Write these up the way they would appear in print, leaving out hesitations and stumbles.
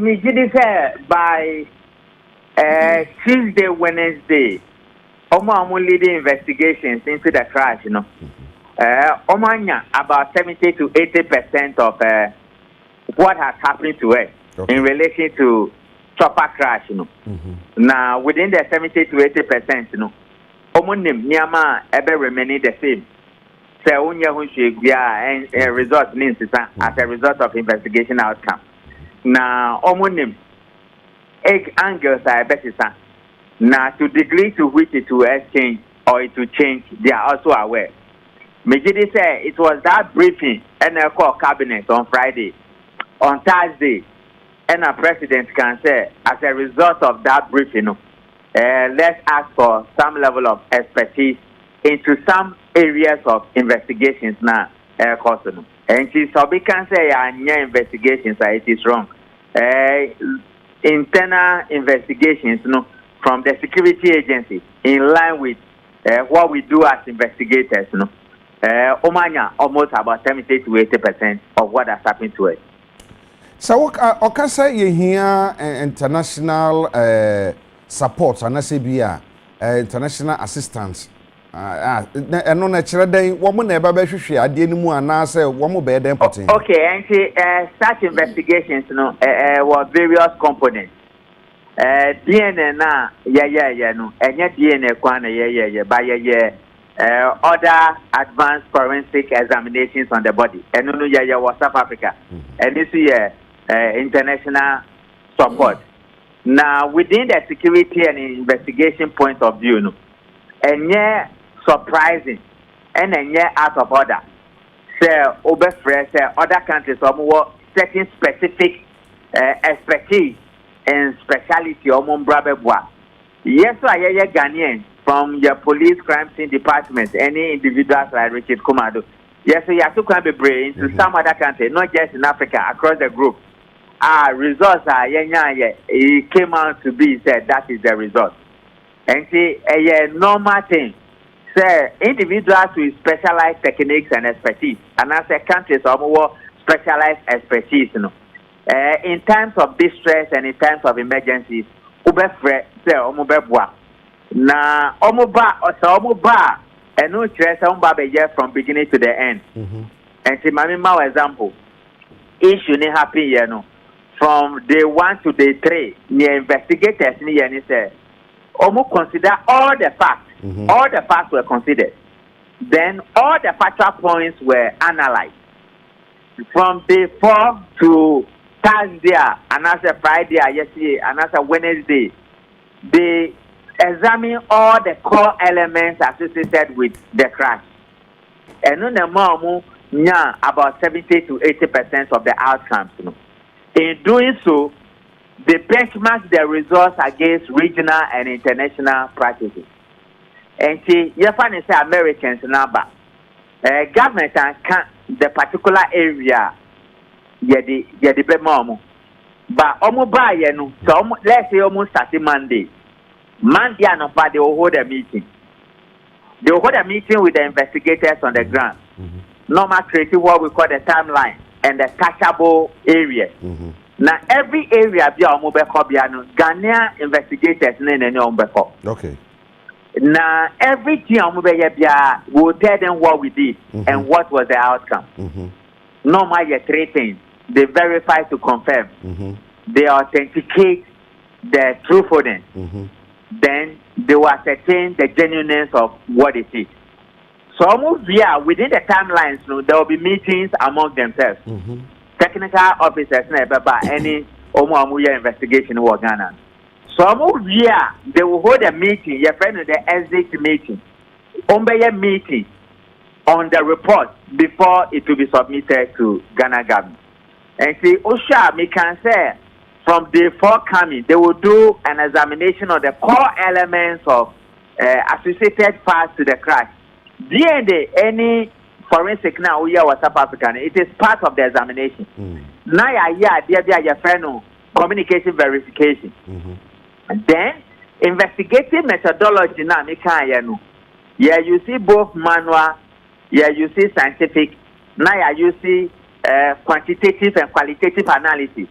me did by Tuesday, Wednesday. Omo leading investigations into the crash, Omanya about 70 to 80% of what has happened to us in relation to chopper crash, Now within the 70 to 80%, Omonim Nyama ever remaining the same. So unya and a result means as a result of investigation outcome. Now Omonim egg angles are better. Now, to the degree to which it will exchange or it will change, they are also aware. Mejidi said it was that briefing and a call cabinet on Friday. On Thursday, and a president can say, as a result of that briefing, let's ask for some level of expertise into some areas of investigations now. And so we can say, investigations, it is wrong. Internal investigations, from the security agency in line with what we do as investigators, Omanya almost about 70 to 80% of what has happened to us. So, okay, say you hear international support and SABR, international assistance. And on a chair day, woman never be sure I didn't move and answer one more bed important. Okay, and such investigations, were various components. DNA na no enye DNA kwana by other advanced forensic examinations on the body and no was South Africa and this year international support. Now within the security and investigation point of view enye surprising and enye out of order say other countries certain specific expertise and speciality Omombra. Yes, I hear Ghanaians from your police crime scene department, any individuals like Richard Kumado. Yes, you have to come be into some other country, not just in Africa, across the group. Results are it came out to be said that is the result. And see a normal thing. Say individuals with specialized techniques and expertise, and as a country more specialized expertise, in times of distress and in times of emergencies, na omuba and no stress from beginning to the end. And see, my example, issue ne happen from day 1 to day 3. Near investigators say, consider all the facts. All the facts were considered. Then all the factual points were analyzed. From day 4 to Thursday, another Friday, yesterday, another Wednesday, they examine all the core elements associated with the crash. And no more, about 70 to 80% of the outcomes. In doing so, they benchmark the results against regional and international practices. And see, you find Americans number. Government can the particular area. Yedi be momo. But ba no. So let's say almost starting Monday. Monday and they will hold a meeting. They will hold a meeting with the investigators on the ground. Normal creating what we call the timeline and the touchable areas. Now every area be Ghanaian investigators okay. Now everything will tell them what we did and what was the outcome. Normally 3 things. They verify to confirm. They authenticate the truthfulness. Then they will ascertain the genuineness of what it is. So within the timelines, there will be meetings among themselves. Technical officers never by any investigation in Ghana. So they will hold a meeting, your friend the exit meeting, meeting on the report before it will be submitted to Ghana government. And see, Osha, we can say from day 4 coming, they will do an examination of the core elements of associated parts to the crash. DNA, any forensic now we are South African, it is part of the examination. Now, your friend communication verification. And then investigative methodology now, you see both manual, you see scientific, now you see quantitative and qualitative analysis.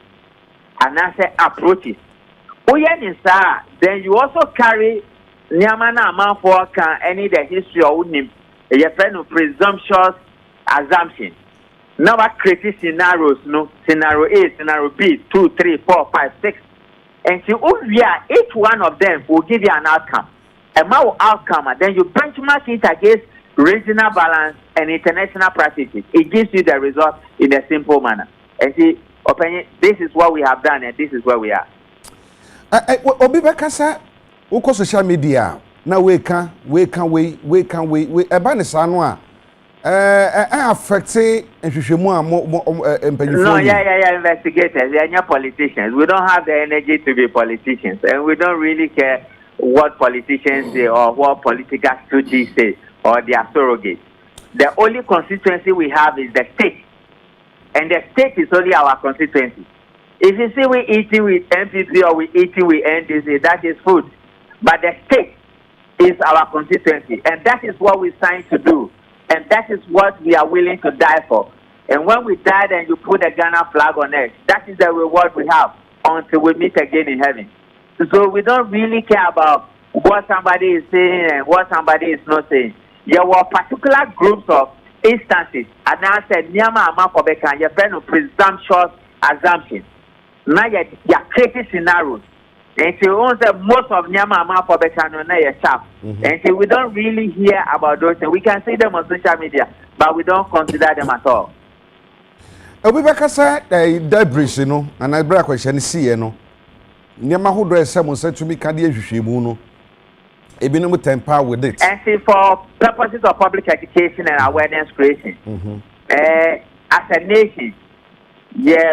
and answer approaches. Then you also carry Nyamana amount for any the history of him. A friend of presumptuous assumption. Now I create scenarios, no scenario A, scenario B, 2, 3, 4, 5, 6. And each one of them will give you an outcome. A more outcome, and then you benchmark it against regional balance and international practices. It gives you the result in a simple manner. And see, opinion, this is what we have done, and this is where we are. Obi bekasa uko social media na we can eba ne sa no a affect nhwehwemu a empanyifu. No, yeah, investigators, they are not politicians. We don't have the energy to be politicians, and we don't really care what politicians say or what political stooges say or their surrogates. The only constituency we have is the state, and the state is only our constituency. If you see we eating with MPP or we eating with NDC, that is food. But the state is our constituency, and that is what we signed to do, and that is what we are willing to die for. And when we die, then you put a Ghana flag on it. That is the reward we have until we meet again in heaven. So we don't really care about what somebody is saying and what somebody is not saying. There were particular groups of instances, and I said, Nyama Ama Kwabena, your friend of presumptuous assumptions. Now you're creating scenarios. And so most of Nyama Ama Kwabena now you're sharp. And so we don't really hear about those things. We can see them on social media, but we don't consider them at all. Obi bekasa debris no, and I bring a question see no. Nyama hodo esem say to me ka de ahwehwemu no. Ebi no temper with it. And see, for purposes of public education and awareness creation, as a nation,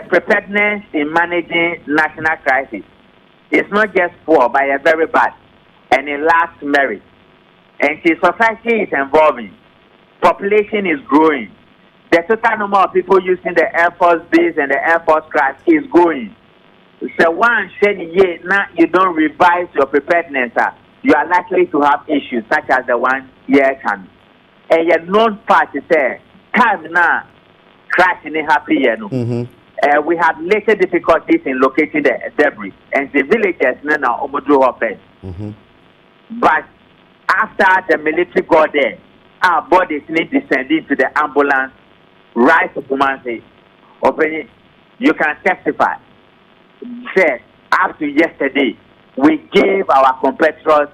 preparedness in managing national crisis is not just poor, but very bad, and it lacks merit. And see, society is evolving, population is growing, the total number of people using the Air Force base and the Air Force craft is growing. So one year now you don't revise your preparedness, you are likely to have issues such as the one year coming. And your known part is time now crashing happy year no. We have later difficulties in locating the debris, and the villagers now Omodro open. But after the military got there, our bodies need descending to the ambulance, right to Kumasi. Open, you can testify. Say, up to yesterday, we gave our competitors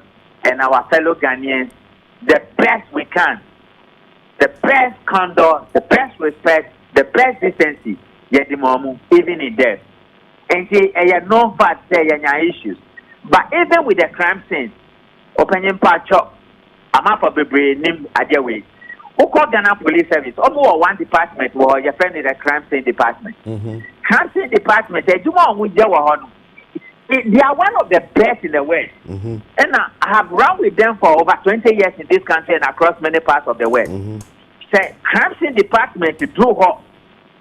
and our fellow Ghanaians the best we can, the best candor, the best respect, the best decency. Even in death. And they no bad say issues. But even with the crime scene, opinion patch up, I'm up for the name Agya Kwabena. Who called Ghana Police Service? Almost one department where your friend in the crime scene department. Crime scene department, they do more with their they are one of the best in the world. And I have run with them for over 20 years in this country and across many parts of the world. Say, crime scene department to do what?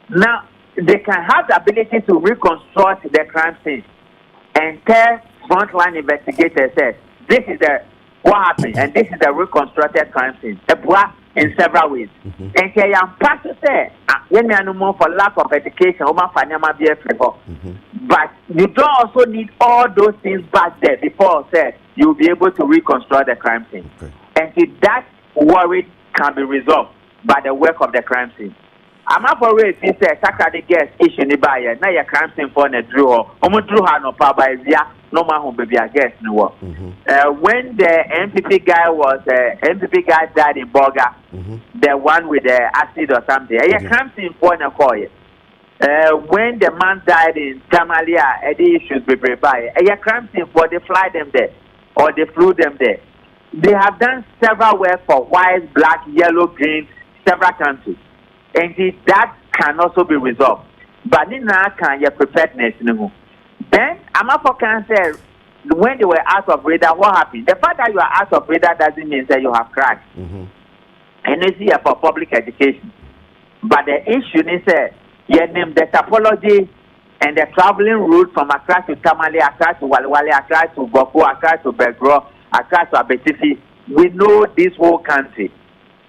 Now, they can have the ability to reconstruct the crime scene and tell frontline investigators that this is what happened and this is the reconstructed crime scene. In several ways. And I am part to say, when you more for lack of education, but you don't also need all those things back there before you'll be able to reconstruct the crime scene. And if that worry can be resolved by the work of the crime scene. I'm not for it. This Saturday guest issue in the buyer. Now your crime scene for the drew. Drew no power via no man who be a guest no work. When the MPP guy died in Boga, the one with the acid or something. Your crime scene for the call. When the man died in Tamalia, the issues be prepared. Your crime scene for they fly them there or they flew them there. They have done several work for white, black, yellow, green, several countries. And that can also be resolved. But now can your preparedness no. Then Amafo can say when they were out of radar, what happened? The fact that you are out of radar doesn't mean that you have crashed. And it's here for public education. But the issue is you name the topology and the traveling route from Accra to Tamale, Accra to Walwale, Accra to Boko, Accra to Begro, Accra to Abetifi. We know this whole country.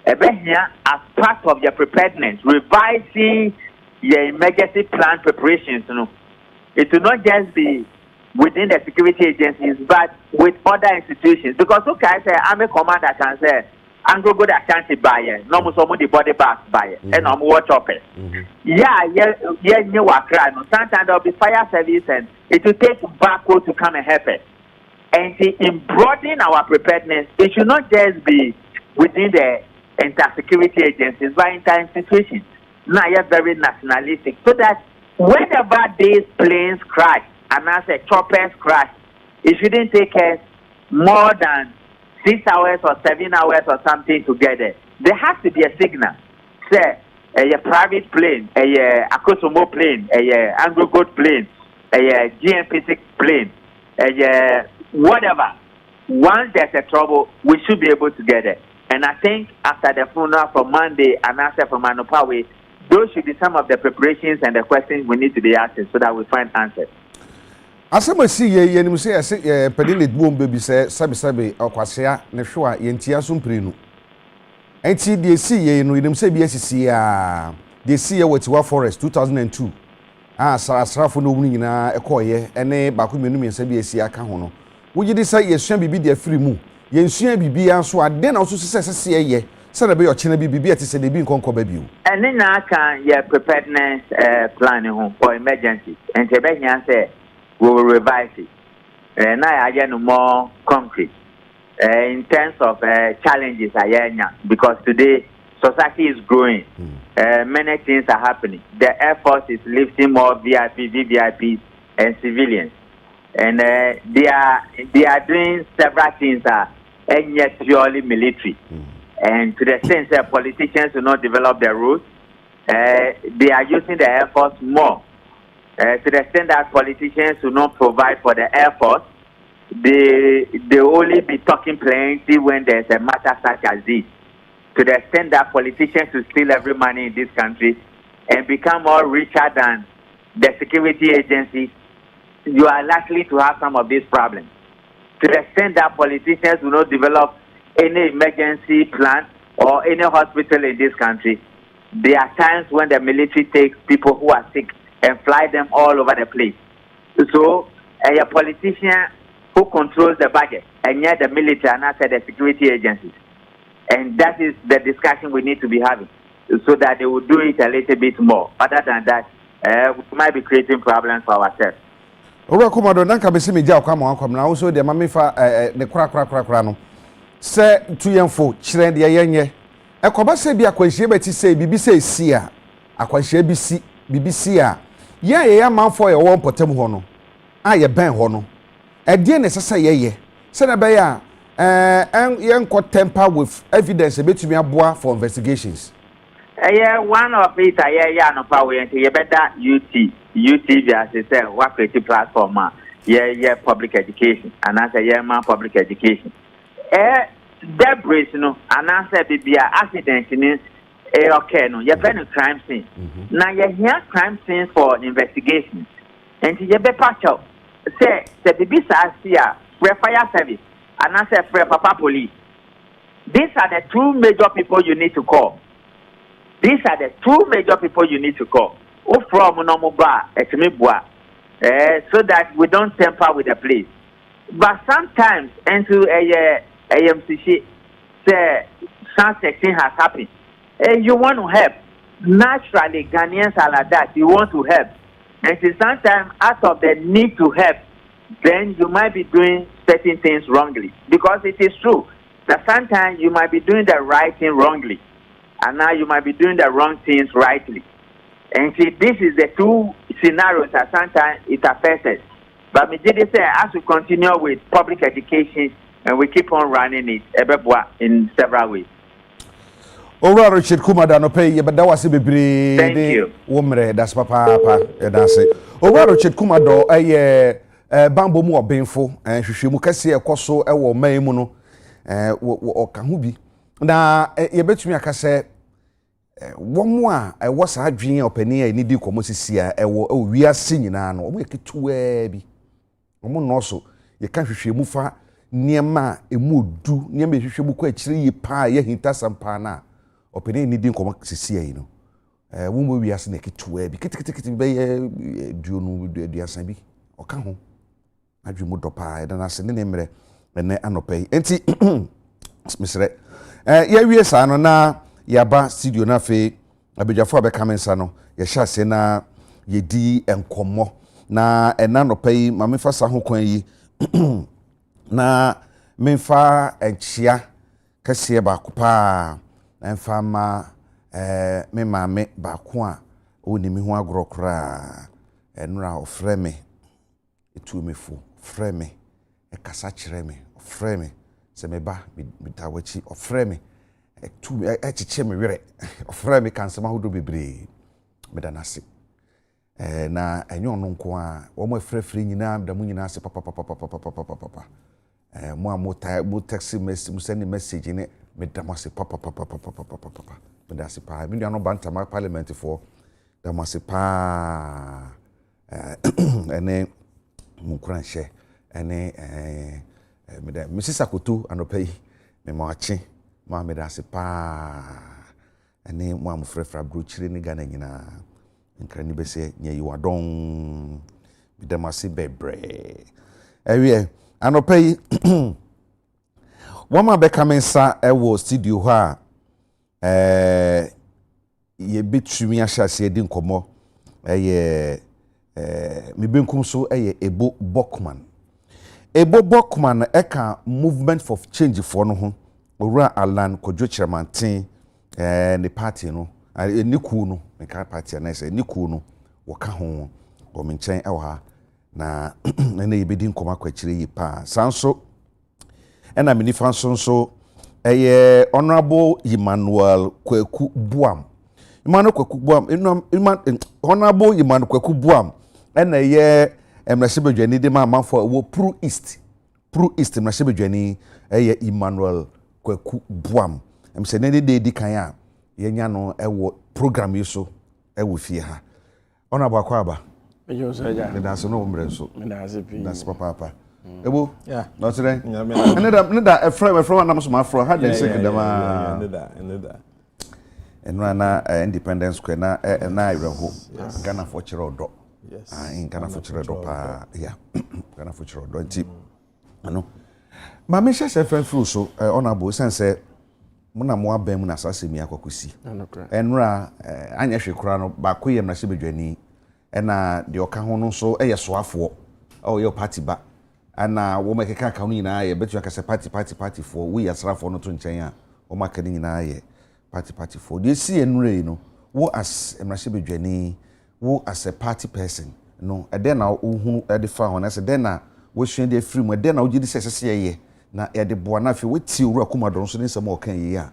Here, as part of your preparedness, revising your emergency plan preparations, It will not just be within the security agencies, but with other institutions. Because okay, I say I'm a commander can say I'm go good account buyer, no more somebody body back buyer, and I'm watch up it. Yeah, you are crying. Sometimes there'll be fire service and it will take backward to come and help it. And in broadening our preparedness, it should not just be within the inter-security agencies, but inter-institutions. Now you're very nationalistic, so that whenever these planes crash, and as a choppers crash, it shouldn't take us more than 6 hours or 7 hours or something to get there. There has to be a signal. Say, a private plane, a Akosomo plane, a Anglo-Gold plane, a GMP6 plane, a whatever. Once there's a trouble, we should be able to get it. And I think after the funeral from Monday and after from Anopawe, those should be some of the preparations and the questions we need to be asking so that we find answers. Asama si ye nim say pedin it boom baby say sabi okwasea ne hwo a yentia so mprenu. Enti de si ye no nim say bi asisi a de si ye watiwa forest 2002. Asrafo no wunu nyina ekoye ene ba ko menu mensa bi asi aka ho no. Wo gidi say yesua bibi de afiri mu. Yensua bibi anso ade na so sese ye. Say na be yo chena bibi ati say de bi nkonko ba biu. Ene na kan ye preparedness plan ho for emergency. Enti be hia say we will revise it. Now I get more concrete in terms of challenges because today society is growing. Many things are happening. The Air Force is lifting more VIP, VVIPs, and civilians, and they are doing several things and yet purely military. And to the extent that politicians do not develop their rules, they are using the Air Force more. To the extent that politicians will not provide for the Air Force, they only be talking plenty when there's a matter such as this. To the extent that politicians will steal every money in this country and become more richer than the security agencies, you are likely to have some of these problems. To the extent that politicians will not develop any emergency plan or any hospital in this country, there are times when the military takes people who are sick and fly them all over the place. So, a politician who controls the budget, and yet the military and after the security agencies. And that is the discussion we need to be having, so that they will do it a little bit more. Other than that, we might be creating problems for ourselves. Ora komado nanka besi me ja kwama akwam na so de mame fa ne kra no se tuyemfo kire de yenye ekoba se bi akwanhie beti se bibi se si a akwanhie bi si bibi si a ye manfo ye wo potem ho no a ye ben ho no e de ne sese ye se na be ya yenko temper with evidence betumi aboa for investigations. One of it no power you better UTV as I say what creative platform public education and as a man public education. Debris no and answer be accident in okay no you been crime scene. Now you hear crime scenes for investigation. And you be patch up. Say the BBC here fire service and answer Papa police. These are the two major people you need to call. These are the two major people you need to call. From Nomuba, so that we don't tamper with the police. But sometimes, into AMCC, say something has happened. You want to help. Naturally, Ghanaians are like that. You want to help. And sometimes, out of the need to help, then you might be doing certain things wrongly. Because it is true that sometimes you might be doing the right thing wrongly. And now you might be doing the wrong things rightly. And see, this is the two scenarios that sometimes it affects us. But me did say, as we continue with public education and we keep on running it in several ways. Ora Richard Kumada no pay but that was a bebre. Thank you. Womre that's papa that's it. Ora Richard Kumado bambo mu obenfo hwehwe mu kase ekoso e wo man mu no oka hu bi. Na ye betumi akase womo a wo sa adwen opani a ni di komosisi a wo wiase nyina no wo yeketua bi womo no so ye ka hwehwemu fa niema emu odu niema hwehwemu kwa akire yi pa ye hinta sampa na opani ni di komosisi a yi no wo mo wiase na ketewa bi ketekete be ye duonu duasan bi oka ho adwemu dopa eda na se ne mre ene anopai enti misre ya wie sa no na yaba studio na fe abedwafo abeka mensa no ye hya se na yedi enkomo na ena anopai ma mefa sa ho kwan yi na memfa enchia kase ba kupa na mfa ma me maame ba ko a oni mi ho agro kra enura ofre me etu me fu ofre me e kasa kire me ofre me se me ba mi dawachi ofre me etu e chiche me were ofre me kan se ma hodo bebre me da nase na enyo no nko a wo mo frefre nyina da mu nyina se papa mo amota mo text message mo send message ne me da mo se papa me da se pa me no banta ma parliament for da mo se pa ene mo kranhye ene me da Mrs. Akoto anopai me ma achi ma me da se pa ene mo am frefra bro chire ni Ghana nyina nkrani be se nya yi wadon me da ma se bebre ewie anopai wama beka mensa ewo studio ha ye betumi ahase edi nkomo me benkum so Ebo Bokman eka movement for change for no ho owura Alan Kojo Chairmanten ne party no niku no me ka party na say niku no woka ho o me nchen ewo ha na ene yebedi nkoma kwachire yi pa sanso ena minifa so honorable Emmanuel Kwaku Buam honorable Emmanuel Kwaku Buam ena emrasebedwani de ma for wo Pro East emrasebedwani Emmanuel Kwaku Buam emse ne de di kan a yenya no ewo program yi so ewo fie ha honorable Akwaba Ejo saja. Me da so no mbre so. Me da se pi. Da so papa. Ebo. Yeah. No today. Ne da efrem na so ma afro ha den second dem a. Ne da. Enra na Independence Square na ireho. Ghana for chire odo. Yes. In Ghana for chire odo pa. Yeah. Ghana for chire odo nti. Ano. Ma me hye friend fru so honorable sense muna mo abam na sasemi akwakosi. Enra anya hwekura no ba koyem na hyebedwani ena de oka ho no so soafo ye party ba ana wo makeka ka no nyina ye betu aka se party for we asrafo no to nchen a wo maka ni nyina ye party for de si enure no wo as emrahye wo as a party person no ede na wo hu ede fa ho na se de na wo hwe de free mu ede na wo gidi sese ye na ye de boa na afi wo ti owura komadon so ne nsem o kan ye a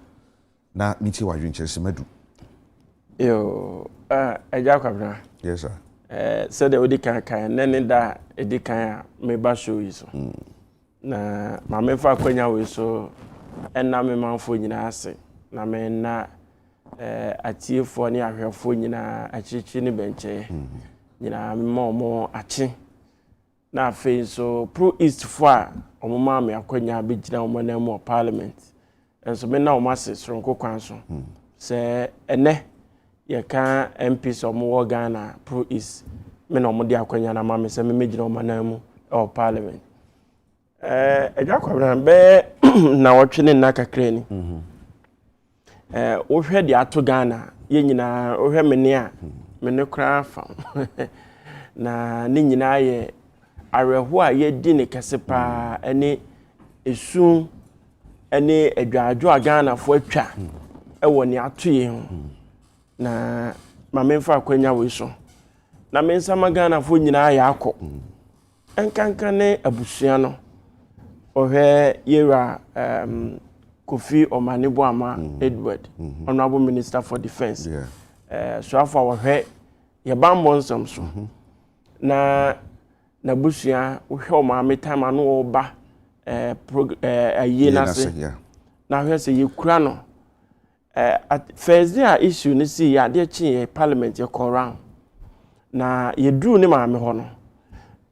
na miti wa dwenkyere se madu Yo Agya Kwabena. Yes sir. Said the odi kan nene da edi kan me ba show yi so na ma me fa kwanya we so enna me manfo nyina ase na me na atiefo ne ahwefo nyina achichi ne benche nyina me mo achi na fe so Pro East fo a omo ma me akwanya be gina omo na mo parliament enso me na omo ase sonko kwan so se ene ye ka MPs omo Ghana Pro East me no mo di akwanya na ma me se me megina omo na mu o parliament Agya Kwabena be na wotwe na kakra ni wo hwe di ato Ghana ye nyina wo hwe me ne a me ne kra fa na ne nyina ye areho a ye di ne kese pa ene esu ene adwaadwo Ghana fo atwa ewo ne ato ye ho na ma memfa akwanya we so na mensa magana fo nyina ya akọ enkanka ne abusua no ohwe yera Kofi Omanebo ama Edward Honorable Minister for Defense so afa ohwe ye bambon som so na busua ohwe Omame time no oba aye na se na hwe se ye kura no first day issue ni see ya de chi parliament ye come round na ye dru ni maame ho no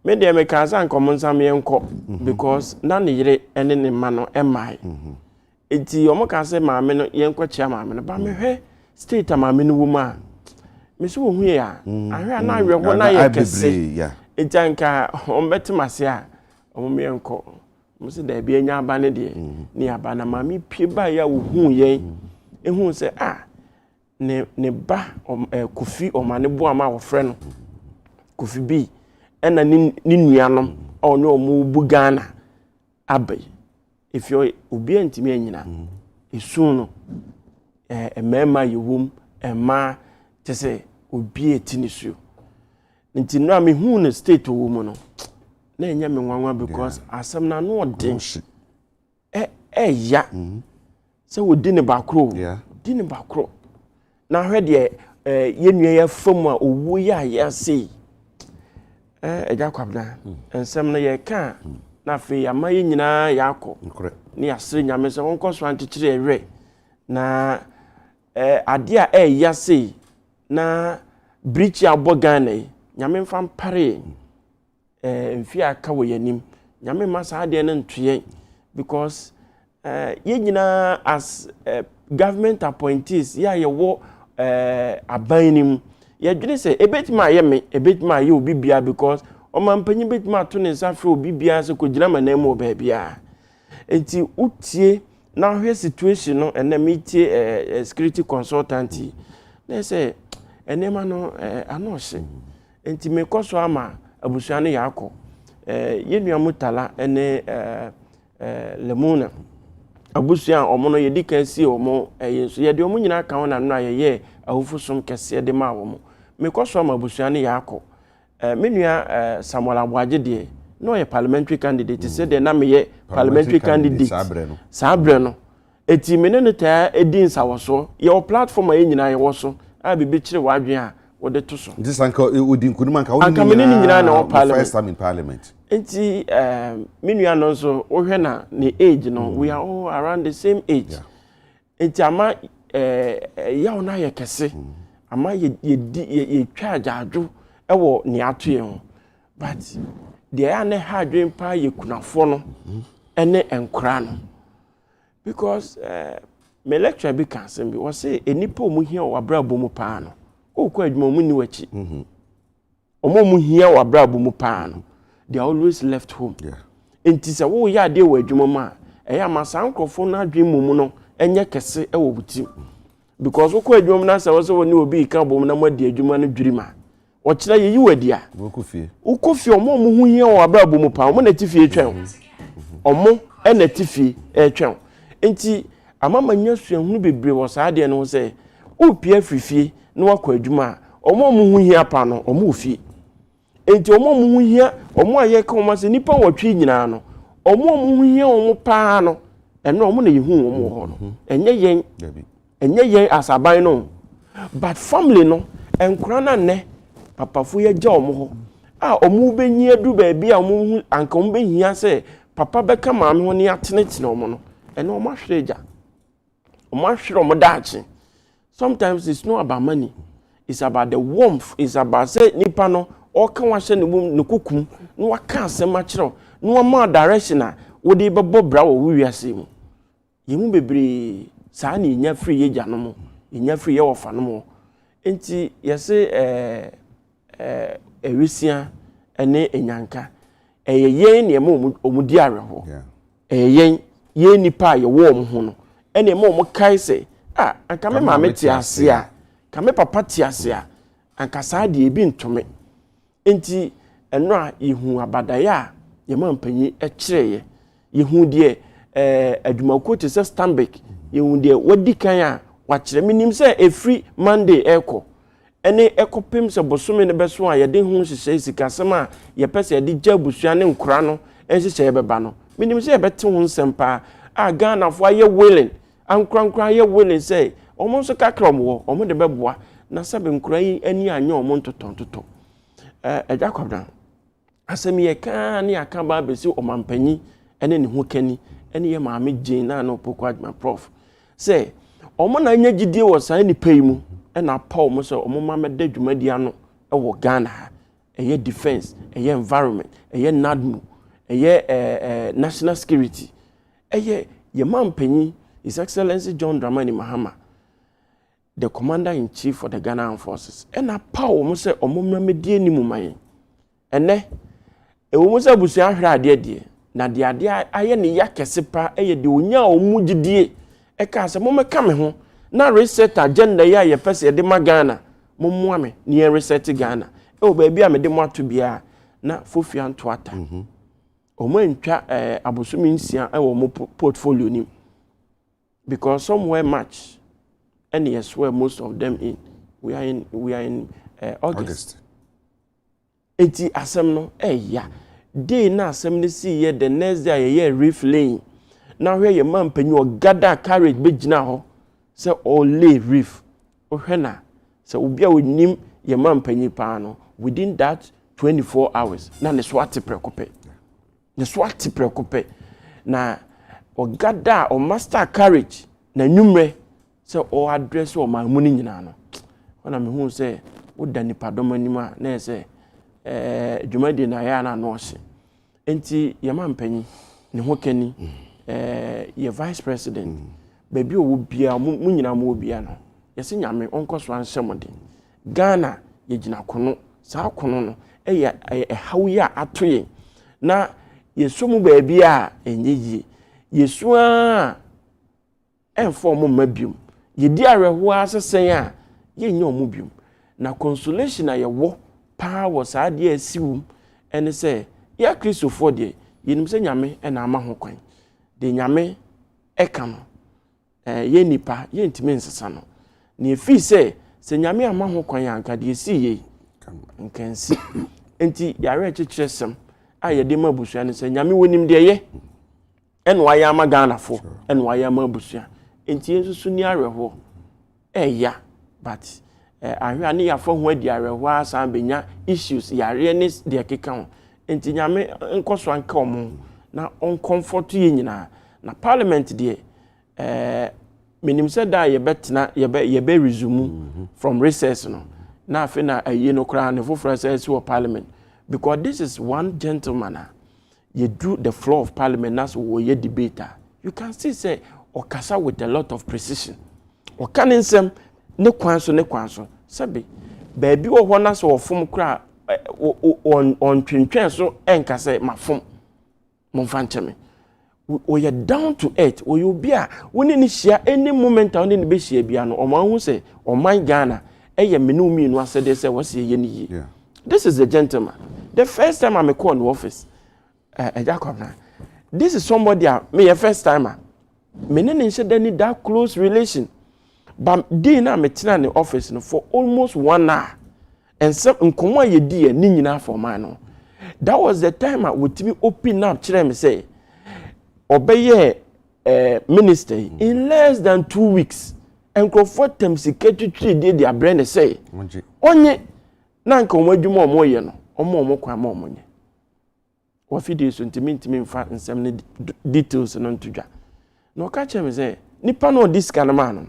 me de me kan san kom nsam ye nko because na ne yire ene ne ma no emai enti omo kan se maame no ye nko chia maame no ba me hwe state maame no wuma me so hu ya ahwe na ahwe ho na ye kese ejanka ombetimase a omomienko mo se da bia nya aba ne de ne aba na mami pie ba ya wo hu ye ehu se ne ba kofi omane bo ama wo frɛ no kofi bi ena ni nuanom ono omu bu Ghana abai efio obi antimi anyina esu no emema yewum ema tese obi etinisu nti no me hu no state wo mu no na enya me nwanwa because asem na no odin ya se wodi ne bakro di ne bakro na hwe de yenua ya fam a owu ya sei Agya Kwabena ensem na ye ka na fe ya ma nyina ya akọ ni asere nyame se won koso antikire ewe na ade a ya sei na breach abo Ghana nyame mfa pare mfi aka wo yanim nyame masa ade na ntuye because ye nyina as government appointees ya ye wo abanim ye dwene se ebetima ye me ebetima ye obi bia because o man panyi betima to ne nsafe obi bia se ko gina manam ba bia enti utie na hwe situation no ena metie security consultant na se enema no anose enti me koso ama abusuane yakọ ye nua mutala ene lemuna abusua omo no ye dika si omo yenso ye de omo nyina ka wona no ayeye awufusom kese de ma wo mo me koso ama abusua ne yakọ menua Samuel Aboagye de no ye parliamentary candidate se de na me ye parliamentary candidate sabre no eti me ne ta edin sawoso ye o platform a ye nyina ye wo so a bibi kire wadwen a wode to so this anka udin kunuma ka woni nyina na o parliament first time in parliament enti menua no so wo hwe na ne age no we are all around the same age enti ama ya ona ye kese ama ye twa adwo ewo ne atoe ho but de ya ne hadwen pa ye kunafo no ene enkra no because me lecture bi kan sem bi wo say enipa omu hia o abrabo mu pa no o kwa adwuma mu ni wachi omu hia o abrabo mu pa no they are always left home enti se wo ya de wo adwuma ma eya masankrofo na adwen mu no enye kese ewo buti because wo kwa adwuma na se wo so ni obi ka bom na madi adwuma no dwirima o kira yeyi wadia wo kofie omu hu hia o abrabo mu pa omu na tifie twen omu na tifie twen enti amama nyasua hunu bebre wo saade no se opia frifie na wakọ adwuma omo hu hia pa no omo ofie enti omo hu hia omo aye ka omo se nipa wotwe nyina no omo hu hia omo pa no eno omo na yehu omo ho no enye yen asaban no but family no enkura na ne papafo ye gya omo ho omo benyi adu ba bia omo hu anka omo behia se papa beka maame ho ne atenetene omo no eno omo ahwereja omo ahwere omo daachi. Sometimes it's not about money. It's about the warmth. It's about say nipa no o kan wa hye ne kukum no wa kan asem a kire no ma direction a wo de bebo bra wo wiase mu. Yemu bebre saa na nya free ye gya no mo. Nya free ye wofa no mo. Enti yese ewisia ene enyanka. Yen ne ma omudi areho. Yen nipa ye wo mo ho no. Ene ma omo kai se anka me maame ti ase a ka me papa ti ase a anka saa de ebi ntome enti eno a yehu abadaye a ye mampanyi kireye yehu de adwumako te se Stanbic yehu de wadi kan a wa kire minim se every Monday eko ene ekopem se bosome ne beso a ye de hu hyehyɛ sikasem a ye pese ye de gya busua ne nkura no enhyehyɛ beba no minim se ye bete hu nsempa a Ghana fo aye willing ankurankura ye willing say omo so kakra omo omo de beboa na sabe nkura yi ani anya omo ntotontoto Agya Kwabena asem ye ka ne aka ba besi omampanyi ene ne ho kani ene ye maame gin na no pokwa adma prof say omo na anya gidie wo san ni pay mu ena pa omo so omo mama da dwumadi ano wo Ghana eye defense eye environment eye nadmu eye national security eye ye mampanyi His Excellency John Dramani Mahama the commander-in-chief for the Ghana Armed Forces. And a power must say, or Mumma Mediani Mumay. And ne, a woman said, Busia, dear. Na the idea, I any yakesipa, a dunya or muji dear. A cast a moment coming home. Now reset agenda, ya, your person, de Magana, Mumwame, near reset Ghana. Oh, baby, I'm a demo to be a na Fufian Twata. Omo ntwa abosumi nsia e wo mo portfolio nim because somewhere much and yes where most of them in we are in August. Eti asem no ya day na asem ne see ye the next day ye reef lane na hwe ye man panyi o gather carriage be gina ho se all lay reef o hwe na se obi a onim ye man panyi pa no within that 24 hours na ne swati prekope. The swati preoccupy na o gada o master carriage na numre se o address o ma muni nyina no wana me hu se wo da nipa dom anima na se dwumadi na ya na no hye enti ye ma mpanyi ne ho kani ye vice president baby o wo bia mu nyina mo bia no ye se nyame onkoso anhyemode Ghana ye gina kono sa kono no hawi a atoye na Yesu mu baabi a enyeyi Yesu a enfo mo mabium yedi areho asesen a yenye omo bium na consolation a yewo power sa de asiwum ene se ya Kristofo de yenim se nyame na ama ho kwan de nyame eka no ye nipa ye ntime nsesa no na efi se nyame ama ho kwan anka de esi ye nkansi enti yare chechiresem aye de mabusua ne se nyame wonim de ye eno aya ma Ghana fo eno aya mabusua enti yesusu ni areho ya but ahwe ani ya fo ho adi areho asan benya issues yare ne de keka ho enti nyame nkoso anka omo na on comfort ye nyina na parliament de minim se da ye betena ye be resume from recess no na afi na aye no kra ne fo francis wo parliament. Because this is one gentleman, you do the floor of parliament, that's what you debater. You can see, say, or kasa with a lot of precision. Or can in some, ne kwanso. Sabi, baby, or one us or form cra on twin so and kasa, my form, monfanchame. Or you're down to earth, or you be a, when in share any moment on in the base, biano, or man who say, or my Ghana, menu me, no, said they say, what's ye. Yeah. This is the gentleman. The first time I'm a call in the office, Agya Kwabena, this is somebody, me a first timer. Me nene need that close relation. But then I'm in the office for almost 1 hour. And some nkomo ye di ni nyina for man. That was the time I would me open up chire me say, obey minister in less than 2 weeks. And comfort them secretary did their brain say, onye na nka omadwuma omoye no omo kwa ma omonye wa fidi so ntimi mfa nsem ne details no ntodwa na oka che me say nipa no disca na man no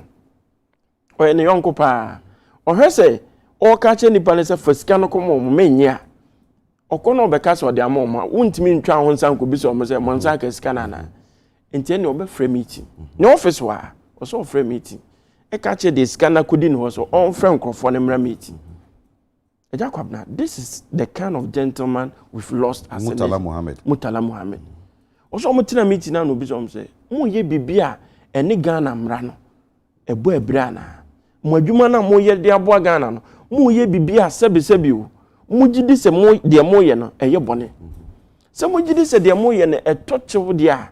o ene yonko pa o hwese o ka che nipa ne se fasika no komo omenye a okono obeka so de amoma wontimi ntwa ho nsan ko bi so omo se mo nsan ka sika na na enti ne obe frame meeting ne office wa o so frame meeting e ka che de sika na kodi no so on frame krofo ne mra meeting. Agya Kwabena, this is the kind of gentleman we've lost as Murtala Mohammed. Murtala Mohammed. Also, Mutina meeting now no be some say, mo ye bibia ene Ghana mra no. Ebo ebra na. Mo adwuma na mo ye de aboa Ghana no. Mo ye bibia sebi o. Mo gidi se mo de mo ye no eye bone. Se mo gidi se de mo ye no etochewo de a.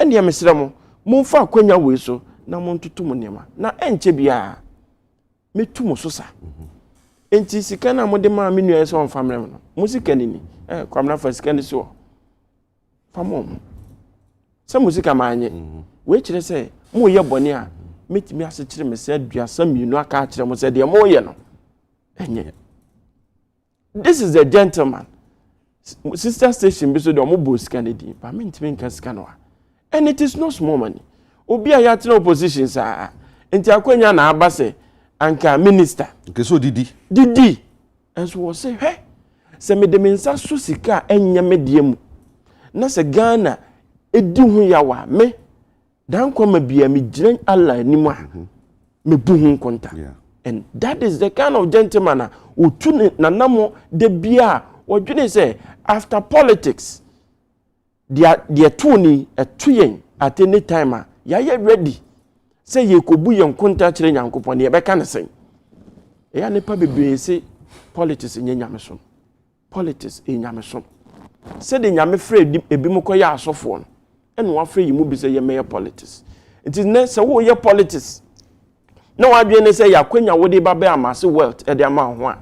Ene ya mesra mo mfa akwanya we so na mo ntutu mo nema. Na enche bia metu mo so sa. Enti sika na mo de ma me nua so on family no musika ni Kwabena fa sika ni so famom se musika ma anye we kire se mo ye bone a metimi ase kire me se aduasa mienu aka kire mo se de mo ye no enye. This is a gentleman. Sister station bi so de mo bo sika ni di ba mentimi nka sika no and it is no small money. Obi a ya tena opposition sa enti akwanya na aba se anka minister so didi enso wo say se me de mensa so sika enya medie mu na se Ghana edi hu ya wa me dan kwama bia me giran Allah animu a me buhun konta. And that is the kind of gentleman who tune na namo de bia or you say after politics their tuni a tuyen at any time ya ready say ye ko bu yon konta kire nyankopon ye be kan sen ya ne pa bebre say politics nye nyamesom politics nyamesom say de nyame frɛ ebi mu koya asofo no ene wa frɛ yimu bi say ye meye politics it is ne say wo ye politics no adwene say yakwanya wode ba be amase wealth e de ama ho a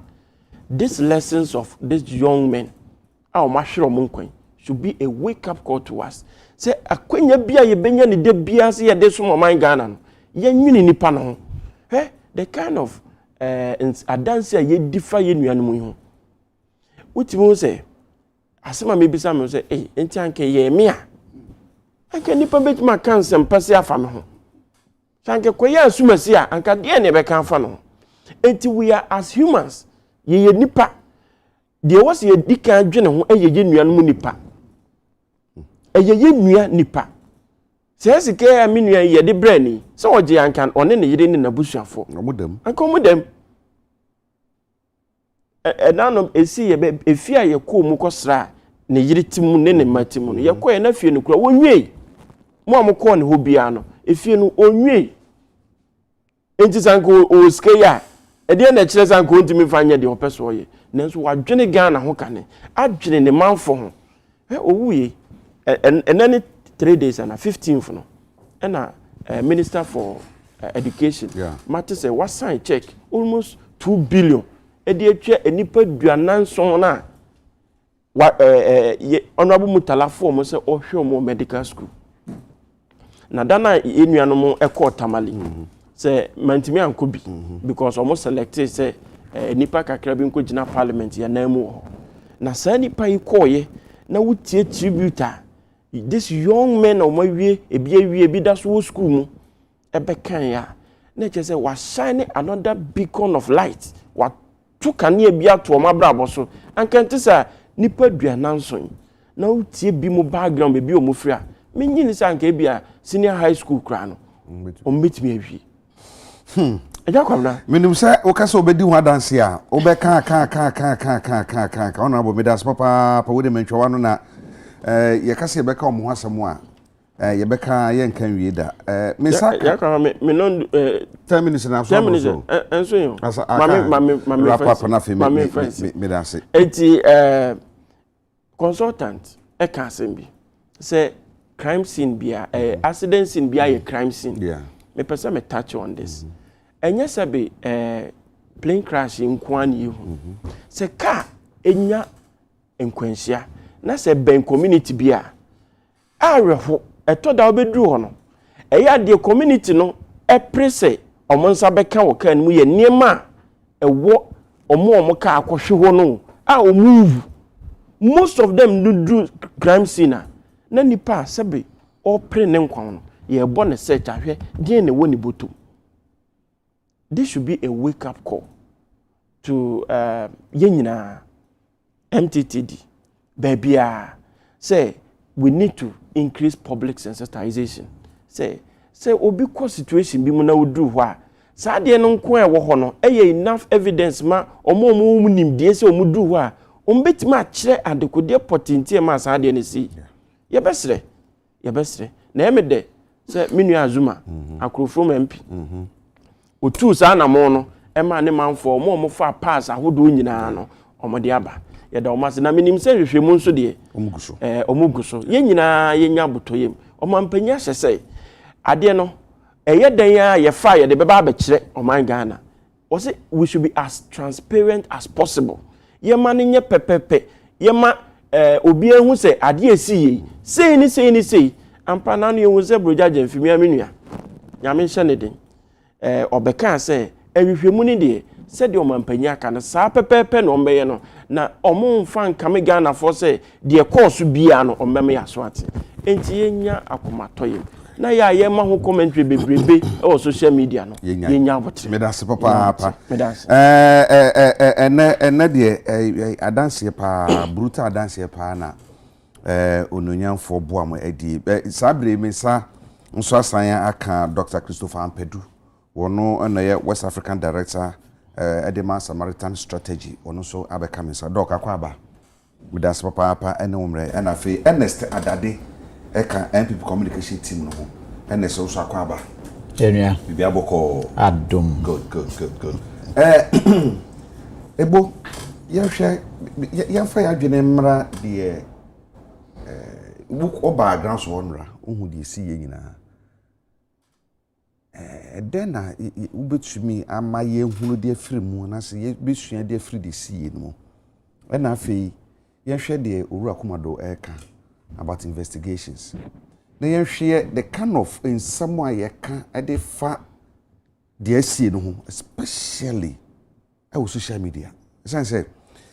these lessons of these young men our mashiro munkwan should be a wake up call to us say akwanya bia ye benya ne de bia say ye de so man Ghana no ye nwini nipa no the kind of adanse ye differ ye nuanom ho wutimu say asema me bisa me say enti anke ye me a anke nipa betima kan sempase afa me ho sanke koya asumasi a anka de ne be kan fa no enti we are as humans ye nipa de was ye dika dwene ho ye nuanom nipa ye nua nipa se ke ami nua ye de brani se oje anka one ne yire ne nabusuafo omudam anka omudam nanom esi ye be efia ye ko mu kosra ne yire timu ne matimu no ye ko ye na fie no kura wonwie mo amko ne ho bia no efie no onwie enti sanko o skeya ede na kire sanko ntimi fanya de opeso ye nanso wadwene Ghana ho kane adwene ne manfo ho owuye enani 3 days and 15th no and minister for education matter say what sign check almost 2 billion e de atwa enipa duananson na honorable Mutala form say ohwe mo medical school na dana enuanom ekọ tamale say mantimi ankobi because almost selected say nipa kakra bi nko gina parliament ya namu ho na sa nipa yi koye na wutie tributor this young men o mawie ebi da so school mu ebekan ya na che say wa shine another beacon of light wa tukane ebi ato o mabrabo so ankante sa nipa duananson na wutie bi mu background bebi o mu fria menyini sa anka bia senior high school kra no o mbetimi awie Agya Kwabena menim say o kasa obedi ho adanse a obeka ka honorable medas papa pa wode mentwa no na ye kasa yebeka omo asemo a yebeka ye nkan wie da me saka ya ka me non 10 minutes na so 10 minutes enso yo mami papa na fe me danse enti consultant e ka asembi say crime scene bia accident scene bia ye crime scene me pesa me touch on this enya sabe plane crash nkwani hu se car enya enkwansia na se ben community bia areho etoda obedru ho no eya de community no prese omonsa beka wo kan mu ye niema ewo omo ka akohwe ho no a move most of them do crime scene na nipa sabe o pre ne nkwan no ye bo ne search ahwe de ne woni boto. This should be a wake-up call to Yenina MTTD. Baby, say we need to increase public sensitization. Say obi ko situation bi mu na wodu ho a sa de no nko e wo ho no enough evidence ma omo nim de se omudu ho a ombetima akire adekode potenti ma sa de ne si. Ye besre na emede say minu azuma akrofo MP. Otu sa na mo no e ma ne manfo mo fa pass ahodo nyina no omode aba ye da omase na minim se hwehwemu nso de omuguso ye nyina ye nya botoyem omampanya hyese ade no eye dan ya ye fa ye de beba abekire oman Ghana o say we should be as transparent as possible ye ma ne nye pepepe ye ma obi ehu se ade esiye sei ni ampa na no ye hu se broja jamfimi amenua nyame hye ne den obeka say ehwehwemu ni de said the omampanya ka na sa pepepe no mbeye no na omumfa nkame Ghana for say de course bia no ommeme ya so ate enti yenya akomatoyem na ya ye ma ho commentary bebrebe o social media no yenya abotre me das papa ene de adanse pa brutal adanse pa na ononyamfo boam adi sabre me sa nso asan aka Dr. Christopher Ampedu wono na ye West African Director Edema Samaritan Strategy wono so abeka mensa Doc Akwaba Widas papa ene umre ena fe Ernest Adade eka NPP communication team no ho Ernest so Akwaba Enua bibia boko adom good ebo ya fa ya dwene mra de book or background so onra ohu de si ye nyina then na ubetumi ama ye hunu de afiri mu na se ye besua de afiri de si ye no na afei ye hwe de owura komado eka about investigations na ye hwe the kind of in someone ye ka de fa de si no especially on social media say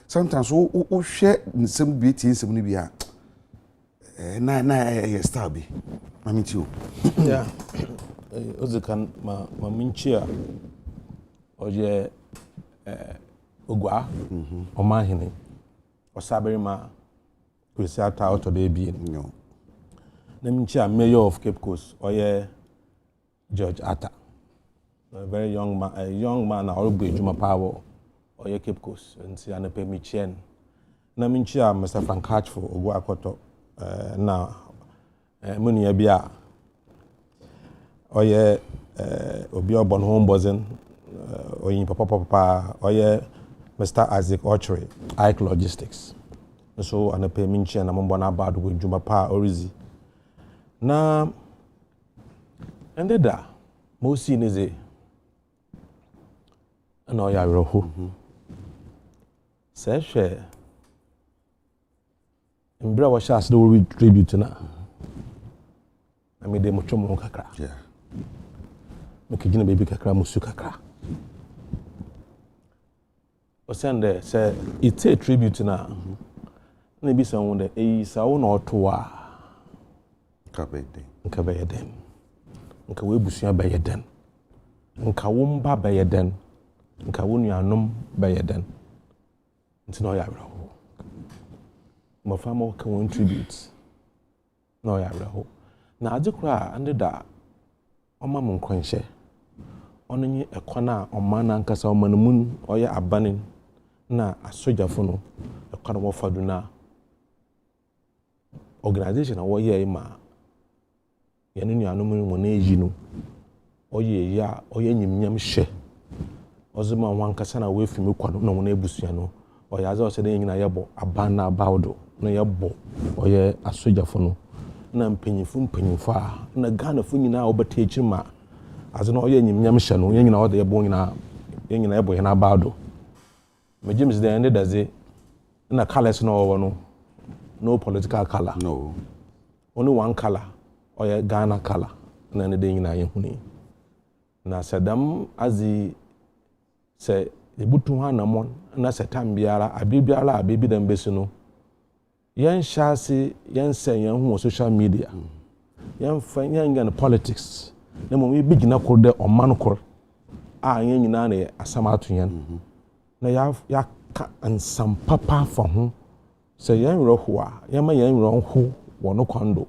sometimes o share nsem bi tie nsem ni bia na star bi mami ti o yeah ozikan ma minchi a oje ogwa omahini osabere ma kwesiata auto de bi no na minchi a mayor of Cape Coast oye George Atta, a very young man na orugbe juma power oye Cape Coast nti anape mi chien na minchi a Mr. Frank Hatchful ogwa akoto na muni ya bia oye obi obon home bozen oyin papa oye Mr. Isaac Orchery Ike Logistics so anape minchi na mombo na bad with juma pa orizi na endeda mosi nize na oya roho sehwe mbra wa sha asde wo tribute na amede motwomo kakra yeah mekigina baby kakra musu kakra o sende say it's a tribute na na bi san wonde sa wo na otoa kabede nka bayeden nka we busua bayeden nka wo mba bayeden nka wo nuanom bayeden nti no ya bra ho mo famo ka won tribute no ya bra ho na adekura ande da oma mo nkwanhye ono nyi ekwana oma na nkasa oma no mun oye abanin na asojafo no ekwana wo fadu na organization na wo ye ma yene nuanom mo na eyi no oye ya oye nyimnyam hye ozuma wankasa na we fimi kwano na wona ebusua no oye aza ose de nyina yebo aban na abawdo na yebo oye asojafo no na mpanyimfo a na Ghana fo nyina obata echima aza na oye nyimnyam hye no nyina ode yebo nyina yebo yana abawdo me James de ende daze na colors no wo no political color no only one color oye Ghana color na ne de nyina yehuni na sadam azi se ebutu ha na mon na setam biara abibiara abibi dem besu no yen shase yen sen yen hu social media yen fan yen gan politics na mo bi gina kor de oman kor a yen nyina na asamatu yen na ya ka ansam papa fa ho se yen roho a yen ma yen roho wono kwando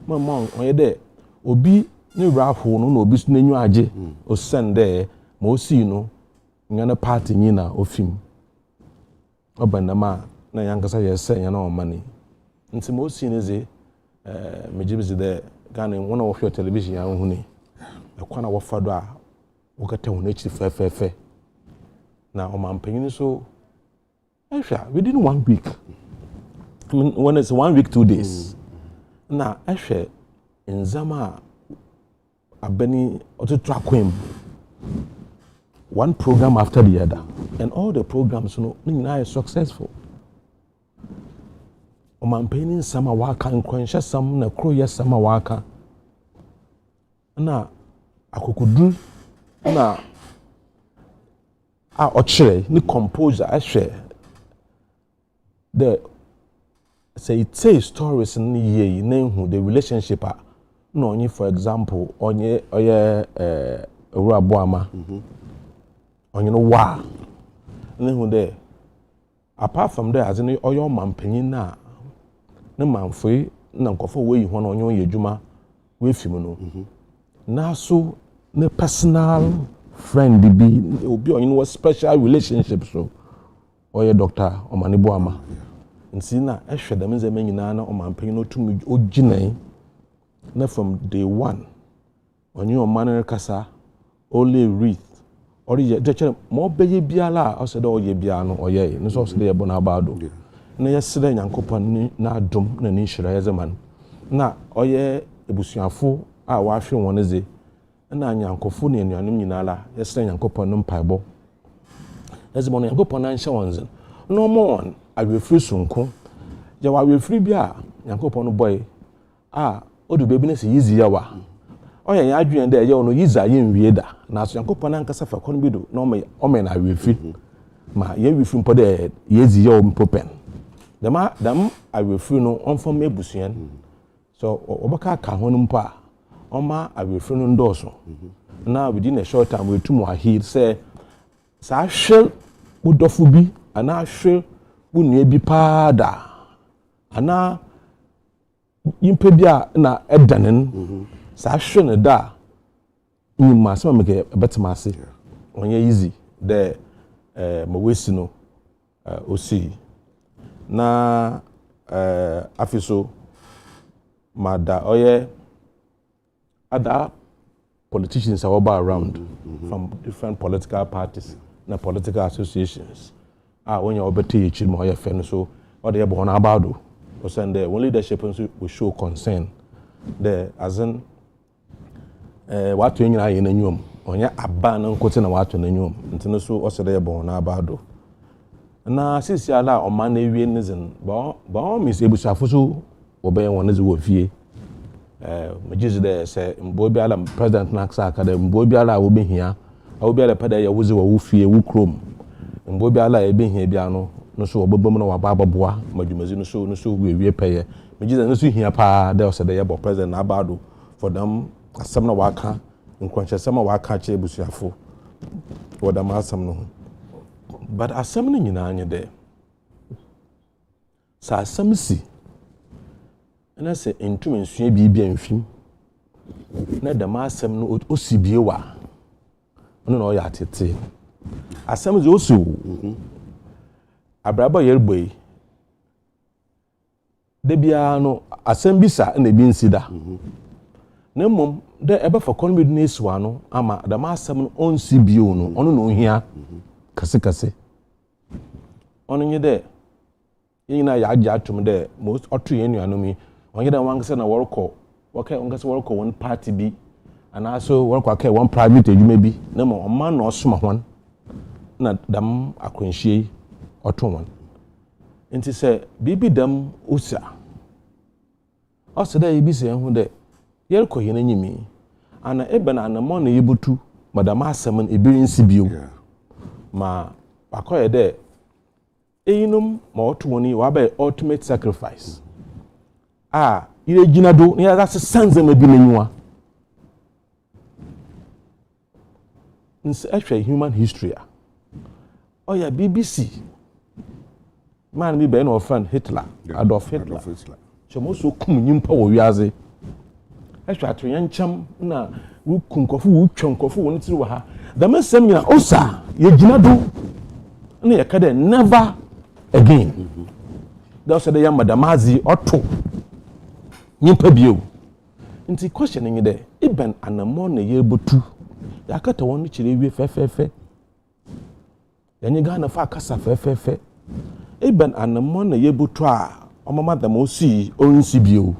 mama onye de obi ni raho no na obi su nanyu age o sende ma o si no nyana party nyina ofim obanama na yankasa yese yana o mani nti ma o si ne ze mejibizi de Ghana wona wo hwe television ya huni ekwana wo fado a wo kata wo nechi fefefe na o mampanyin so ehwa within 1 week I mean when it's 1 week 2 days na ehwe nzama abani otutu akwem one program after the other and all the programs no are successful o man painting sama waka nkwansha sam na kroye sama waka na akokodu na a ochire ni composer ahwe the say it say stories ni ye na hu the relationship a no onye for example onye oye owura boama onye no wa ne hu de apart from there as in oyo mampanyin na ne manfoi na nkofo we yi ho na onye ye dwuma we fim no na so ne personal friend bi obi on was special relationship so oye doctor Omanibo ama nti na ehwe dem nzema nyina na omampanyin no tumi oginan na from day one onye omane kasa only read ori je chere mo beye biala o se do oye bia no oye no so se de yebo na abado na yesere nyankopon ni na adom na ni hira yezeman na oye ebusuafo a wa hwe won ze na nyankofo ne anuanom nyina la yesere nyankopon no mpaebo yezeman nyankopon na nhye won ze no more awefiri sunko je wa awefiri bia nyankopon no boy odu bebi na se yizi yawa oya ya adwen de ye ono yiza ye nwie da na so yankopon ankasa fa kon bi do na o me na awefiri ma ye wefiri mpo de yezi ye o mpopen dam awefiri no onfom ebusuan so obaka ka ho no mpa oma awefiri no ndoso na within a short time we tumu ahir say sa hwe udofo bi ana hwe bunua bi paada ana yimpe bia na edanen sa hwe ne da nyima so meke betemase onye easy de mawesi no osi na afiso mada oye other politicians are all around from different political parties na political associations when you obey each mo oye fe no so or they born about do o send the leadership will show concern the as in watu nyina ye na nwom onye aba na nkote na watu na nwom ntino so o sede ye born about do na sisi ala o man na ewie nizen ba mis ebusuafo so obey won ze wo fie majiz de say mbo bi ala president na aksa aka de mbo bi ala wo behia wo bi ala pada ya wo ze wo fie wo krom mbo bi ala e behia bia no so obobom na wababoa madwumazi no so wie peye majiz no so hia pa de o se de ye bo president na abado for them asem na waka nkwanche asem na waka che ebusuafo wo da ma asem no but asem no nyina anye de sa asem si na se entum nsua bibia mfim na da ma asem no osibie wa ono na o ya tete asem ze osu abraba yerboi de bia no asem bisa na bi nsida na mom de ebe for kon medu nesu ano ama da ma asem no onsibie no ono na ohia kase ono nye de yina ya agya atum de most otu yenuanomi onye da wangse na worko wangse worko one party bi ana so worko aka one private adwuma bi na mo man na osoma hon na dam akwanhie otomon nti se bibi dam usa oseda yibi se hu de yerko yene nyimi ana ebe na anamo na yibutu madam asem ebiri nsi bio ma akoye de eyinum ma otwoni wa ba ultimate sacrifice ire gina do ni ya sanze ma bi nanyua nse ahwe human history oya BBC man mi be no friend Hitler Adolf Hitler chemo so kum nyimpa wo wiaze ahwe atoyancham na wo kunkofo wo twankofo wo ntiri wa ha da mesem ya osa ye gina do na ye kada never again da so de ya madamazi oto nyimpa bio nti question nyi de iben anamo na ye botu yakata won kire wie fefefe yanyi Ghana fa kasa fefefe iben anamo na ye botu a omama da mo si onsi bio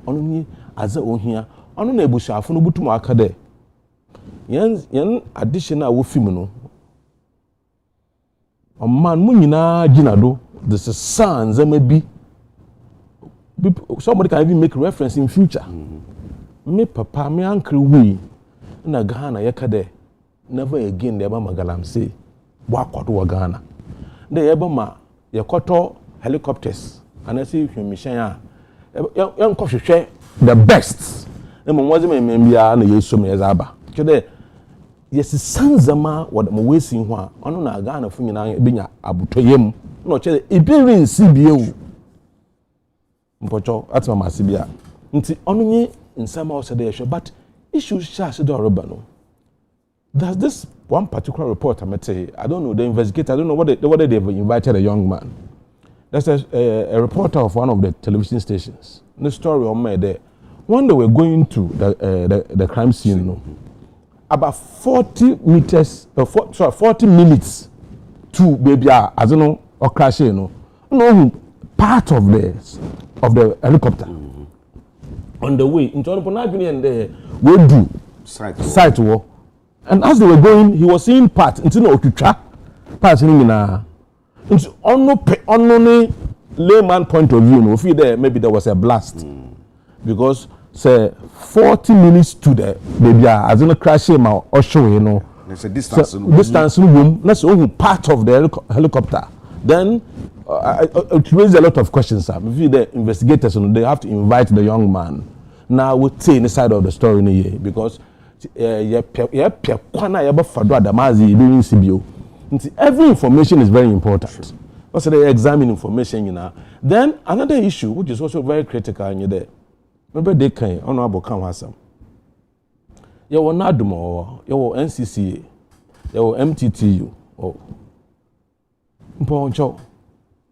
onu ni aza ohia onu na ebusuafo no butu mo aka de yan additional wo film no man mu nyina gina do this is sons maybe somebody can even make reference in future me papa me uncle we na Ghana yakade never again dey ba magalam say bo akodo wa Ghana dey eba ma yakoto helicopters and see hwemishan a yan kohwehwe the best e mo wazi me membia na yeso me yazaba kede yes sanzama what mo wesi ho a ono na Ghana fu nyina ebenya abutoyem no kede ebirin sibie mpocho atma masibia nti onu nyi nsama osede ehwe but issue sha se do roba no there's this one particular report, I don't know, the investigator, I don't know whether they've invited a young man. There's a reporter of one of the television stations. The story on me there. When they were going to the crime scene, about 40 minutes to baby, as you know, or crash, part of the helicopter on the way into Onoponagini and the way do site war. And as they were going, he was seeing part into no to track parts in on layman point of view, no, there maybe there was a blast because say 40 minutes to the baby as in a crash or show, there's a distance room. That's only part of the helicopter. Then it raises a lot of questions. If the investigators, they have to invite the young man. Now we'll see inside of the story because every information is very important. Also, they examine information, Then another issue, which is also very critical, remember they came honorable Kamwasam. You were NADMO, you were NCCA, you were MTTU, or Mponcho.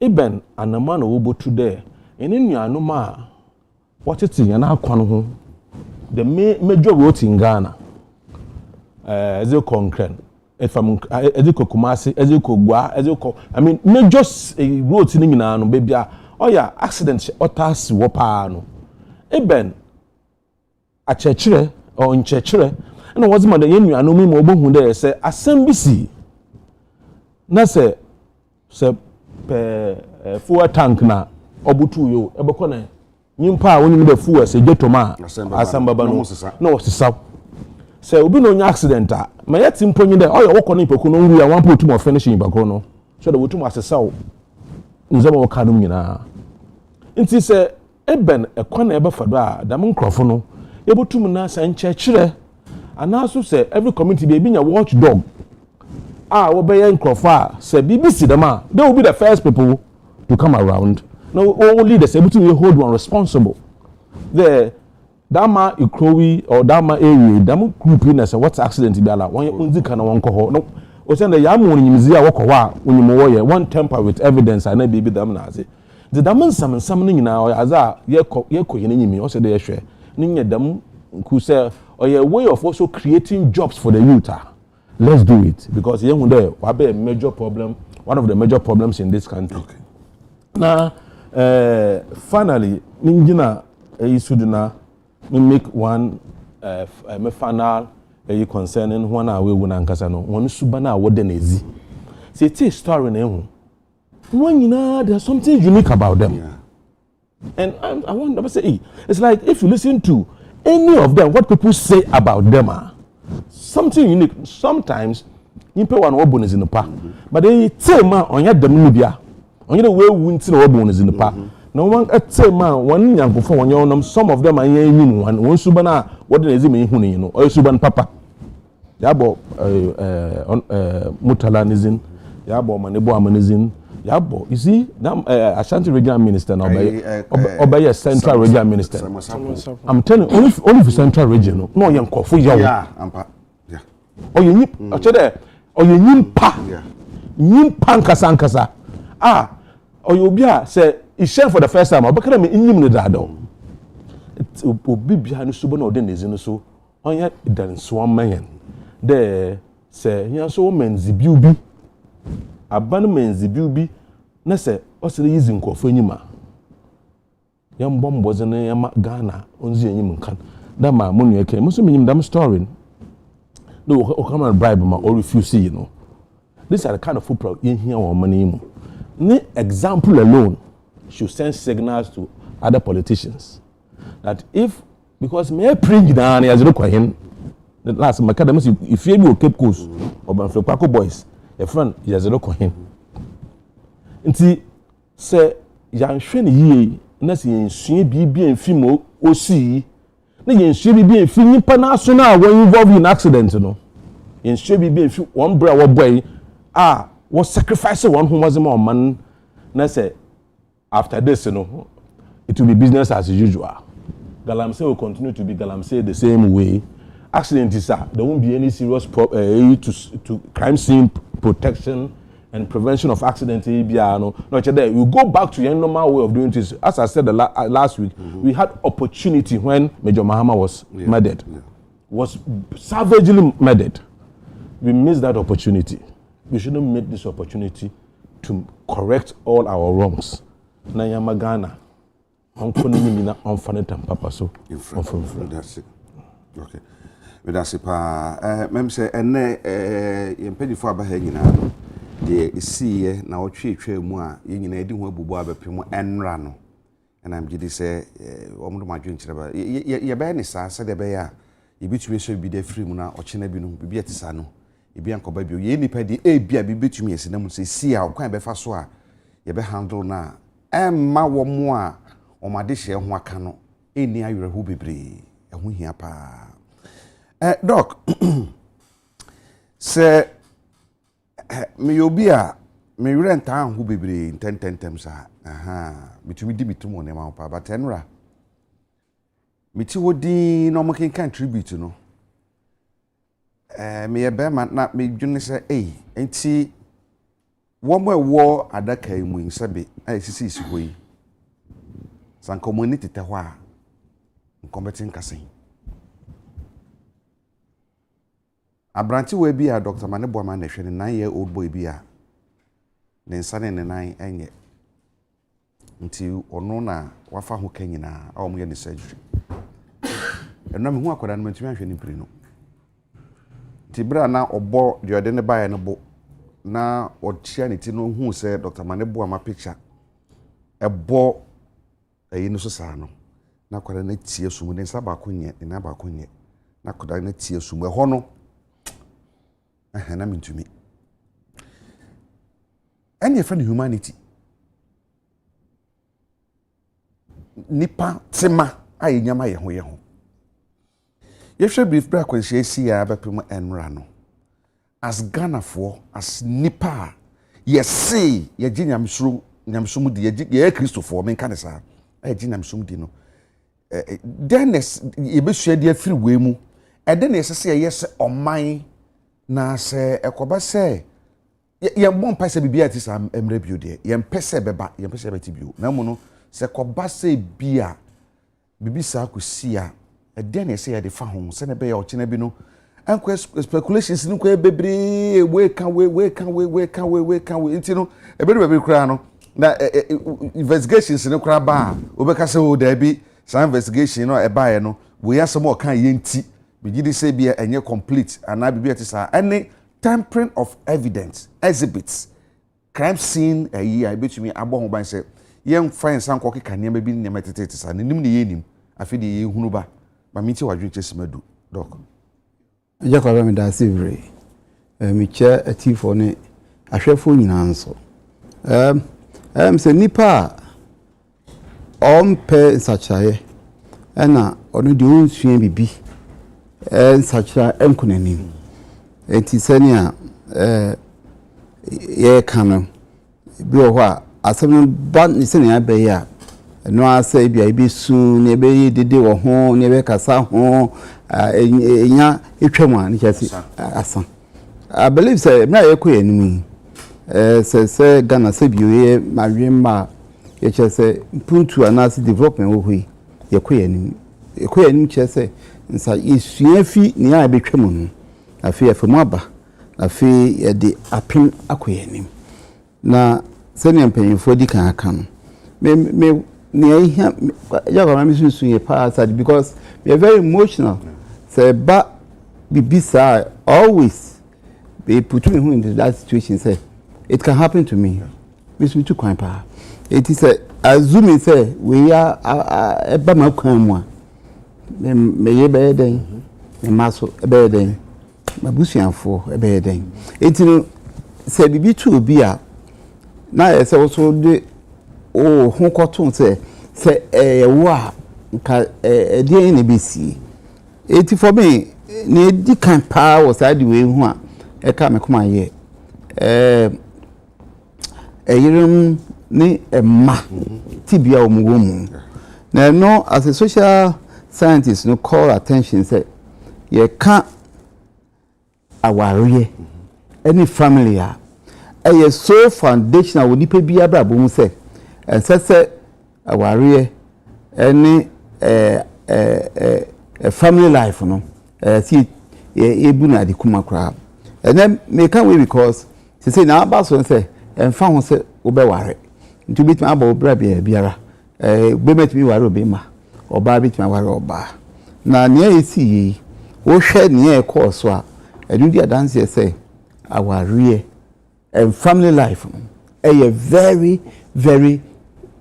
Even and a man who go today, and in your no ma, what it's in an alcohol, the major roads in Ghana, as you concern. If I'm Ezeko Kumasi, Ezeko Gwa, Ezeko, I mean, major roads in Ghana, baby, oh yeah, accidents, otas, wopano. Even a church or in church, and it was my the I know me more who there say, Assembly. Na say fuel tank na obutu yo ebekona nyimpa woni me the fuel say getoma asambaba no sisa say obi no nya accident a ma yeti mponyi de oyo wokọ na ipoku no nwu ya wan put mo finishing ibako no so the wotu mo asesa wo nzaba wo kanum nyina nti say eben ekwana ebefado a dam nkrofo no ebotum na sanchechire anaso say every community be nya watchdog obey Nkrofa say BBC them they will be the first people to come around. No, all leaders able to hold one responsible. The Dama Ikrowi or Dama area, Dama group in as what's accident be ala one unzi kana one coho. No, o send the yamu in mizia wakowa when you moye one temper with evidence and baby them nazi. The Daman summoning now as a yeko yenimi also they share. Ninya dam who say or a way of also creating jobs for the youth. Let's do it because young there will be a major problem, one of the major problems in this country. Okay. Now, finally, Ninjina Isudina, we make one final concerning one away when Ankasano, one Subana Wodenezi. See, it's a story name. When there's something unique about them. Yeah. And I want to say, it's like if you listen to any of them, what people say about them are something unique. Sometimes you pay one obon is in the park, but they say man on your demibia on your way winter obon is in the park. No one at say man one young before one young some of them are in one subana what is it you know or suban papa yabo mutalanizin yabo manebo amanizin yabo you see Ashanti regional minister now by central regional minister. I'm telling you only for central region no young kofu yawo or you need or you need nkasa or you be say it's share for the first time obekere me inyim ne dado obi bia no subo na odenizi no so onya danso man de say nya so menzi biubi aban menzi biubi na say o se yizi nkofo anyima ya mbomboze na ya Ghana onzi anyim nkan da ma munu eke muso menyim dam story no or come and bribe ma or refuse, you know. These are the kind of football in here or money. The example alone should send signals to other politicians that because may bring down as look at him the last academics if you will keep course or Banflekwako boys a friend is a look at him. And see say young Shane ye nasi yen be and film or see. You should be feeling international when involved in accidents, you know. You should be one brother boy, was sacrificing one who was a more man. And say, after this, you know, it will be business as usual. Galamsey will continue to be Galamsey the same way. accident is there won't be any serious to crime scene protection and prevention of accidents. You go back to your normal way of doing this. As I said last week, we had opportunity when Major Mahama was murdered, was savagely murdered. We missed that opportunity. We shouldn't miss this opportunity to correct all our wrongs. Na Yamagana, papa so. That's it. Okay. That's it. Mem say, yempedi for abahanyina. The see na otwe mu a yenyina edi ho abubu abepem enra no. And I'm gidi say, omudo madwen kire ba. Ye be ne sa se de be ya. Ye bitumi so bi de free mu na ochena bi no bi etisa no. Ebi ankoba bi ye nipa di bia bi betumi esina mu se si a kwan be fa so a ye be handle na emma wo mu a omade hye ho aka no eni awerɛho bebre ɛho hia pa doc se me obi a me rent an ho bebre ntententem sa bitumi di bitum ne ma pa but enra meti wodi no mo kan tribute no me ye be ma na me dwune se enti wo mo ewo adaka mu nsabe sisi isi hoyi san community te ho a nkombetin kasen abranti we bi a Dr. Manebo ma na hwe ne 9-year-old boy bi a ne nsane ne nan enye nti ono na wafa ho kanyina a omo ye ne surgery eno me hu akoda no matumi ahwe ne piri no tibra na obo de ode ne bae ne bo na ochia ne ti no hu se Dr. Manebo ma picture ebo no so sa no na kwara na tie sumu ne nsa ba konye na ba konye na kwara na tie sumu ho no na mintumi any friend humanity nipa tema ayi nyama ye ho ye hwe brief bra kwanhye si ya bepem enra no as Ghana for as nipa ye say ye nyamsuru de ye Christopher men kan sa ayi nyamsum di no dennes ye besua de afiri we mu ede na yesese ye se oman na se ekoba se ye mbon pa se bibia ti sa emre bio de ye mpese beba ye mpese beti bio na mu no se koba se bia bibisa akosia ede na yese ye de fa ho se ne be ya ochena bi no anko speculations ni ko bebre we kan enti no ebe bebre kura no na investigations ni kura ba obeka se o da bi some investigation no eba no we asem o kan yenti bigidi say bia enye complete ana bibia ti sa any tampering of evidence exhibits crime scene ayi betumi abo ho ban say yen fine sanko keka ne bi ne metete ti sa nim ne yenim afidi ye hunu ba miti wadwe chesimadu doc Agya Kwabena da sivre mi che atifo ne ahwefo nyina nso se nipa ompe nsachaye na onu de onsua bibi nsacha enkunanim enti sania ye kanu bi o hwa asem ba ni sania be ya no asa bia ibi su ne be yedede wo ho ne be kasa ho enya etwam a ne chasi asa I believe say na ye koyanim say Ghana say biye madwemma ye chese puntu anasi development wo hoi ye koyanim chese nsa isuafi ne ya betwam no afi afamu aba afi ye de apem akoyanim na senior mpanyimfo di kan aka no me ne ya Kwabena mi sunsun ye pa because we are very emotional say ba bibisa always they put me in that situation say it can happen to me miss me too kwan pa it is assuming say we are eba ma kwan mu a me ye be den me maso be den mabusuanfo be den etino say bibi tu obi a na ye say so de o hu koton say wo a nka die ne besi eti for me ne di kan pa was side we hu a e ka me kuma ye yirum ni emma tibia omuwo mu na no as a social scientist no call attention say ye ka aware any family a so foundational we nipa bia bra bo mu se ensese aware any family life no see ebu na de kuma kra and then me can we because say na aba so say emfa ho say wo be ware nti bit ma ba obra biara be met mi ware obi ma oba bit ma ware oba na ne esi yi wo hwe ne e course so a edu dia dance say aware and family life very very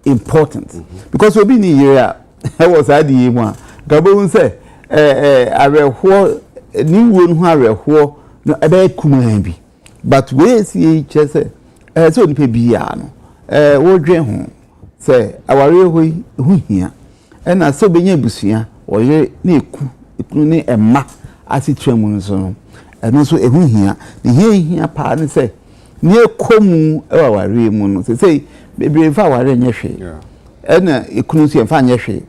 important because obi ni year I was at the one gabo say areho ni won hu areho no ebe kuman bi but we see say so ni pe bia no wo dwen ho say aware hu hia na so benya busua oye na ekunu ni emma asitwam nso no eno so ehu hia ni hia pa ni say ni ekomu aware mu no say bebre fa aware nya hwe ena ekunu so emfa nya hwe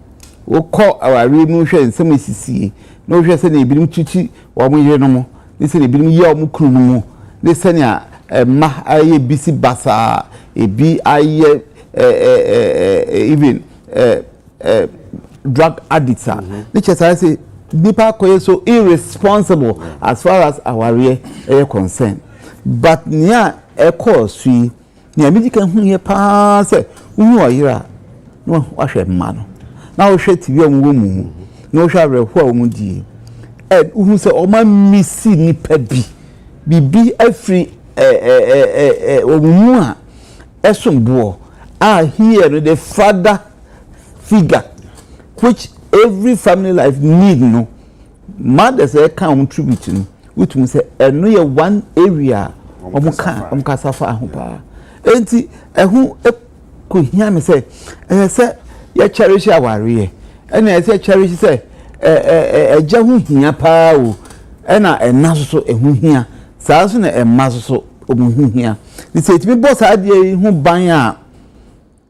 wo ko aware mu hwe nsem esisi no hwe se na ebirim tuti wo mo yire no mo ni se na ebirim ye o mo kunu no mo ni se na ma aye bisi basa ebi aye even drug addicts ni chesa say nipa koye so irresponsible as far as aware concerned but nia course ni amidika hu ye pa say hu oyira no wahwe ma no na wo hwe TV omu mu na wo hwe areho a omu die hu say o ma misi nipa bibi afri omu a esombo here the father figure which every family life need no mothers contribute no which means no ye one area omuka safa ahopa enti ehu ko hia me say say ye cherish aware ena say cherish say eja hu hia pa o ena ena so ehu hia saa so na emma so omu hu hia ni say timi boss ade hu ban a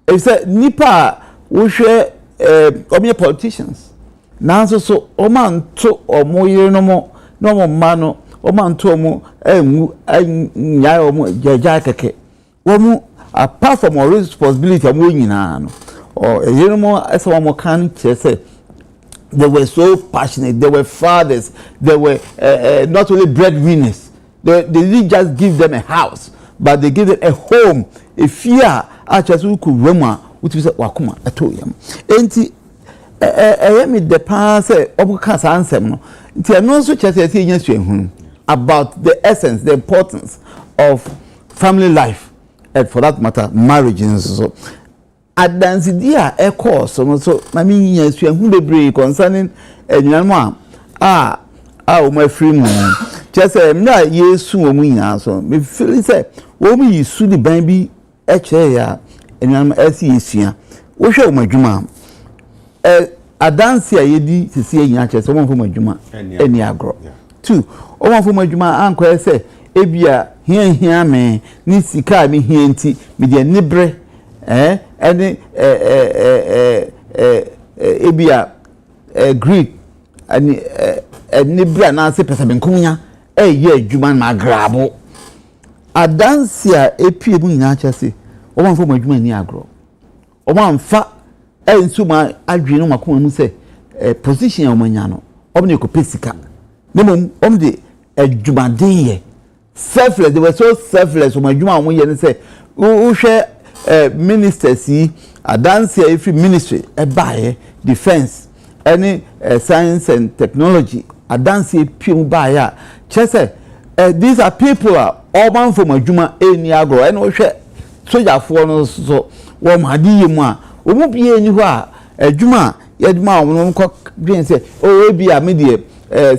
e say nipa wo hwe omo politicians nanso so o man to omo yire no mo no mo ma no o man to omo enwu nya omo jaja keke omo apart from our responsibility omo nyina no o yire mo ese omo kan say they were so passionate, they were fathers, they were not only breadwinners, they didn't just give them a house, but they gave them a home, a fear actually could rema which is wakuma atoyam enti me the pass obuka answer no nti no so chese say nya suehun about the essence, the importance of family life and for that matter marriage so adansi dia e course so mami nya suehun bebre concerning enyanmo o ma free mu chese mna yesu o mu nya so me feel say wo mu yisu di ban bi e kire ya enyanmo asi esua wo hwe o madwuma adansi ayedi sisi eyin chese o mo fo madwuma eni agro 2 o mo fo madwuma anko say ebia hia me ni sika mi hia nti me de nibre eni ebia greed ani nibre na se pesa benkunya ye adwuma ma grabo adansi a epie mu nyina chese o man fo madwuma ni agro o man fa ensuma adwene no makoma mu se position o manya no o me ko pesika nemom o me de adwumaden ye selfless, they were so selfless o madwuma o ye ne se o hwe ministers yi adansi a every ministry buy defense any science and technology adansi pim buy a chese these are people all man from adwuma eni agro and o hwe soja fo no so wo madiye mu a o mu bie ni ho a adwuma yadwuma o no ko dwen se o ebi a me de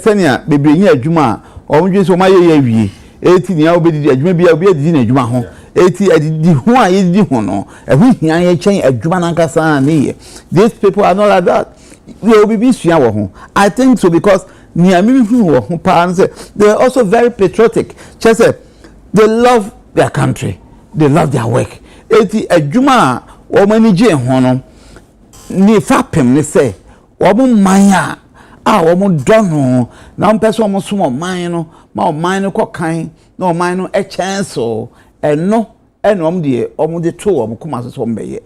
senia bebre nya adwuma o mu dwen se o ma ye wie eti ni a obedi adwuma bi a obi adi na adwuma ho eti adi ho a yedi ho no ehu hia ye chen adwuma nankasa na ye these people are not like that they will be sua wo ho I think so because ni amimi hu wo ho pa say they are also very patriotic just say they love their country, they love their work eti adwuma o manage ho no ni fa pem ni say wo mo man wɔn dɔ no na wɔn pɛ sɛ wɔn som ɔman no ma ɔman no kɔ kan na ɔman no kyɛn so ɛno ɛna wɔn de to wɔn kɔma so wɔn bɛyɛ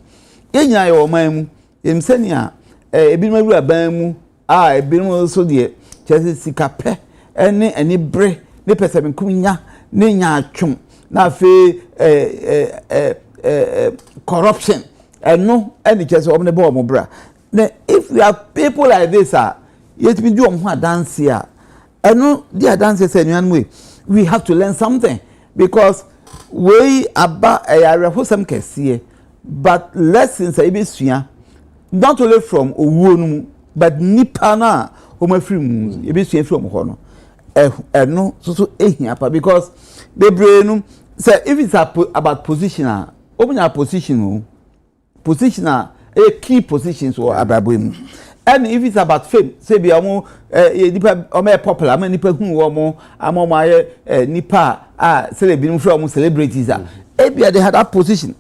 yɛnyina yɛ ɔman mu yɛn sɛnea ebinom awura ban mu ebinom nso deɛ kyerɛ sika pɛ ɛne ani bere ne pɛ sɛ nkum nya ne nya atwom na afei corruption ɛno ɛne kyerɛ sɛ wɔn de bɔ wɔn bra na if we have people like this yet we do dance here. I know the dance is anyway. We have to learn something because we about a some can see, but lessons are even not only from Owonu but Nipana home free moons. You be from Hono. No so because the brain say if it's about position, open your position, a key positions or ababuim. And if it's about fame, say be amo nipa amo popular, amo nipa hu amo my nipa celebrity from celebrities ebia they had that position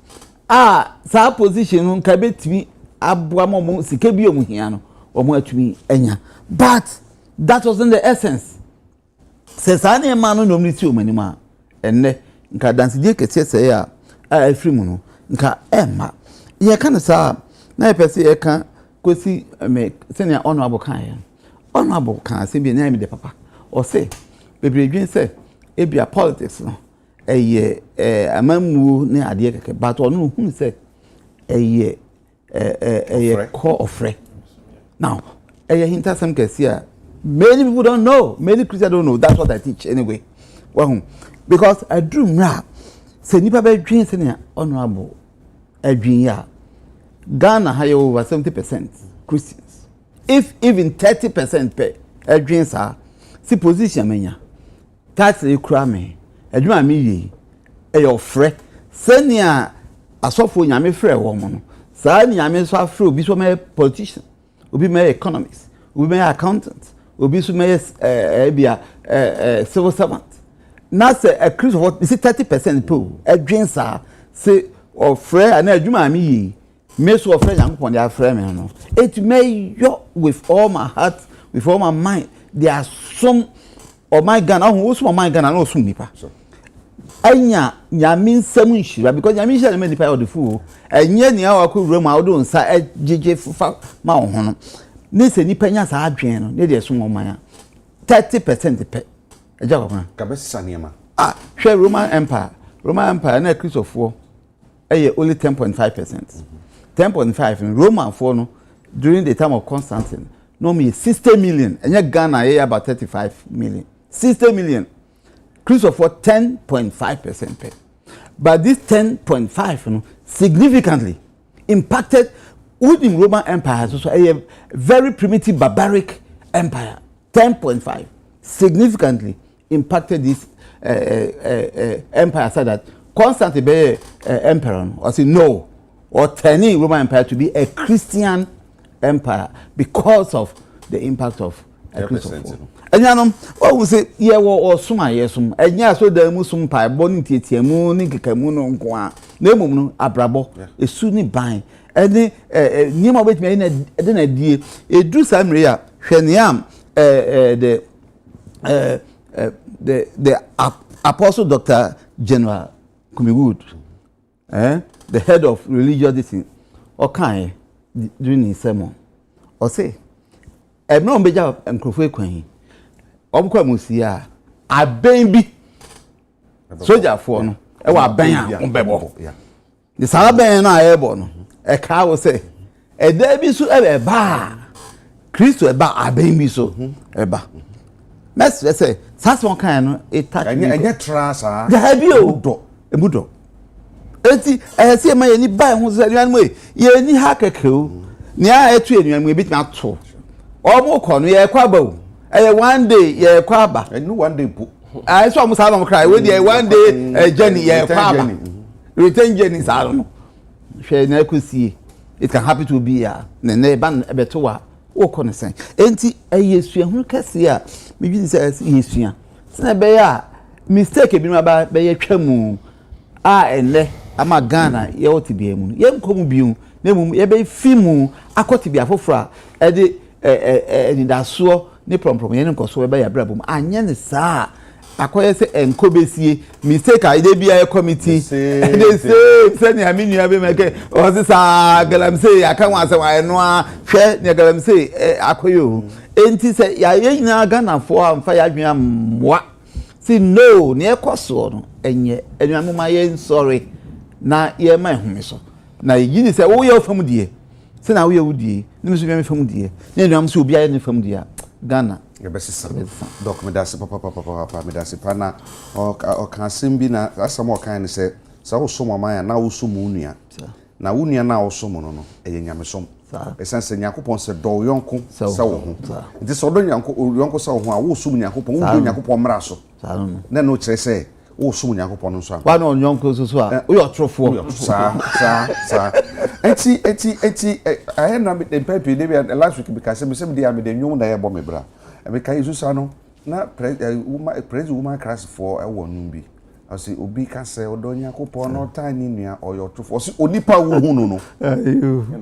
that position can be to me aboamo mo sika bi omu hia no omo atumi enya but that wasn't the essence say sa na ma no nomni ti omanima enne nka dance die kese say ya afiri mu no nka emma ye kan sa na pese ye kan kosi me senior honorable kan say be na me de papa o say bebre dwen say ebia politics no amamu ne ade keke but onu hu say core of free now hinta some kesi many people don't know, many Christians don't know. That's what I teach anyway. Well, because I drew mra say nipa be dwen senior honorable adwen ya Ghana have over 70% Christians. If even 30% pay adwins are see position menya. Tax you cry me. Adwuma me ye. Your frɛ. Senior asofo nyame frɛ wo mo no. Saa nyame so afrɛ obi so me politician, obi me economist, obi me accountant, obi so me civil servant. Na say a Christ of 30% pay adwins are say or frɛ and adwuma me ye. Me so friend yankopon they are friend me no it may yo with all my heart with all my mind there are some of my Ghana who some of my Ghana no some nipa anya nyame nsam nhira because nyame nhira me nipa of the fool enye ne awako wura mu awodo nsa jeje fufa ma wo ho no ne se nipa nya sa adwen no ne de so man 30% pe Agya Kwabena ka besa niema hwe Roman Empire na Christopher only 10.5%. 10.5 in Roman for no during the time of Constantine. No me 60 million. And yet Ghana about 35 million. 60 million. Christopher 10.5% pay. But this 10.5 significantly impacted within Roman Empire also a very primitive barbaric empire. 10.5 significantly impacted this empire so that Constantine be emperor or say no or turning Roman Empire to be a Christian empire because of the impact of a Christian. And you we say yeah or suma yesum enya so da mu sum pa boni tietiamu ni kekamu no nko a na emum no abrabo esu ni ban ene niam obetime na de na die edu samre a hweneam the Apostle Dr. General Kumiwood the head of religious this thing okay during his sermon or say no beja enkrofo ekwan omkwa musia aben bi soldier for no e wa aben a ombebo the salaben na ebo no e ka wo say e da bi so e ba Kristo e ba aben bi so e ba let's say that's one kind no e touch enya trasa da bi o ebudo eti ehese ma yeni ba ho se anuan mu ye ni ha kekeu ni a etu anuan mu ebitma to omo ko no ye kwa ba o one day ye kwa ba no one day po I saw musa no cry we dey one day journey ye kwa ba return journey sa no hwe na akusie it can happen to be ya na ba beto wa o ko ne sen enti yesu ehunu kase a me bi say yesu a se be ya mistake bi ma ba be ye twamu ene ama Ghana ye woti bia mu ye nkomu biu na mu ye be fi mu akoti bia fofora e de nidaso ne promprom ye ne nkoso be ya brabom anye ne saa akoye se enkobesie mistake I dey be a committee they say send ya menu abi meke o se sa galam say aka wan se wan no a hwe ne galam say akoyo enti se ya ye nyina Ghana fo amfa ya dwen amwa si no ne ekoso no enye enuamoma ye sorry na ye ma ehumi so na yini se wo ye ofam die se na wo ye wudie ne so me fam die ne enuam se obi aye ne fam die Ghana yɛbɛsesa dɔk medase papa medase pa na ɔka asɛm bi na asɛm ɔkan ne sɛ sɛ wosom aman a na wosom wo nua na wo nua no a wosom no no ɛyɛ nyamesom ɛsiane sɛ nyankopɔn sɛ dɔ wo yɔnko sɛ wo ho nti sɛ ɔdɔ yɔnko sɛ wo ho a wosom nyankopɔn wodɔ nyankopɔn mmara so na no kyerɛ sɛ wosom nyankopɔn no nso a wana ɔnyɔnko so a woyɛ ɔtorofoɔ saa enti ayɛ na mpa pii de last week bikasɛ mesɛm de a mede nnwom na yɛbɔ me bra meka yesu sa no na praise woman class for ɛwɔ no bi ɔsi obi ka sɛ ɔdɔ nyankopɔn no ɔtan ne nua ɔyɛ ɔtorofoɔ ɔsi onipa wo hu no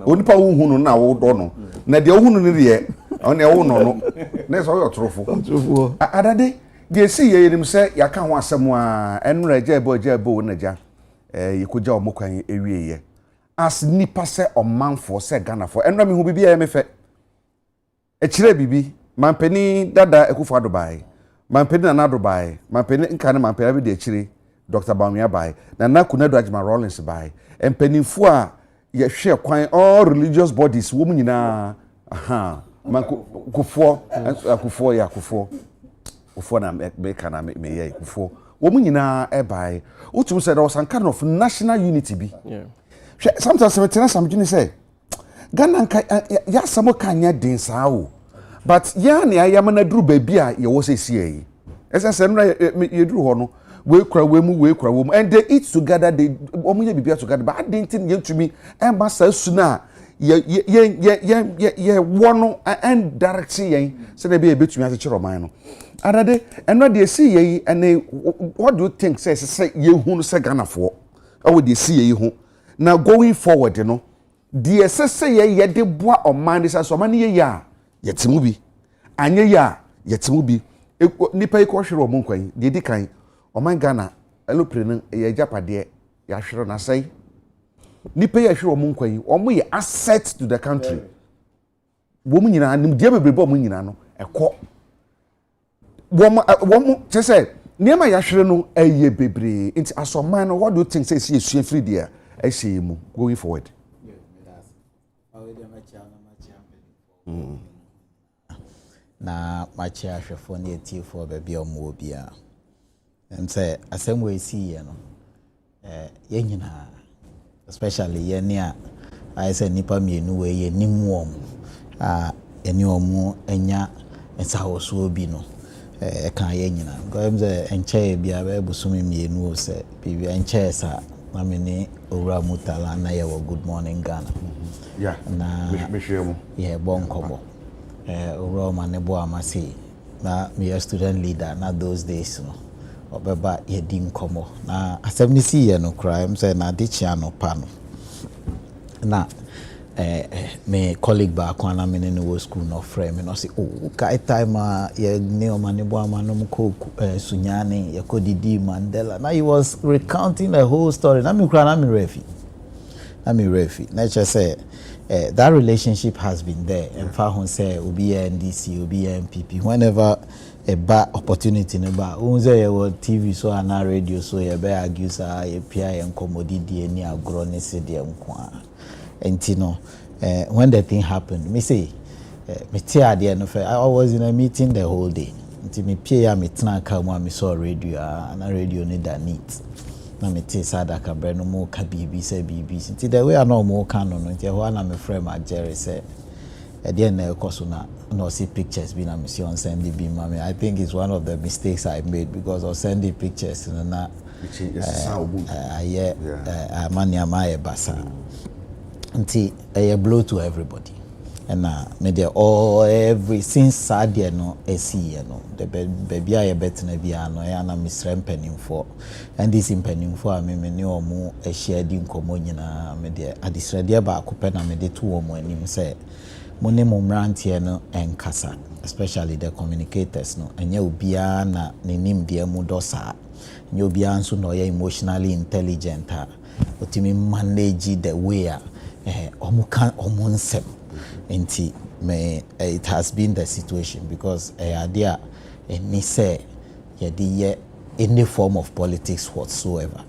onipa wo hu no na wo dɔ no na deɛ wo hu no ne deɛ ɔne wo no na sɛ ɔyɛ ɔtorofoɔ adade deɛ si yɛ yerim sɛ yɛaka ho asɛm a ɛno agya ɛbɔ na agya yɛkɔgya ɔmo kwan ewie yɛ as nipa sɛ ɔmanfoɔ sɛ Ghanafoɔ ɛno me hu bibi yɛ me fɛ ɛkyerɛ bibi mampani dada ekufo adobae mampani na adobae mampani nkane mampani abi de akyire Dr. Bawumia bae na Kunadu Ajima Rollins bae empanifo a yɛhwɛ kwan all religious bodies wo mu nyinaa kufuo na meka na meyɛ kufuo wo mu nyinaa ɛbae wotum sɛ there was some kind of national unity bi sometimes metena samdwene sɛ Ghana nka yasamo kanya den saa o but ya ne ayama na duru baabi a ye wo sesie yi ese no ye duru ho no we kura we mu and they eat together they omunye bibia together but I didn't think yentumi emba sa suna ye wono and direct yen se na be betumi akekere man no adade eno de esi yi and what do you think say ye hu no se Ghana fo awo de esi yi hu now going forward no the sese ye de boa oman de so man ye ya yetimu bi anye ya yetimu bi nipa iko hwere omun kwan de di kan oman Ghana elopre no ye japade ya hwere na sai nipa ya hwere omun kwan omo ye asset to the country wo mu nyina nim de bebrebe omun nyina no ekọ wo mu chese niema ya hwere no eye bebre nti asoman no what do you think say see esu free there ehye mu going forward na machi ahwefo na etifo baabi omo obia say asem we see ye no ye nyina especially ye ne a I say nipa mienu we ye nimu om eni omo enya ensawoso obi no kan ye nyina go say enche bia ba busumi mienu o say bibia enche sa na meni owura mutala na ye wo good morning Ghana na mehwemu ye bonkobo Roma nebo amasi na me student leader na those days no obeba ye di nkomo na asem ni si ye no crime say na de chia no pa no na me colleague ba kwa na me no school no frame no say oh kai time ye ne o manebo amano ko sunyane ye ko didi Mandela na he was recounting the whole story na me kra na me refi na just say that relationship has been there. And Fahon say obi NDC, obi MPP. Whenever a bad opportunity neba, unze ye TV so ana radio so ye be argue sa ye PI and commodity any agroni se de nkwa. Entino when the thing happened, me say me tia de no I was in a meeting the whole day. Nti me pia me tena ka mo me saw radio ana radio need that neat. Na me te sada ka bre no mo ka bibi se bibi nti the way I know mo ka no nti ho na me frame ma Jerry say e dey na ekoso na no see pictures bi na me see on send bi ma me I think it's one of the mistakes I made because of sending pictures na mani amaye basa nti e blow to everybody and me dey all every since Saturday no see no the baby I bet na bia no ya na misre mpanimfo and this mpanimfo a me ne omo share di nkomo nyina me dey adisrade ba akopɛ na me dey to omo anim say Mone mumrantie no enkasa, especially the communicators no. Enye ubia na ninim die mudosa. Enye ubia nso no ye emotionally intelligent ha. Otimi manage the way omukan omunsem. Nti me it has been the situation because idea any say ye any form of politics whatsoever.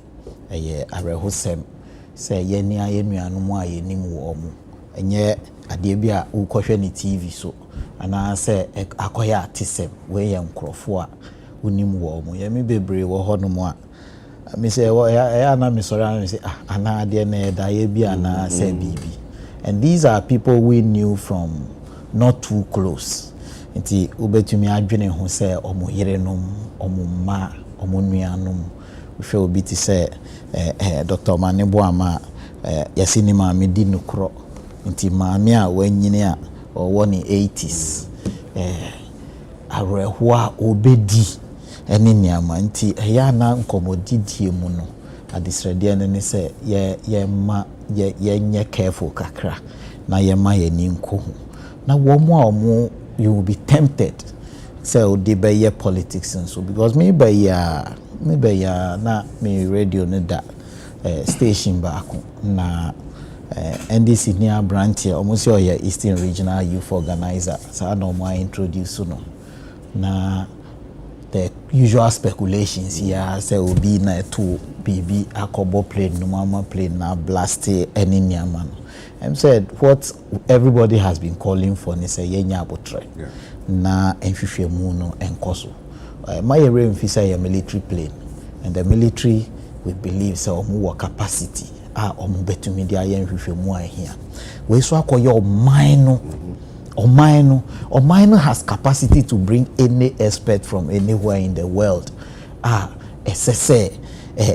Arehosem say ye ni aye nuanom a ye nim wo omu. Enye ade bia ukwohwe ni TV so ana say akoya artisem we ye nkrofo a unim wo omu. Ye me bebre wo honom a me say na me sorry ana me say ana ade na da ye bia na say bibi. And these are people we knew from not too close. Nti ubetumi adwene ho say omo yerenom, omo ma, omo nuanom. We feel obi ti say Dr. Manebo ama yasini maame di nukro. Nti maame a wanyini a owo ni 80s. Areho a obedi ene niama nti ya na nkomodidie mu no. Adisrede ne say ye nye careful kakra na ye ma ye ni nko ho. Na womo you will be tempted say odi be ye politics and so because me be ya na me radio ne da station back na NDC near branch here almost your Eastern Regional Youth Organizer so no more introduce no na the usual speculations here say obi na to BB akobo plane no mama plane na blast any niama no. I'm said what everybody has been calling for ni say yenya abotre na enfhwehwe mu no enkoso my area say a military plane and the military we believe say omu wo capacity omu betumi dia yenhwehwe mu ahia we so akoye Omino has capacity to bring any expert from anywhere in the world. SSA,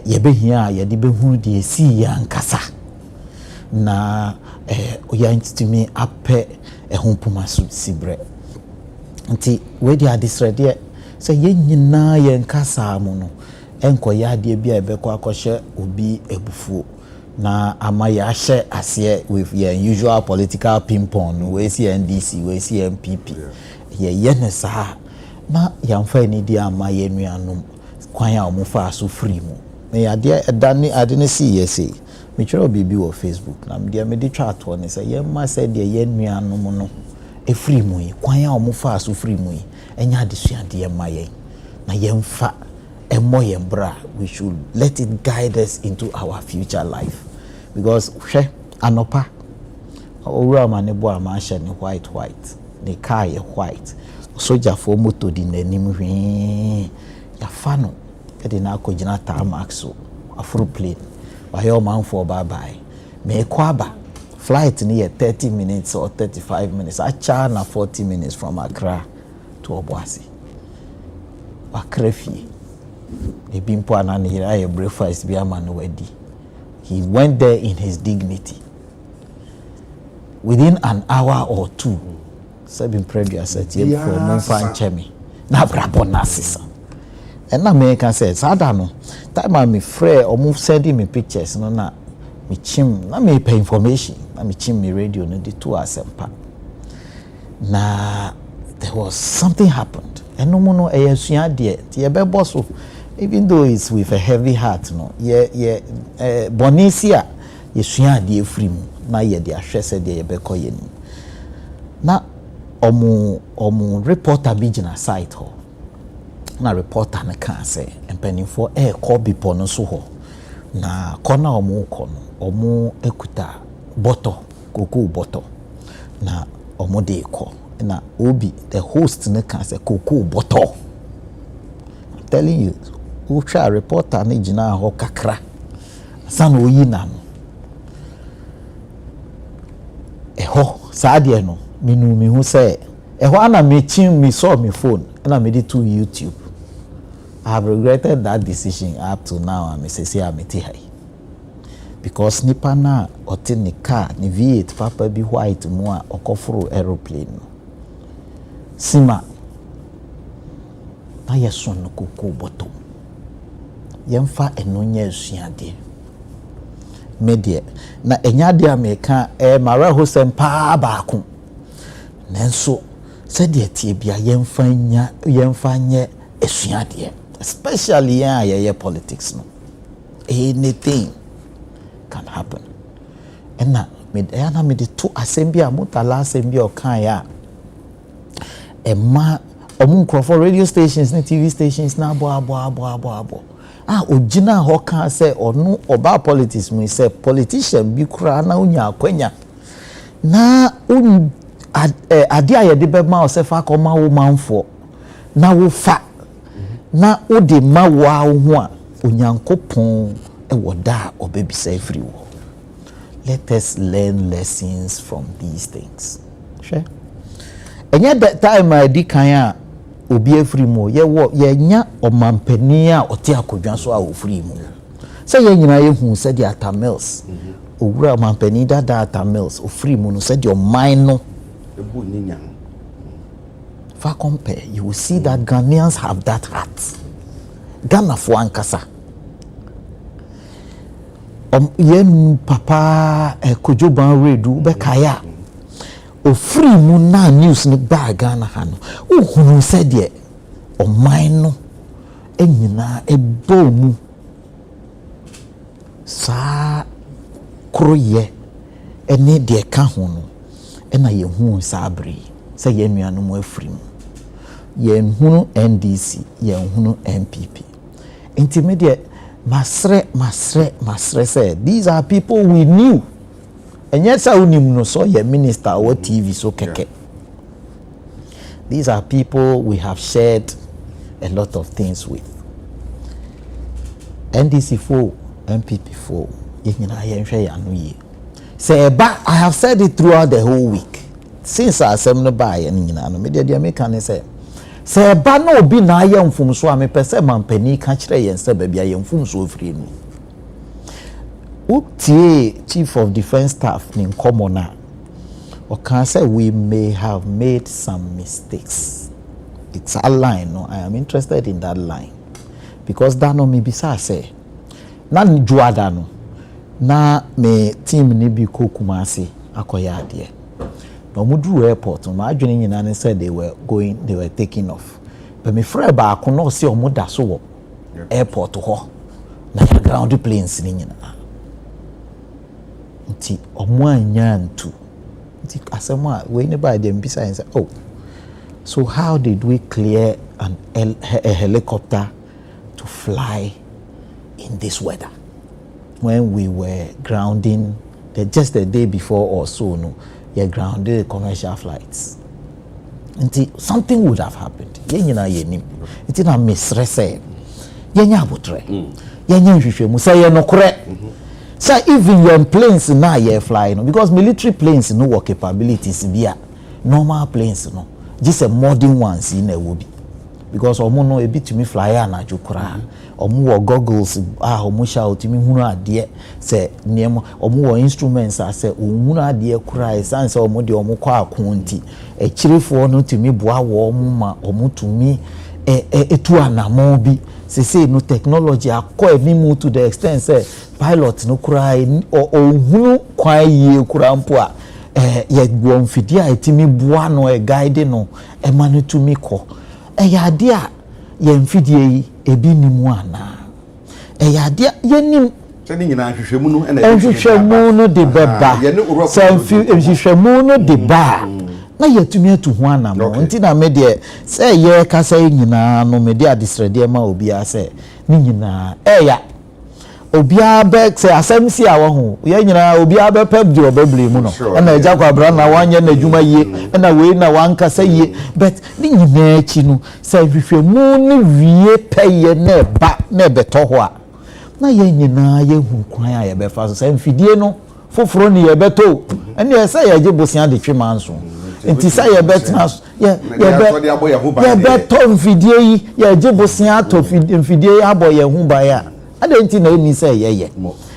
yebehia, yedibehunu di esi ya nkasa. Na, oyanchitimi ape, humpuma sibre. Nti, wedi adisrede, se ye nyina ye nkasa amuno. Enko ya diebia ebeko akoshe ubi ebufu. Na ama yashe asye with your usual political ping pong we see NDC we see MPP ye ne sa na yamfa ni dia ama ye nuanom kwan a omufa aso free mu me ade ade ne see ye say me try obibi wo Facebook na me de twa ato ne say ye ma say de ye nuanom no e free mu yi kwan a omufa aso free mu yi enya adesuade ye ma ye na yemfa we should let it guide us into our future life because anopa owura Manebo ama hye ne white ne car ye white soldier for moto di nanim hwe ya fa no e na akogina tarmac so afro plane wa yo man for bye bye me kwaba flight ni 30 minutes or 35 minutes acha na 40 minutes from Accra to Obuasi wa krefi ebimpo anane here breakfast bi ama no wadi. He went there in his dignity. Within an hour or two, Sabin Pregia said, for Monfan Chemi. Na brabona sisa. And na me can say, Sadano, time I me frere or move sending me pictures, no na me chim, na me pay information, na me chim me radio, no the 2 hours sempa. Na there was something happened. And no mono eyesuya die, ti ebe bosso. Even though it's with a heavy heart, no, Bonisia, Yesua de Frim, na ye de Ashese de Becoyen. Na omu reporter bijina site ho. Na reporter na can say, and penny for kobi pono suho. Na kona omu kono, omu ekuta boto, kuku boto. Na omu de ko. Na obi, the host na can say kuku boto. I'm telling you. Ucha reporter ni jina ho kakra san oyi na no eho saade no minu mi hu say eho ana me chin me saw me phone na me dey to YouTube. I have regretted that decision up to now. I'm say I'm high because nipa na ote ni car ni V8 papa bi white mu a okoforo aeroplane no sima na yeso no koko bottom yemfa enonya asuade media na enyade America mara hosem pa baako nanso said the tibia yemfanya esuade especially yeah politics no anything can happen and na me de to assembly amutala assembly okan ya ema omunkrofo radio stations na TV stations na abo ogina ho kan say onu oba politics mu say politician bi kura na unya akwanya na ade ayede be ma osefa ko ma wo manfo na wo fa na wo de ma wo ho a onyankopon e woda obebisa free wo. Let us learn lessons from these things. Sure. Enye that time I di kan a obi afiri mu ye nya omampani a ote akodwan so a ofiri mu. Say ye nyina ye hu say the atamels. Owura omampani dada atamels ofiri mu no say the oman no ebu nyinya. Fa compare, you will see that Ghanaians have that heart. Ghana for ankasa. Yen papa kojoban redu be kaya. Ofiri mu na news ni ba Ghana ha no. Ohunu se de oman no enyina ebo mu. Sa kroye ene de ka ho no. Ena ye hu sa abri. Se ye nuanu mu afiri mu. Ye hunu NDC, ye hunu MPP. Intermediate masre say these are people we knew. And yet sa unim no so ye minister or TV so keke. These are people we have shared a lot of things with. NDC 4, MPP 4, ye nyina ye nhwe ya no ye. Say ba I have said it throughout the whole week. Since I asem no ba ye nyina no me dey make an say se ba na obi na aye mfumso a me pese mampani ka kire yen se ba bia ye mfumso ofiri ni utie chief of defense staff ni common o can say we may have made some mistakes. It's a line. No, I am interested in that line because that no me bisa say na juada no na me team ni bi ko Kumasi akoya ade. No mudru airport no adwene nyina ne said they were taking off. But me friend ba ko no se omo da so wo airport ho na ground planes ni nyina. Nti omo anya ntu. Nti asema we ne ba dem bisa and say, oh, so how did we clear a helicopter to fly in this weather when we were grounding just the day before or so no you grounded commercial flights? Nti something would have happened. Yenyina yenim. Nti na misre say yenya abotre. Yenya hwehwe mu say ye no kore. So even your planes na ye fly no because military planes no work capabilities bia normal planes no just a modern ones in a wobi because omo no ebitumi fly anajo kora omo wo goggles omo sha otimi hunu ade se niam omo wo instruments ase ohunu ade kora esanse omo de omo kwa akonti ekirefo no tumi boa wo omo ma omo tumi etu anamo bi se no technology akọ enimu to the extent say pilot no kora ohunu kwa ye kora mpo a ye gwomfidi a etimi boa no guide no manu tumi ko ya ade a ye mfidie yi ebi nimu ana ya ade ye nim se ni nyina hwehwemu no hwehwemu no de beba se hwehwemu no de ba na ye tumi atu ho ana mo nti na me de se ye ka se nyina no me de adisrede ma obi a se ni nyina ya obia be say asem si a wo ho ye nyina obia be pep di obabli mu no na Agya Kwabena na wanye na dwuma ye na we na wanka say ye but ni nyina achi no say hwehwemu ni wie peye na ba na beto ho a na ye nyina ye hu kwan a ye be fa so say mfidie no foforo ni ye beto ene ye say ye gye bosia de twema nso nti say ye betina ye beto mfidie yi ye gye bosia to mfidie abo ye hu ba ya adenti na eni say ye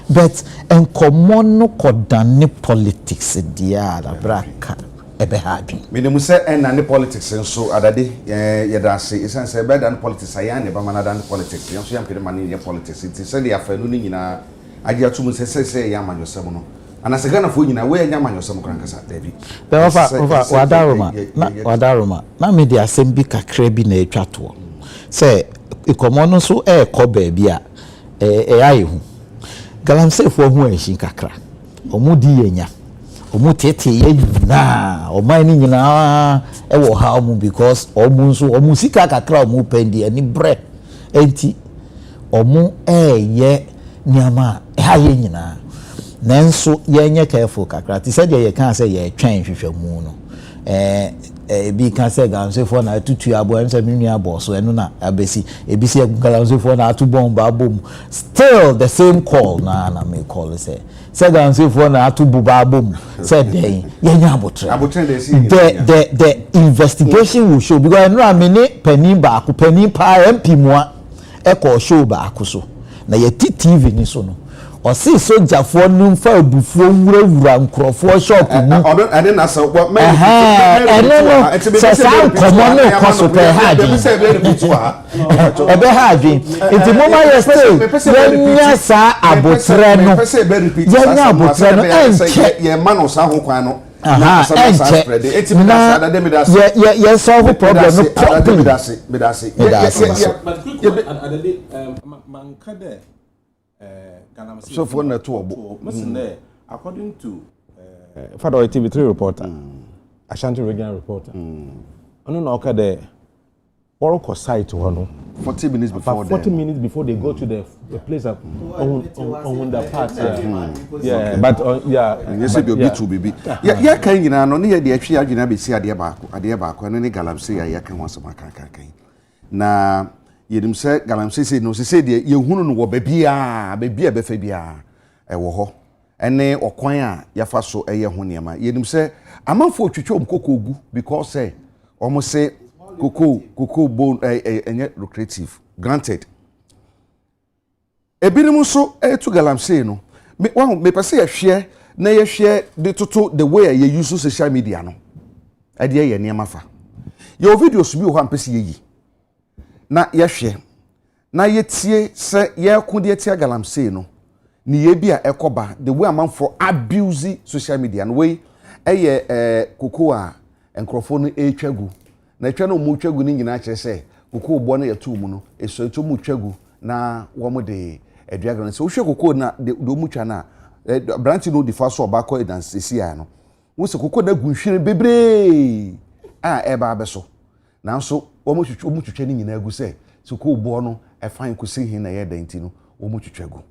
but enkomo no kodane politics dia la braka ebe ha adwen minemu say enane politics nso adade ye da se isan say be dan politics ayan ne ba mana dan politics yo so yam pede mane ye politics ti say ya fa no nyina agi atu mu say ya amanyosem no anase Ghana fo nyina we nya manyo som kran kasa David be wadaroma na me dia asem bi kakra bi na atwa to se ikomo no so e ko ba bia ayi hu galamsey fo hu ahyin kakra omu di yenya omu tete ye na oman ni nyina e wo ha omu because omu so omu sika kakra omu pendi ani bre enti omu ye niama ha ye nyina nanso yenye careful kakra ti said ye kan say ye twan hwehwamu no bi kan say galamsey fo na tutu abo em say minu abo so eno na abesi ebisi galamsey fo na atu bomba abom still the same call na me call say galamsey fo na atu buba abom said dey yenya abotre the investigation will show because no amene panin ba ko panin pa MP moa e ko show ba ko so na ye TV ni so no o si sojafo num fa obufuo nwurawura nkrofo shop mu ade na so me se sa komo no koso pe haji ebe haji enti mama ye stay yenya sa abotre no yenya abotre no enche ye ma no sa ho kwan no ye solve problem no problem so for na to obo according to Father TV3 reporter Ashanti regional reporter ono na oka de Oracle site one 40 minutes before 40 minutes before they go to the place on the part yeah but you say be to be ya kan nyina no ne ye de atwi adwena be si ade baako no ne galamsey ya kan ho asoma kan na yedim se galamsey say no say de ye hunu no wo bebia be fa bia wo ho ene okwan a ya fa so eye ho niam yedim se amanfo otwetwom kokogu because say omo say Cocoa bone lucrative granted ebinim so to galamsey no me pese ye hwe na ye hwe de toto the way ye use social media no e de ye niam afa ye videos bi ho ampese ye yi na ye hwe na ye tie se ye ko de tie galamsey no ni ye bia ekoba the way amanfo abuse social media no way cocoa a enkrofo no etwagu na twa no mu twagu ni nyina kire se cocoa bo na yeto mu no eso to mu twagu na wo mo de eduagan se wo hwe cocoa na do mu twa na branch no di fa so ba ko dance sia no wo se cocoa na gunhwire bebre e ba be so na nso wo mo twetwa ni nyina agu se cocoa bo no e fan kusi hin na ye danti no wo mo twetwagu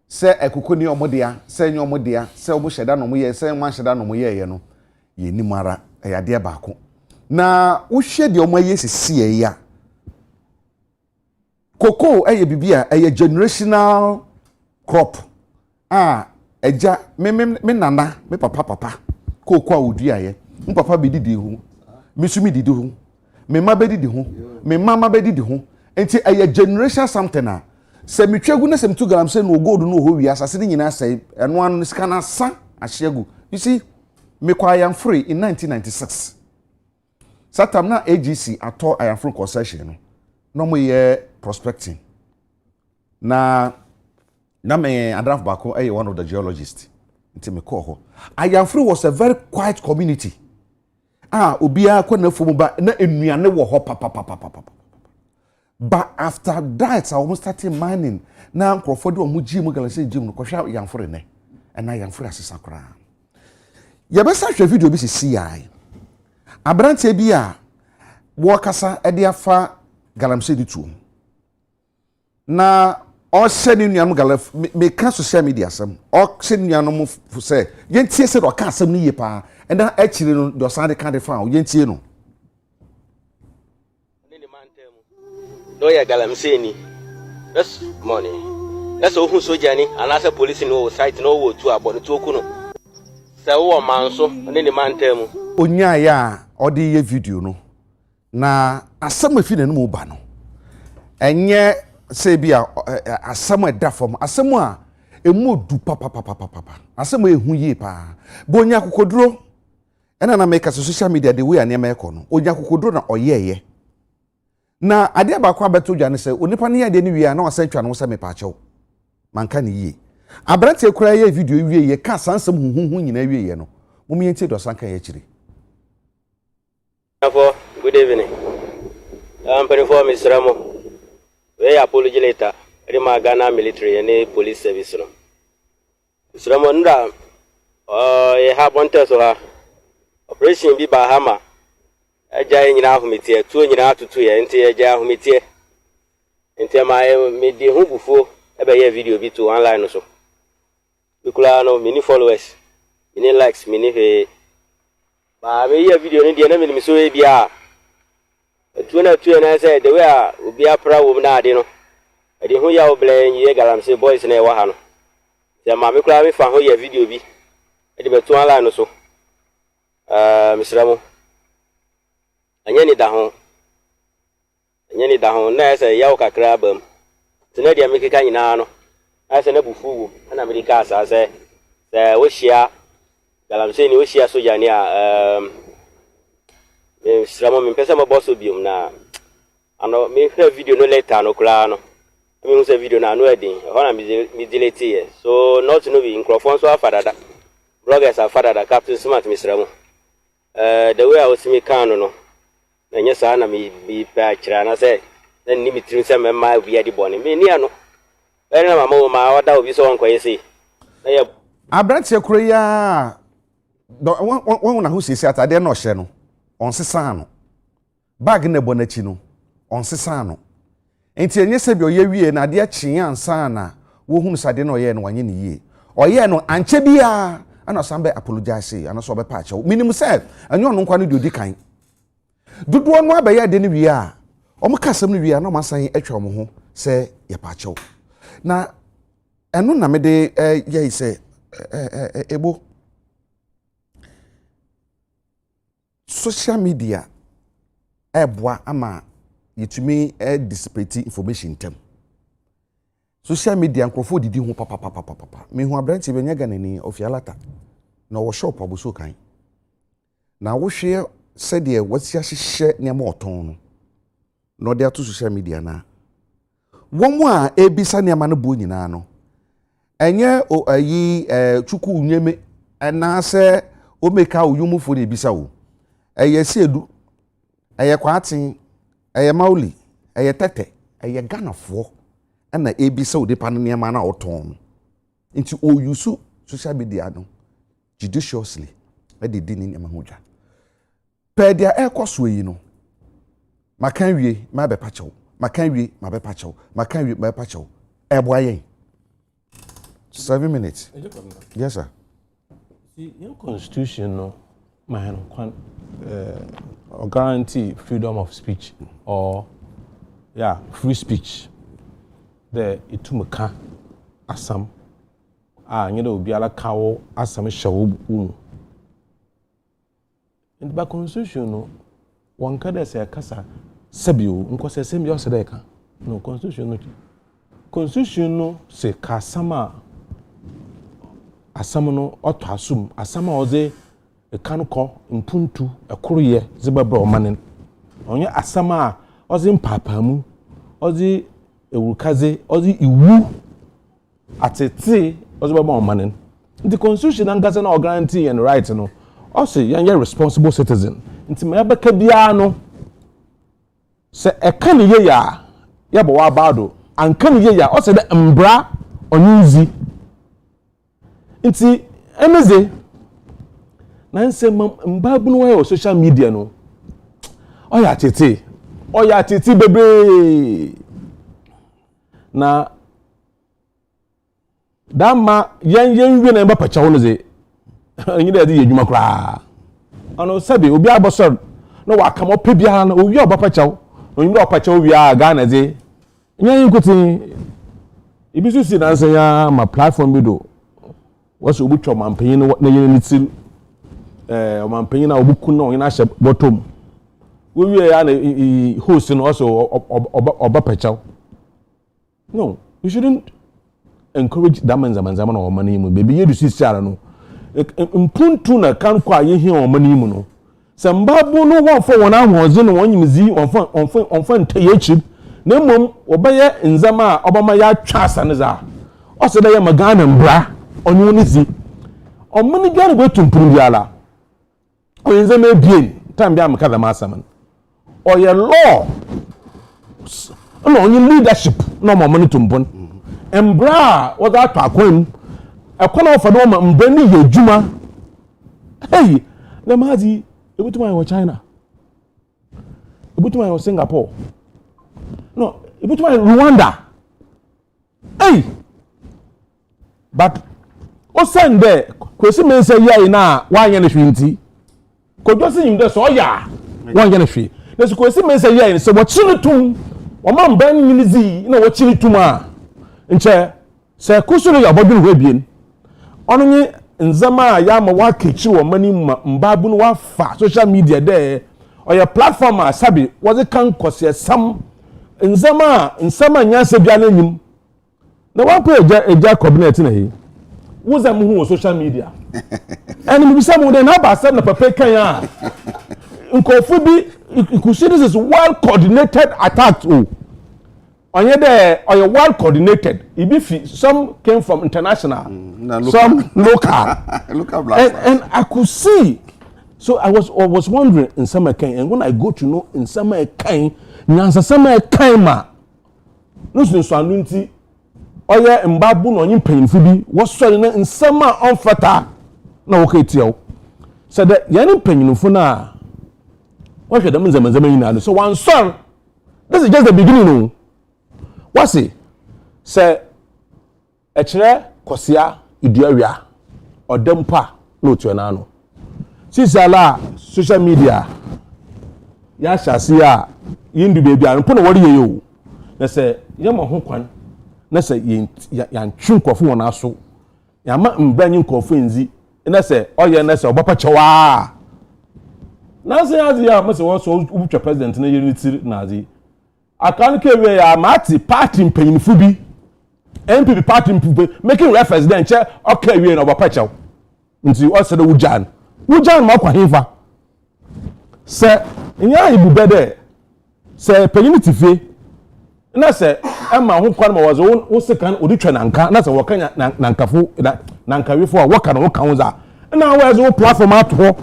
se cocoa ni omodea se nyi omodea se wo hyeda no mo ye se man hyeda no mo ye no ye ni mara e ya de ba ko na wo hwe de omo ye sisi ya cocoa eye bibia eye generational crop eja me nana me papa cocoa a odua ye m papa be didi ho me sumi didi ho me ma be didi ho me mama be didi ho enti eye generational something a se metwagu na se mtu galamsey no gold no ho wi asase ni nyina sai eno anu sika na sa ahyegu you see me kwa I am free in 1996 satam na AGC ato I am free concession no mo ye prospecting na me adraf bako one of the geologists nti me call ho I am free was a very quiet community obia kwa na fomu ba na enuane wo ho papa but after that I almost started mining na nkrofo de omu gym galamsey gym no kwhwa I am free ne and I am free asesa kra ye be sa hwe video bi si CI abrante bi a wo kasa e de afa galamsey ditu na o se ni nuanu galaf me ka social media sam o se ni nuanu mu se yentie se do ka asam ni ye pa and then actually no do san de ka de fa o yentie no ni mantemu no ya galamsey ni this morning that's ohun soja ni anasa police no site no wo tu abon tu oku no se wo manso ni mantemu onya ya odi ye video no na asam afi na no ba no enye se bia asam da fam asam a emu du papa asam ehu yi pa bo onya kokoduro ena na make social media the way ania make no onya kokoduro na oyeye na ade ba kwa beto dwane se onipa ne ya de ne wi a na wasan twa no se me pa achew manka ne yi abrante kura ye video wie ye ka sansam huhuhu nyina wie ye no mum yenti do sanka ye chiri good evening for Mr. Ramo we apology later rema Ghana military and police service no Mr. Ramo nda ye ha bonte so ha operation bi Bahama aja nyina ahometie tuo nyina atutu ye enti aja ahometie enti ma me di hu bufo ebe ye video bi to online no so bikula no mini followers mini likes mini he ba me ye video ni de na me so e bia tuo na say the way obi apra wo na ade no ade hu ya oblen ye galamse boys na e wa ha no se ma me kula me fa ho ye video bi ade be to online no so Mr. Mo anyani da ho na say ya kakra bam tena dia me keka nyina no ase na bufu na America asa se wo hia galamse ni wo hia soja ni a Mr. Mo me pesa ma boss obium na ano me hwe video no later no kula no me hu se video na no edin ho na me delete here so not no be microphone so afadada bloggers afadada Captain Smart Mr. Mo the way I was me kan no na nya sa na me bi pa kira na se na ni mi trim se me ma bi adi bone me ni ano na mama ma wada obi so won kwese na ya abrante kura ya won na hu sisi atade na ohye no on sesa no bag na bonachi no on sesa no enti enye se bi oye wie na de akyen ansa na wo hunu sade na oye no wanye ne yie oye no anche bia ana sambe apologize ana so be pa ache minimum say anyo no nkwa no di kan dudu no abaye de ne wie a omo kasam no wie a na omo san atwa omo ho se ye pa ache na eno na me de ye say ebo social media eboa ama yetumi dissipate information tem social media nkrofo didi ho papa me hu abrante be nyaga nani ofialata na wo shop abuso kan na wo hwe se de wasi ahye ne ma oton no no de ato social media na womu a ebisa ne ma no bo nyina no enye ayi chuku unyeme na se o meka oyumufo de ebisa wo eye sedu eye kwatin eye mauli eye tete eye ganafo na ebisa odipa no niam na oton nti o use social media no judiciously e de din niam hodwa pedia ekoso yi no makan wie ma be pachew makan wie ma be pachew makan wie ma be pachew eboa yen 7 minutes yes sir see your constitution no man or guarantee freedom of speech or free speech the itumaka asam nyeda obi ala kawo asam shawo unu in the constitution no one kada say kasa sabio nko say sem yo say ka no constitution no say kasama asam no oto asum asama oze ekanko mpuntu ekoroye zebabra omanen onye asama oze mpapamu oze ewukaze oze iwu atete oze baba omanen the constitution angasa na guarantee and right no also you're responsible citizen nti me abeka bia no se ekane ye ya bo wa bado ankane ye ya o se de mbra onyinzi nti emeze nanse mbabu no wa social media no oya tete bebe na dama yen wi na mba pachawo no ze nyida de yedwuma kra ano sabe obi abosor no wa kama pebia na owi oba pachawo onyimra pachawo wi a Ghana ze nyen nkuti ibisu si nanse ya ma platform bi do waso obutwa mampanyin na yen ni til mampanyin na obuku na onyina hye bottom we ya na host no also oba pachawo no you shouldn't encourage that manzama na omani mu baby yedu si siara no mpuntu na kan kwa yehi omani mu no sambabu no wonfo wona ahoze no wonyimzi onfo ntayechi na mom obaye nzama a obama ya twa asane za ɔsɛ dɛ yɛ magana mbra ɔno ne zi ɔmani gana go tumpuru biala ɔyɛ me bien time bi amka da masaman ɔyɛ law no ɔnyɛ leadership no ɔmani tumpun mbra wɔda atɔ akwan ɛkɔna ɔfɔdo ma mbra ni yɛ adwuma hey na mazi ebutuma wɔ China ebutuma wɔ Singapore no ebutuma Rwanda hey but o send there kwesi men say yai na wanye ne hwinti kodwo se yim de so ya wanye ne hwe na so kwesi men say yai se wo chiri tum o ma mban nyini zi na wo chiri tum a nche se kusuru ya bodun ho ebien ono ni nzama ya ma wa kechi wo mani mbabu no wa fa social media there or your platform asabi was it kan kose sam nzama nyanse bia na nyim na wa ko Agya Kwabena na hi woza mu hu social media and me bisa mu de na ba asem na papa kan ya nkofu bi you see this is well coordinated attack onye there or your well coordinated some came from international some local and I could see so I was wondering in some kind and when I go to know in some kind nyansa some kind ma no so anunti oye mbabu no onyin panyinfo bi wosori na nsama onfata na woketiawo so that yani panyinfo na what hwe dem nzamazama nyina so one song this is just the beginning no what say ekire kosia iduawia odempa no otu na no sisala social media ya shasi a yindu baby an pono wori yeyo na say yema ho kwan na say yan twinkofo wona so yama mbanyi nkofo enzi na say oye na say obopa chewa na say azi ya ma say wo so ubutwa president na unity na azi akan ke we ya mati party mpanyinfu bi MPP party mpupe making reference then che okay we na obopa chew nti o say wujan ma kwa hifa say nya ibube de say panyiniti fe na say ema ho kwan ma wazo wo sekan oditwa nanka na say wokanya nankafo nankawefo a woka na woka woza na wazo wo platform ato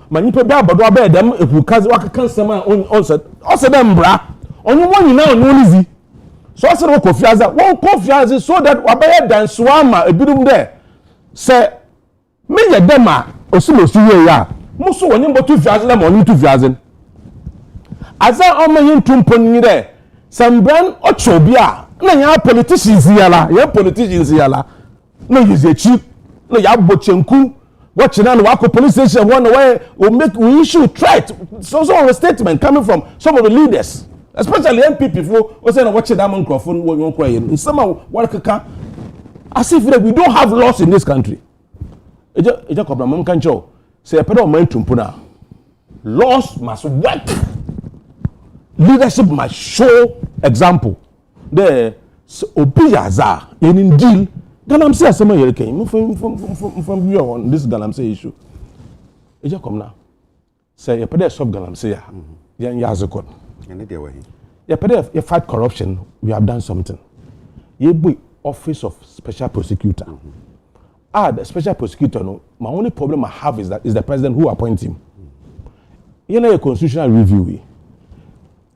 manyipa bi abado aba edam efukaze wakaka nsema on said dem bra onyu wonyi na no nizi so say wo kofiaza won kofiaze so that wabaye dansoa ma ebidum de say me ye dem a osumosu we ya muso wonyi mbotu fiaze na mo onyi tu fiaze aza o ma yin tumpon ni de sambran ocho bia na ya politicians yala na yizechi na ya bochenku watching na wako police station one way we issue threat so a statement coming from some of the leaders especially MPP for o say na watch that microphone won kwa yin some work as if we don't have laws in this country Agya Kwabena man kan cho say e pedo man tumpuna laws must work. Leadership must show example. The obiyaza in deal. Galamsey asema yere kan from view on this Galamsey issue. Agya Kwabena say you pede stop Galamsey ya. Yan yazekon. Ene de wahi. You pede you fight corruption, we have done something. You be office of special prosecutor. The special prosecutor no, my only problem I have is that is the president who appoints him. You know a constitutional review.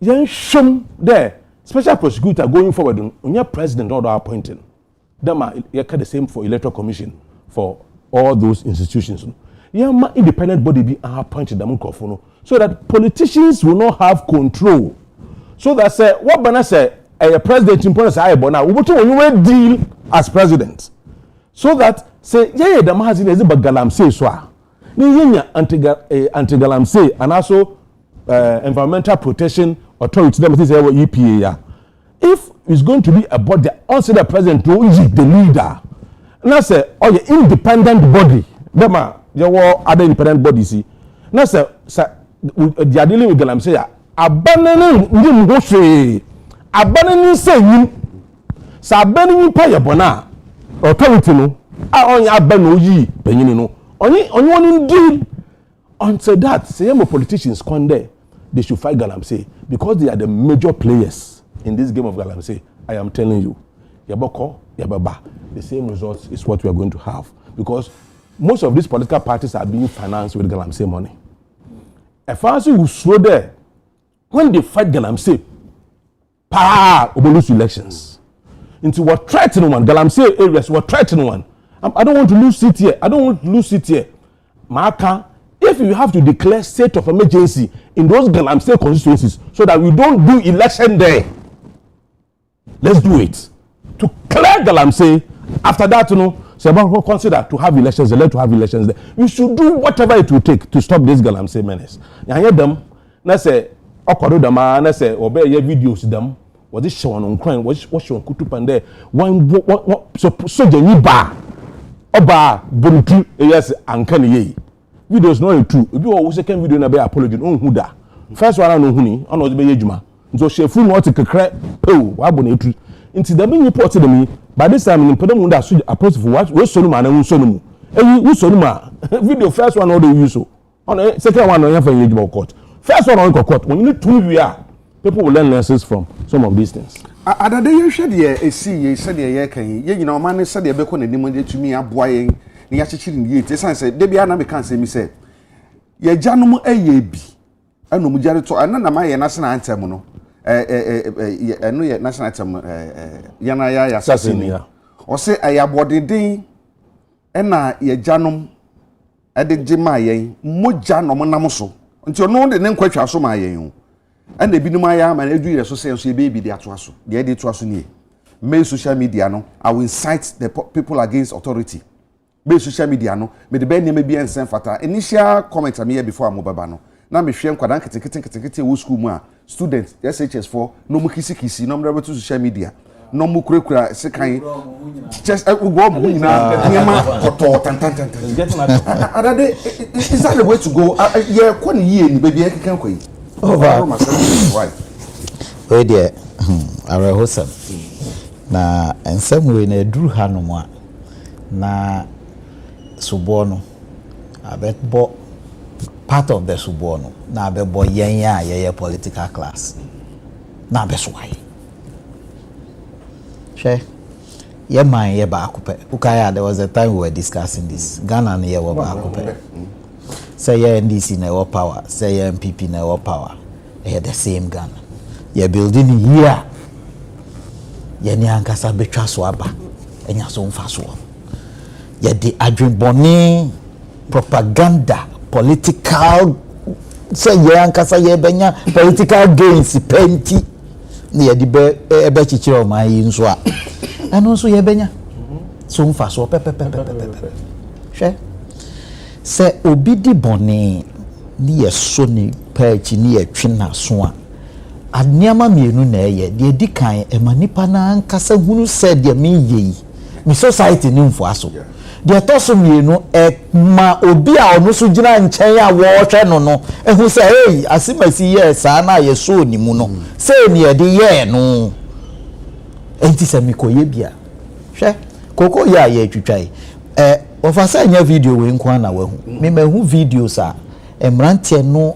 Yan shum there special prosecutor going forward on your president order appointing them you can the same for electoral commission for all those institutions yeah independent body be appointed them so that politicians will not have control so that say what Bana say a president important say now we will deal as president so that say yeah the mahazin is Galamsey so ni yenya anti-Galamsey and also environmental protection authority them say EPA ya if it's going to be a body also the president to the leader na say or independent body them your other independent bodies na say they are dealing with Galamsey ya abanene ndim ho hwe abanene say yin sa abanene pa ye bona authority no onya abano yi penyini no onye deal until that say mo politicians come there they should fight Galamsey because they are the major players in this game of Galamsey. I am telling you. Yaboko, yababa, the same results is what we are going to have because most of these political parties are being financed with galamsey money. If I see who slow there, when they fight galamsey, we lose elections. Into what threatening one, galamsey areas were threatening one. I don't want to lose it here. I don't want to lose it here. Maka, if you have to declare state of emergency in those galamsey constituencies so that we don't do election there, let's do it. To clear galamsey, after that, so consider to have elections, let to have elections there. We should do whatever it will take to stop this galamsey menace. I hear them, let's say, Okorodama, let's say, obey your videos them. What is shown on crime? What's shown Kutupande? So Jenny Bar. Oba Buntu, yes, and Kenny. Videos no true. If you always second video na be apology on huda. First one no huni, on the ejuma. So she full not to crack. Oh, wabone true. Into the many reported to me. By this time, in Pedamunda should approach for what was Solomon and Solomu. And you Solomon. Video first one all the use. On the second one on your ejuma court. First one on court. When you need 2 years, people will learn lessons from some of these things. Adade you shed ye see ye said ye kan ye na man said ye be ko na nim de tumi aboa yen na ya chichiri ye te san say de bia na me kan say mi say ye janom aye bi anom jare to ana na ma ye national anthem no eno ye national anthem ya na ya sasini o say ayabodeden na ye janom ade gima yen moja no nam so nti ono de ne nkwatwa so ma yen and the binumaya man edu so say so baby dey atoaso dey dey toaso nie me social media no I will incite the people against authority me social media no me the be name bi ensen fata initial comment am here before am baba no na me hwe nkwadan ketekete wo school mu a students SHS4 no mu kisi no mrebe to social media no mu kurekura sekan just go mu nyina nyama koto tantan adade is that the way to go yeah kwani yie ni baby ekekan koyi over wait there our hosam na ensem we na duru hanom a na subono abetbo part of the subono na abebo yen ya ye political class na abeswai she ye man ye ba akupe ukaya there was a time we were discussing this Ghana na ye wa ba akupe say your NDC na your power, say your MPP na your power. They are the same Ghana. You're building here. You're ni ankasa betwa swaba. Enya so mfa so. You're the adwinbone propaganda political say you're ankasa ye benya political gains plenty. Ni ye di be chichire o man yi nso a. Eno so ye benya. So mfa so pe. Hwe se obi di bone ni yeso ni pechi ni yetwena so a adniama mienu na eye de di kan e manipa na ankasa hunu se de me yi mi society ni mfo aso de toso mienu e ma obi a ono so gina nchen a wo hwe no ehu se hey asimasi ye sa na yeso ni mu no se ni e de ye no enti se mi koye bia hwe koko ya ye twitwai ofasa nya video we nkwa na wahu me mahu videos a emrantie no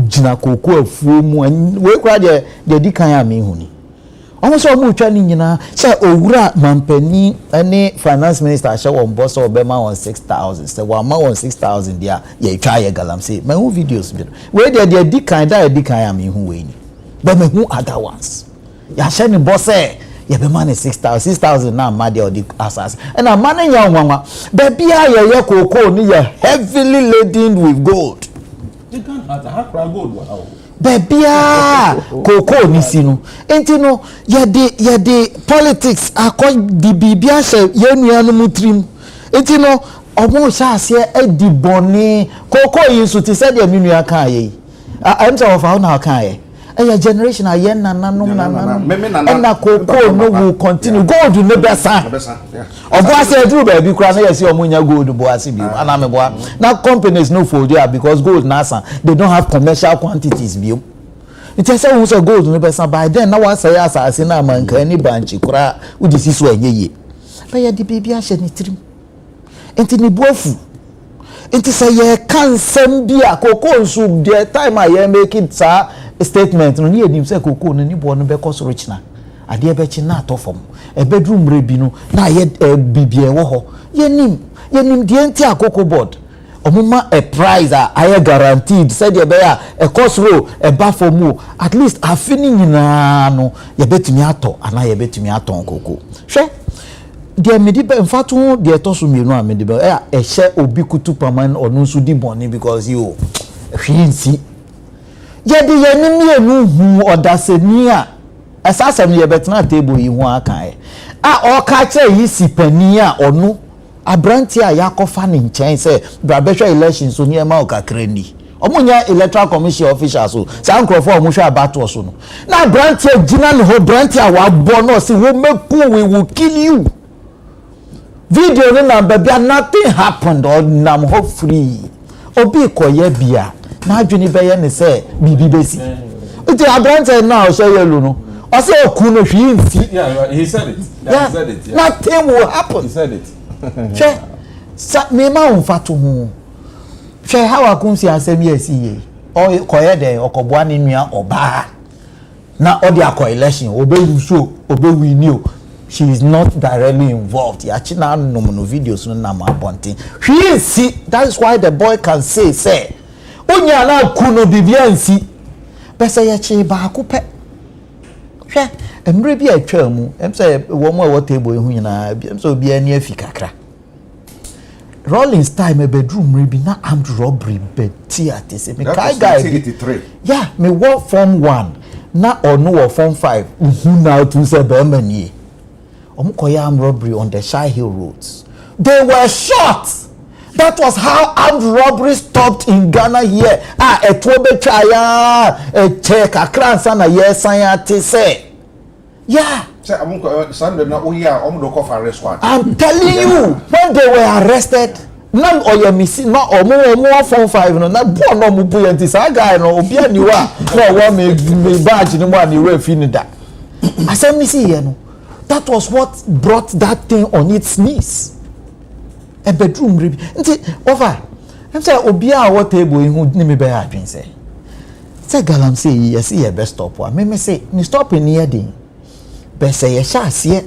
gina koko afuo mu we kra de dikan ya me hu ni omo so mu twa ni nyina se owura mampani ane finance minister ahye won boss obema on 6000 se wa ma on 6000 dia ye twa ye galamsey mahu videos bi we de dikan ya me hu we ni but mahu other ones ya hye ni boss ye be man 6000 na ma de odi asas and a man nya nwanwa be bia ye koko ni ye heavily laden with gold. You can't have gold wow. Be bia koko ni sinu enti no ye de politics akọ di bibia se ye nuanu mutrim enti no omo sha ase edi boni koko yin so ti se de nunu aka ye am say of how na aka ye a generation a yen nanom and na koko no will continue gold no besa obo say duru ba bi kura na yesi omunya gold bo ase bi ana me bo na companies no for there because gold na san they don't have commercial quantities bi it is say who say gold no besa by then na wa say asase na manka ni banchi kura udi siso anyeye ba ya di bibia hye ni trim enti ni boafu enti say ye kan sem bia koko nsu the time I make it sir statement no ni edim say koko no ni bo no be cost rich na ade be chi na atofom e bedroom rebi no na ye bibie wo ho yenim de enti akoko board omuma a prize a guaranteed said ye be a cost row e ba for mu at least afini nyina no ye betumi ato ana ye betumi aton koko hwe de medibe mfatu de toso mienu a medibe e hye obi kutu paman onu nso di boni because you hwinsi ye de ye ni mienu hu odaseni a esasem ye betena table yi hu aka a o ka che yi sipani a onu abranti a yakofa ne nchen se brabehwe elections so niema o kakra ni omunya electoral commission officials so san crofo omuhwe abato so no na abranti gina no ho branti a wa bo no se wo meku we will kill you video no na babia nothing happened or nam ho free obi koye bia na adwini beye ne se bibi besi nti abranti na o so yelu no o se oku no hwi nti yeah he said it yeah, he said it yeah. Nothing will happen. He said it che sa me ma unfatu hu che how akunsi asem yesi ye o koye de okoboa ne nua oba na odi akọ election obewu so obewu ni o she is not directly involved ya chi na no videos no na ma pontin hwe si that is why the boy can say onya na kuno bibiansi pese ye chi ba akupe hwe emre bi atwa mu em say wo mo table ehu nyina bi em say obi ani afi kakra Rollins time a bedroom rebi na armed robbery beti at say me kai guy 83 yeah me work form 1 na ono form 5 now to say be mani omukoya armed robbery on the Shy Hill roads they were shot. That was how armed robbery stopped in Ghana here. Etwobe chaya check akransa na yesan ate say. Yeah. Say Sunday na oya omdo ko for arrest squad. I'm telling you, when they were arrested, none or you missing no or form 5 no na bo no mu buy anti sa guy no obi aniwa no wa me badge no one we fini that. Asem ni see here no. That was what brought that thing on its knees. A bedroom rebi nti over em say obi a what table hu ni me be adwen say galam say yes ye best stop wa me say ni stop ni here din be say ye sha ase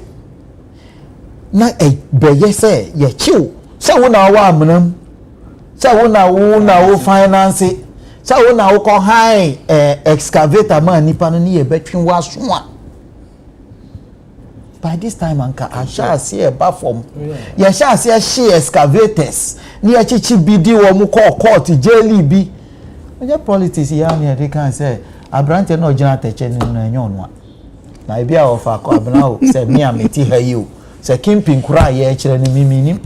na be ye say ye chiw say wo na wa amnam say wo na finance say wo na wo ko high excavator man nipa no ni ye betwen wa so a by this time anka asha see ba from ya sha see she excavators ni ya chichi bidi wo mu court jail bi oje politics ya ni they can say abrante na ogina teche ni na enyo no na bia of Kwabena o say me ameti hayi o say kimpin kura ya kire ni miminim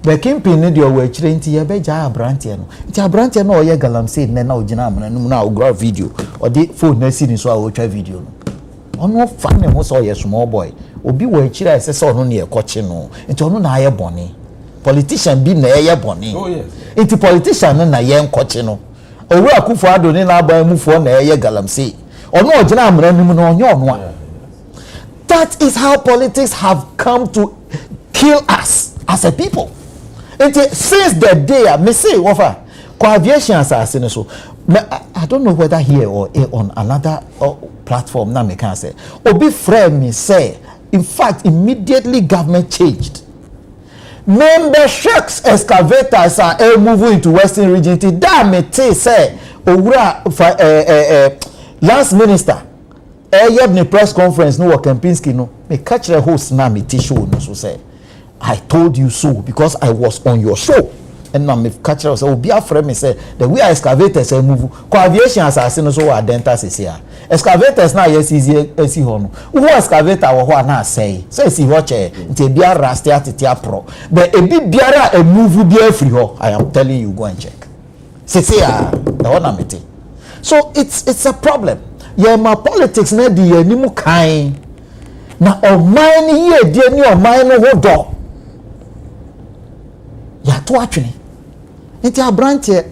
be kimpin ne de o wa kire nti ya be ja abrante no nti abrante na o ye galamsey na ogina amana no na o gra video o de phone na si ni so a o twa video no ono fa me ho so ye small boy obi wa chira ese ono na ekoche no nti ono na aye bone politician bi na aye bone oh yes nti politician na ye nkoche no owu akufo ado ni na aban mufo na aye galamsey ono ogina amra nim no onye ono a that is how politics have come to kill us as a people. Since the day me say offer aviation assassin so I don't know whether here or on another platform now me can say obi friend me say in fact immediately government changed member sharks excavators are moving into western region ti da me say owura last minister yeb press conference no Kempinski no me catch the host na me show no so say I told you so because I was on your show. And now me catch us obi afre me say the way excavators move aviation assassin so wa dentals is here excavators na yes easy esi ho no who excavator wo ho na say si ho che nti bia rasti atete pro but ebi biara a move bia free ho I am telling you go and check say the one am it so it's a problem yeah my politics na di animu kan na o man here di ani o man no ho do ya to atwene nti abrante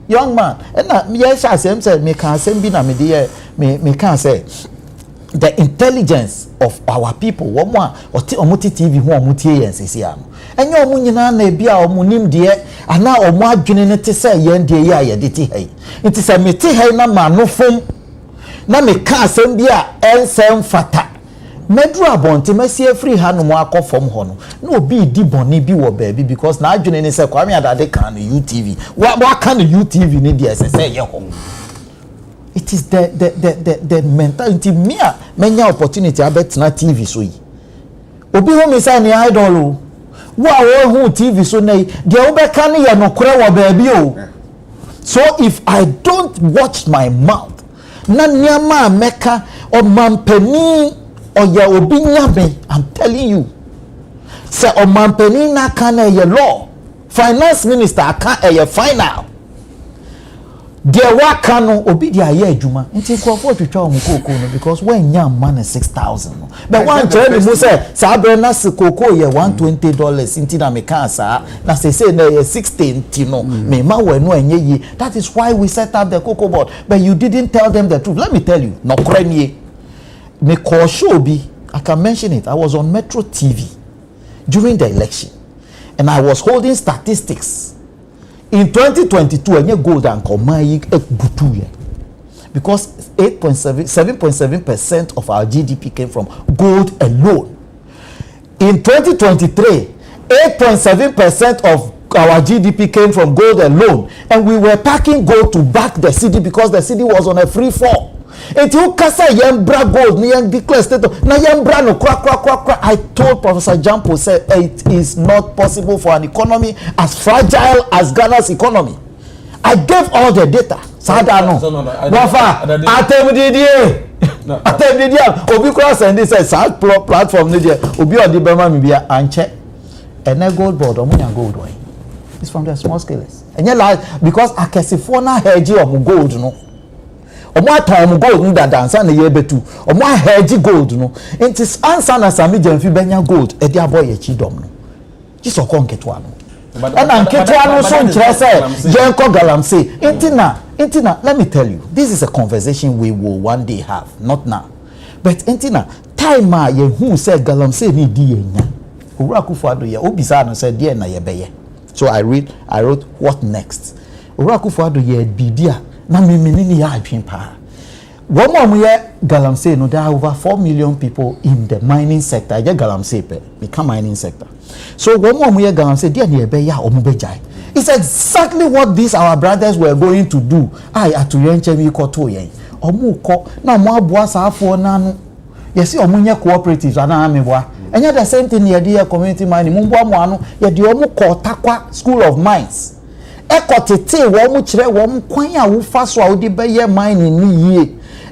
young man na yes asem say me can asem bi na me dey me can say the intelligence of our people womo a omo TV ho omo tie yensesi a no enye omo nyina na bia omo nim de ana omo adwene ne te say yen de ya ye de ti hai nti say me te hai na ma no fom na me ka asem bi a ensem fata medru abonte mesi free hanu mo akofom ho no na obi di boni bi wo baabi because na adwene ni se Kwame Adade kan no UTV wa kan no UTV ni de say ye ho. It is the mentality me a menya opportunity abetna TV so yi obi ho me say ni idol o wa wo TV so na de obeka ne ye nokore wo baabi o. So if I don't watch my mouth na niama meka o mampani o ya obi nyabe, I'm telling you say o mampani na kan ye law finance minister kan ye final there wa kan no obi dia ye adwuma nti kwofo twetwa o kokoo no because when nyam man 6,000 no but one tell me say sa bre na se kokoo ye $120 nti na me kan sa na say na ye 60 nti no me ma we no enye yi. That is why we set up the cocoa board, but you didn't tell them the truth. Let me tell you, no krenye me call show bi, I can mention it. I was on Metro TV during the election and I was holding statistics. In 2022, any gold and commodity butu ye, because 7.7% of our GDP came from gold alone. In 2023, 8.7% of our GDP came from gold alone, and we were packing gold to back the city because the city was on a free fall. Until kasa yembra gold ni yang declare state na yembra no crack. I told Professor Jampo said it is not possible for an economy as fragile as Ghana's economy. I gave all the data. Sada no. Wafa atemdidie. Atemdidie obi cross and this sad platform ni je obi odi bema mi bia anche ene gold board omunya gold way. It's from the small scalers. Enye like because akesifo na hedge om gold no. Omo atom gold nda dansa na ye betu omo hedge gold no it is answer na sami jamfi benya gold e dia boy echi dom no jiso ko nketwa no na nketwa no so nkyere say yenko galamsey intina let me tell you, this is a conversation we will one day have, not now, but intina time a ye hu say galamsey ni di yenya Owura Akufo-Addo ye obisa no say die na ye beye. So I wrote what next. Owura Akufo-Addo ye bibia na ni ya adwen pa. One more year galamsey no, there are over 4 million people in the mining sector. I get galamsey pe become mining sector. So one more year galamsey dia na ebe ya omubejai. It's exactly what these our brothers were going to do. I atuyenche mi ko to yen. Omu ko na mo aboa saafo na no. Yesi omunye cooperatives ana ameboa. Enya the same thing ye dey community mining. Mo boa mo ano ye dey omu ko takwa school of mines. Ekotete wo mu kire wo mu kwan a wo fa so a wo de beye mining ni yie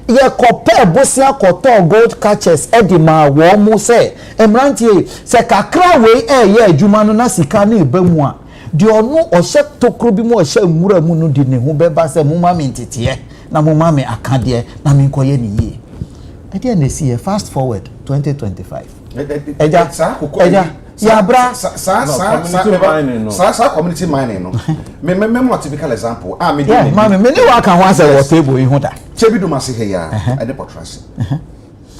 ye kope bosia koto gold catchers edima wo mu se emrantie se kakra we ye adwuma no na sika na ebamu a de ono ohye tokro bi mu ohye nwura mu no de ne ho beba se mu ma me ntete na mu ma me akade na me nkoye ni yie ade na see fast forward 2025 eja ya bra community mining no me more typical example me do me ni wa kan ho ase wo table yi ho da chebi do mase he ya e de portrayal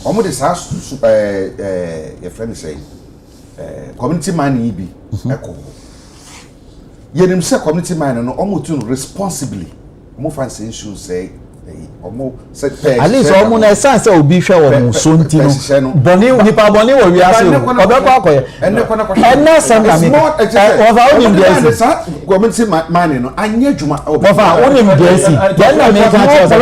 omo de sa your friend say community mining bi eko yenim say community mining no omo tun responsibly omo fancy issues say omo set pay at least omo na sense obi hwe wo mo so ntino boni nipa boni wo wi ase obekwa akoye enne sem na me over onim dey community mining no anya dwuma over onim dey si then na me ka tell say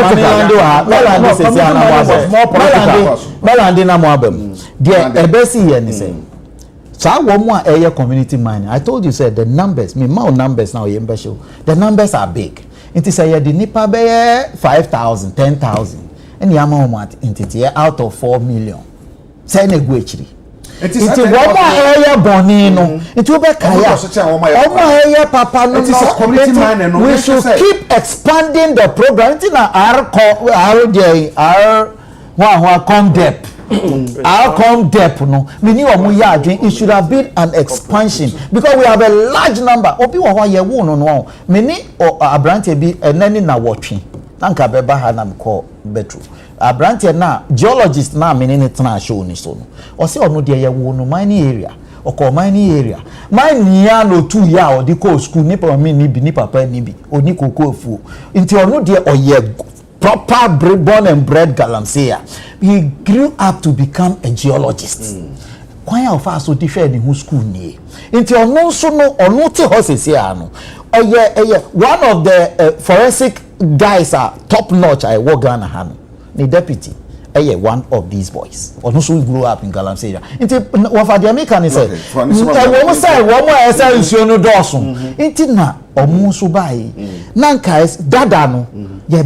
melande se si ana wa melande na mo abam dey ebesi here ni say so wo mo a eye community mining I told you said the numbers me my numbers now ye mbesho the numbers are big. It is a the nipa be 5,000, 10,000. And yama entity out of 4 million. Say ne go echiri. It is one area boni no. It will be kaya. One area papa no. It is a community mining no. We should keep expanding the program. It na R COMDEP. Our COMDEP no. We need it should have been an expansion because we have a large number. Obi wa ye wo no no. Many abrante bi enani na wotwe. Nanka beba ha na mko betru. Abrante na geologist na menene tena show ni so no. O se ono de ye wo no mining area. Oko mining area. Mining ya no 2 year o di ko school ni pa mi ni bi ni papa ni bi. Oni koko afu. Nti ono de oye proper born and bred galamsey. He grew up to become a geologist. Why of us so different in whose school ni? Into ono so no ono te horses here no. One of the forensic guys are top notch. I work Ghana han. The deputy. One of these boys. Ono so grew up in Galamsey. Into what for the American say. One more say nsuo no doso. Into na omo so bai. Nanka is dada no. Ye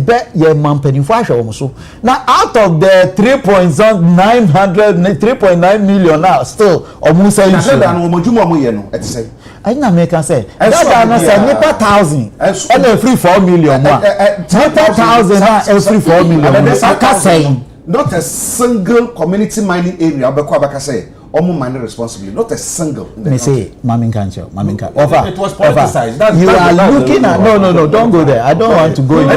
mampanyifo ahwe omo so. Now out of the 3.9 million now still omo say nsuo. Dada no omo dwuma omo ye no. E say I na make say dada no say nipa 1,000 and free 4 million more. Nipa 1,000 na free 4 million. Aka say not a single community mining area obekwa baka say omo mine responsibly, not a single. Me say maminka. It was politicized. You are looking at no, don't go there. I don't want to go into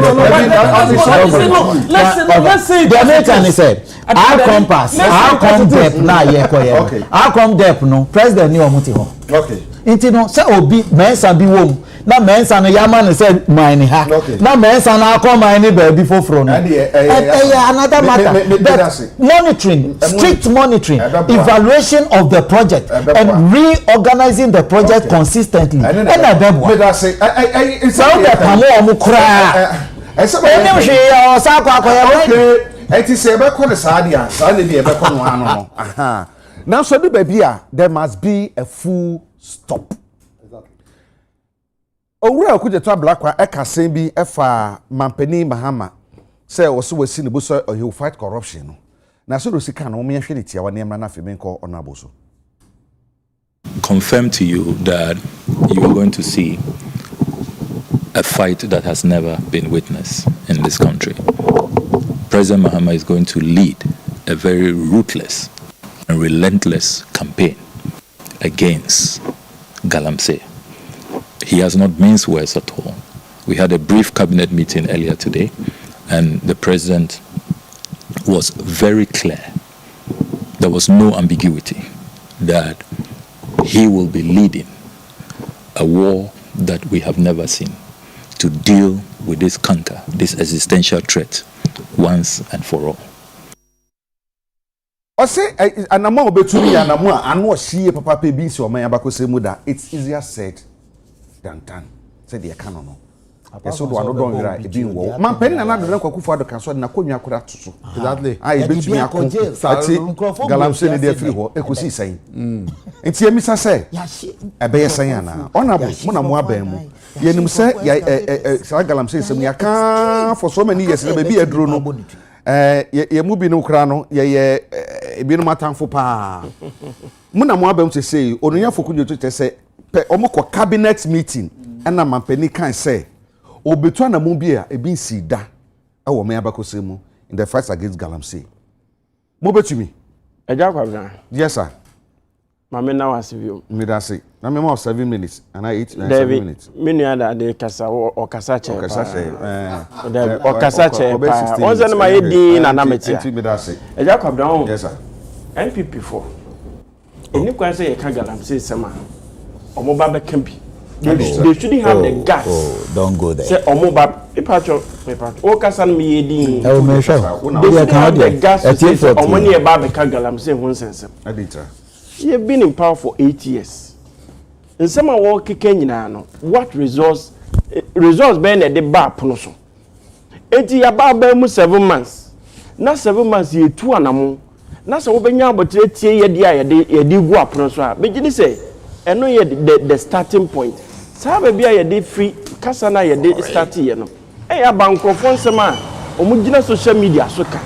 let's say the American said our compass, our com dep na ye koye. Our com dep no president ni omuti ho. Okay. Inti no say obi mensa bi wom na mensa no yama no say mine ha na mensa na akọ mine baby foforo no another matter. Monitoring, strict monitoring, evaluation of the project and reorganizing the project consistently. And I bebo me that say I so that am kra I say any she o sa kwa okay it is ebe ko ne sa dia sa ne bi ebe ko no ano no aha now so the baby there must be a full stop. Owura akujeto ablakwa ekasen bi efa mampani mahama say oso wasi ne boso he will fight corruption no na so do sika na omo hwe tia wa ne emra na femenko ono aboso. Confirm to you that you are going to see a fight that has never been witnessed in this country. President Mahama is going to lead a very ruthless and relentless campaign against Galamsey. He has not minced words at all. We had a brief cabinet meeting earlier today, and the president was very clear. There was no ambiguity that he will be leading a war that we have never seen to deal with this canker, this existential threat, once and for all. I say, anamo obetumi anamo anu ohie papa pe bi si o man abakose mu da. It's easier said than done. Said the canon no. Eso do don't wira e bi wo. Man pen na na do kwakufu ado kan so na konwa akura tutu. Exactly. Ah e betumi akon. Ati Galamsey ne dey free ho ekosi sai. Enti emisa say e be yesan ana. Onabo mo na mo aban mu. Yenim say ya Galamsey sem ya kan for so many years na be bi aduro no. Ye mu bi no kra no ye bi no matanfo pa mu na mo abam se sei onunya fokunyo to say omoko cabinet meeting na mampani kan say obetu na mu bi a e bi nsi da e wo me abakose mu in the fight against Galamsey mo betumi Agya Kwabena. Yes sir. Mame na wasivio Me da say na me more 7 minutes and I eat 7 minutes. Me nua da de kasa o kasa che. O kasa che o kasa che. O ze na ma yedi na na metia. Me da say. Agya Kwabena. Yes sir. NPP for. Eni kwa say e ka Galamsey sema. Omo ba be campi. They shouldn't have the guts. Oh, don't go there. Say omo ba ipacho. O kasa na me yedi. E o me sure. They shouldn't have the guts to say omo ni e ba be ka Galamsey ho nsensem. Adita. You've been in power for 8 years. In some of our kicking, what results being at the bar ponoso. 80 about 7 months. Not 7 months, ye 2 animal. Not so open your but 8 years, ye go up ponoso. But you say, I know ye the starting point. Sabe be a day free, Cassana ye day starting. Hey, a bank of one summer, Omugina social media, soka.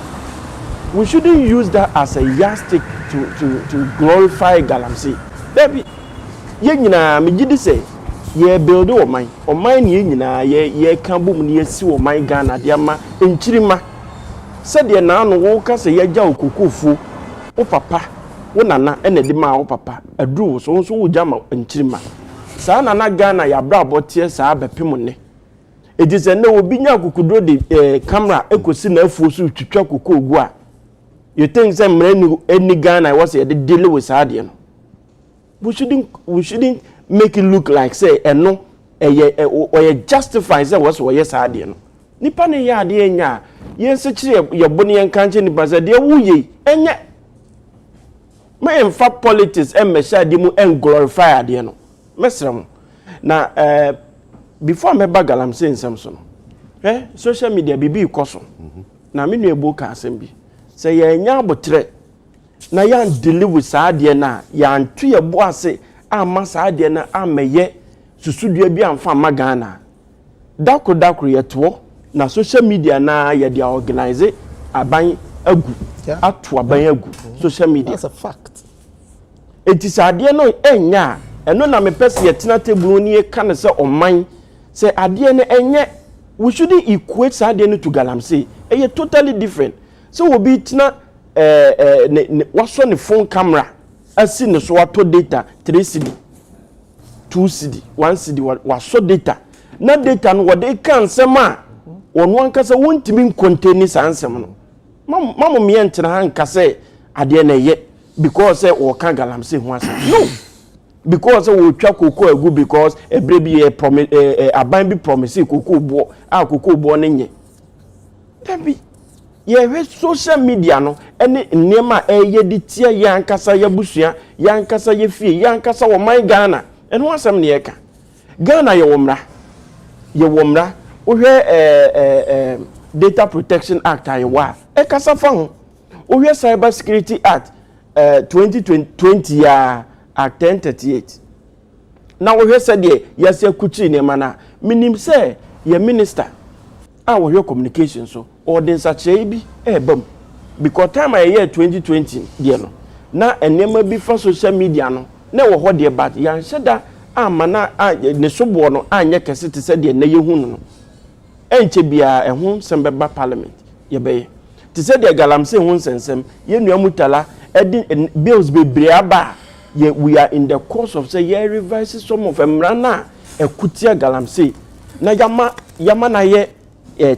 We shouldn't use that as a yardstick to glorify Galamsey. Baby, ye nyina me gidi say ye build o man ye nyina ye kan bom ne yesi o man Ghana de ama enchirima. Said ye na no wo ka say ye gya okokofu o papa wo nana ene de ma wo papa aduru so wo gya ma enchirima. Sa nana Ghana ya bra botie sa abepem ne. Ejise na obi nya kokudro de camera ekosi na afuo so twitwa kokko ogu a. You think some any Ghana was here deal with Sadian? We shouldn't make it look like say no or justify that was what yes Sadian. nipa ne ya ade enya yense kire ye bone yen kanche nipa se de wuye enye me enfa politics emesha de mu en glorify ade no mesrem na before me bagalam say nsem so no social media bibi ikoso na me nu ebo ka asem bi se ye nya abotre na yan deliver saade na yan tu ye bo ase ama saade na ameye susudua bi amfa magana dakro ye to na social media na ye dia organize aban agu atu aban agu social media. That's a fact. Enti saade no enya eno na me pese ye tena table ni e kan se oman se ade no enye we shouldn't equate saade no to galamsey e totally different. So we be tena waso ne phone camera asi ne so wato data 3 cd 2 cd 1 cd waso data na data no wode kan sema wonu ankasa wontimi contain sansem no mamu me entra hankasa ade na ye because wo kan galamsey ho asa no because we twa koko agu because ebre bi aban bi promise koko bo koko bo ne nye tabi ye social media no ene nneema ye di tia yankasa ya busua yankasa ye fie yankasa wo man Ghana eno asem ne ye ka Ghana ye womra wo hwe Data Protection Act ayewa kasa fa ho wo hwe Cyber Security Act 2020 ya Act 1038 na wo hwe se de yase akuchi ne mana minim se ye minister wo hwe communication so or den sache bi bam because time I year 2020 de no na enema bi fa social media no na wo ho de bat yan hyeda amana ne sobo no anye kese te se de na yehunu no enche bia ehun sembeba parliament ye be te se de galamsey hun sensem ye nua mutala bills bebre aba ye we are in the course of say ye revise some of emrana ekutia galamsey na yama na ye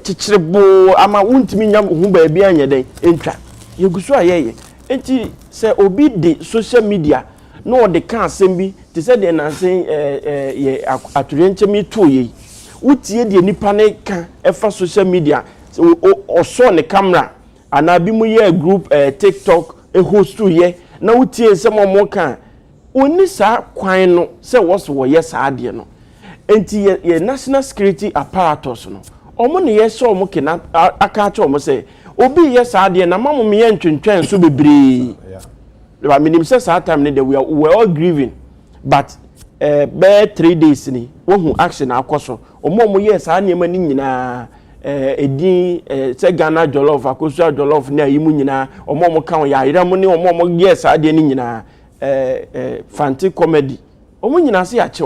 chichirebo ama wuntimi nyam hu ba bia anya den entwa yeguso ayeye enti se obi de social media no de kan asem bi te se de na sen ye aturenchemi to ye utie de nipa ne ka efa social media oso ne camera ana bi mu ye group TikTok host to ye na utie se mo kan oni sa kwan no se wo ye sa ade no enti ye national security apparatus no omo ne yes omo kena aka cha omo say obi yes ade na mamu me ntwentwen so bebre ba minim say sa time ne we are all grieving but be 3 days ni wo action akoso omo yes ane ma ni nyina edin say Ghana jollof akoso jollof na yimu nyina omo kan ya yiram ni omo yes ade ni nyina fancy comedy omo nyina se ya che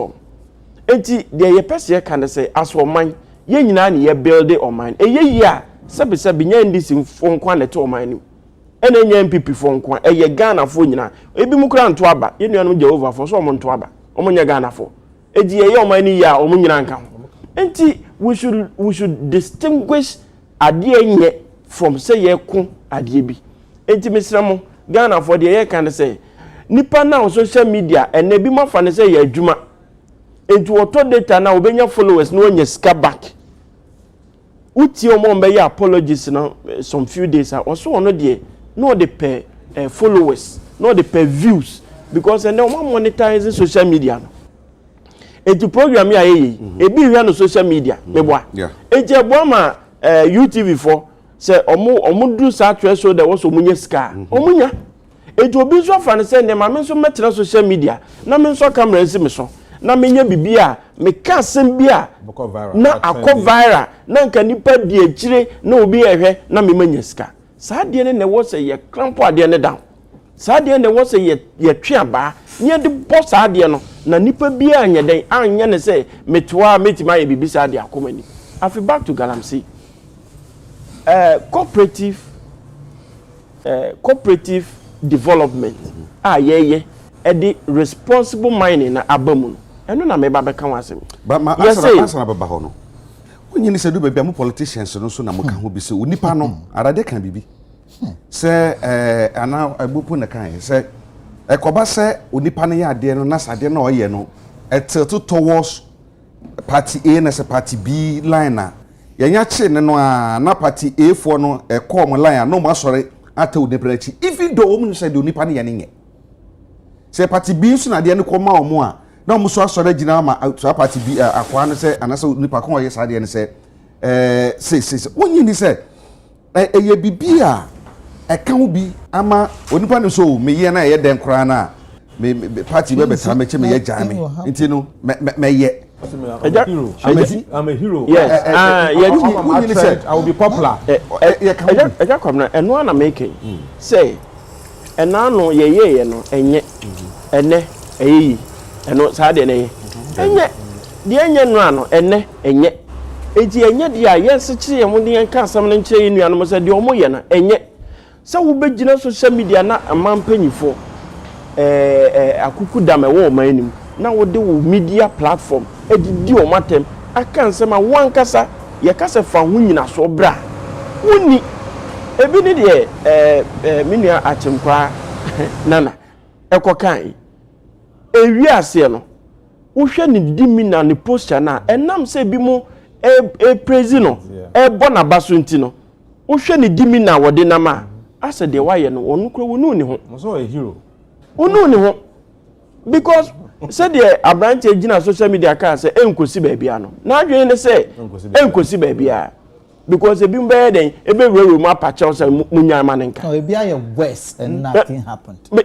enti de ye pese kan say aso man ye nyina ne ye build on mine ye ya sebi nya ndisi fonkwa le to mine ene nya MPP fonkwa ye Ghana fo nyina ebi mu kra nto aba ye nuanom Jehovah fo so mo nto aba omo nya Ghana fo eji ye o mine ya omo nyina nka ho enti we should distinguish ade nye from say ye ko ade bi enti mesramo Ghana fo de ye kan say nipa na on social media ene bi mafa ne say ye adwuma enti woto data na obenya followers no nya ska back uti omo mbe ya apologies na some few days also ono de no de per followers no de per views because and no monetizing social media no enti program ya ebi hwa no social media meboa enti eboa ma UTV for say omo do sa threshold that was omunya ska omunya enti obi so fa ne say ne ma me so metra social media na me so camera nsi me so na menya bibia me ka asem bia na akọ viral na nka nipa di akire na obi ehwe na me manya sika saa de ne wo se ye crampo ade ne down saa de ne wo se ye twe aba nye de boss ade no na nipa bia anya den anya ne se metwa metima ye bibisa ade akomani afi back to galamsey cooperative development ye the responsible mining na abamu eno na meba beka wasem ba ma asa na baba ho no onye ni se do bebia mu politicians no so na mo ka ho bi se onipa no arade kan bibi se ana abupu na kan se ekoba se onipa no ya ade no na sade na oye no tilt towards party A na se party B line na yanya che ne no a na party A4 no e call mo line no mo asore ata o deprechi even though o mu say de onipa ne ye ne say party B so na de ne ko ma o mo a na mo so asore gina ma so party B akwa no say anasa onipa ko ye sa de ne say say wonyi ni say ye bibia e kan bi ama onipa ne so me ye na ye den kra na me party be betra me che me ye jame nti no me ye I'm a hero. Yes. I will be popular. Agya Kwabena, and one I'm making. Say, and now no ye no, and yet, and ne, and not sad and yet, the onion run, and ne, and yet. It's yet, yes, it's a money and cast some and chain, you almost said your moyana, and yet. So we be general social media not a man penny for a cuckoo dam a woman. Now what do media platform? Edi o matem aka nsema wan kasa ye kasa fa hunyina so bra woni ebi ni de menua achemkwa nana ekokan ewi ase no wo hwe ni dimina ni poster na enam se bi mo praise no bona baso nti no wo hwe ni dimina wode na ma ase de waye no onu kro wonu ni ho so a hero onu ni ho because said the Abranche Gina social media can say enkosi baby ano. Na adwene ne say enkosi baby a because e bi mbe ebe wewe ma pacha say munya manenka. No, e bi aye worse and nothing happened. The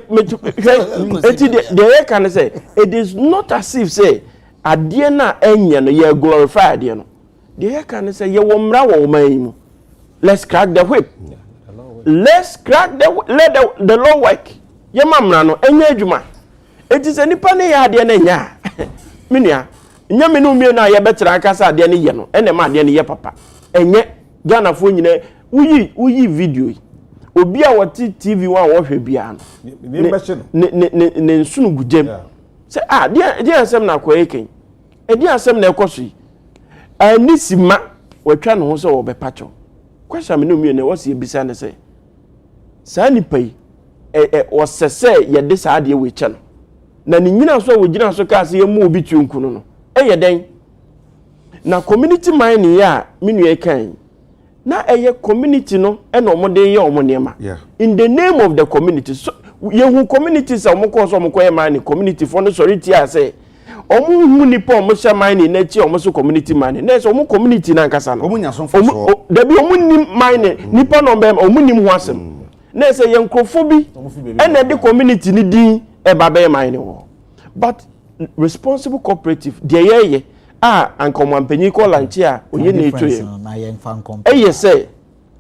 can say it is not as if say ade na enye no ye glorify ade no. The can say ye wo mra wo man mu. Let's crack the whip. Let's crack let the law work. Ye mamra no enye adwuma. It is any penny idea nya. Minia, nyame no mi na ye betra akasa ade ne ye no. Ene ma ade ne ye papa. Enye Ghana fo nyine uyi video. Obi a wati TV one wo hwe bia no. Ne nsunu gudem. Say dia asem na kwa eken. Dia asem na ekoso yi. Ani sima watwa no ho so wo be pacho. Kwasha me no mi na wo se bisa ne say. Sa ni pai o sese ye de sa ade we che no. Na ni nyina so wo gina so ka se ye mu obi tunkunu no eye den na community mining ya menu e kan na eye community no e no omode ye omonema in the name of the community so ye hu communities a omko so omko ye mining community for no sorry tia say omu hu nipa omo sha mining na chi omo so community mining na so omo community na nkasa no omu nya so mfo da bi omu ni mining nipa no be omu ni ho asem na say ye nkrofo bi e na de community ni din ebabe mine wo but responsible cooperative de yeye and come ampanyi ko lanche a oye na eto na ye fan company say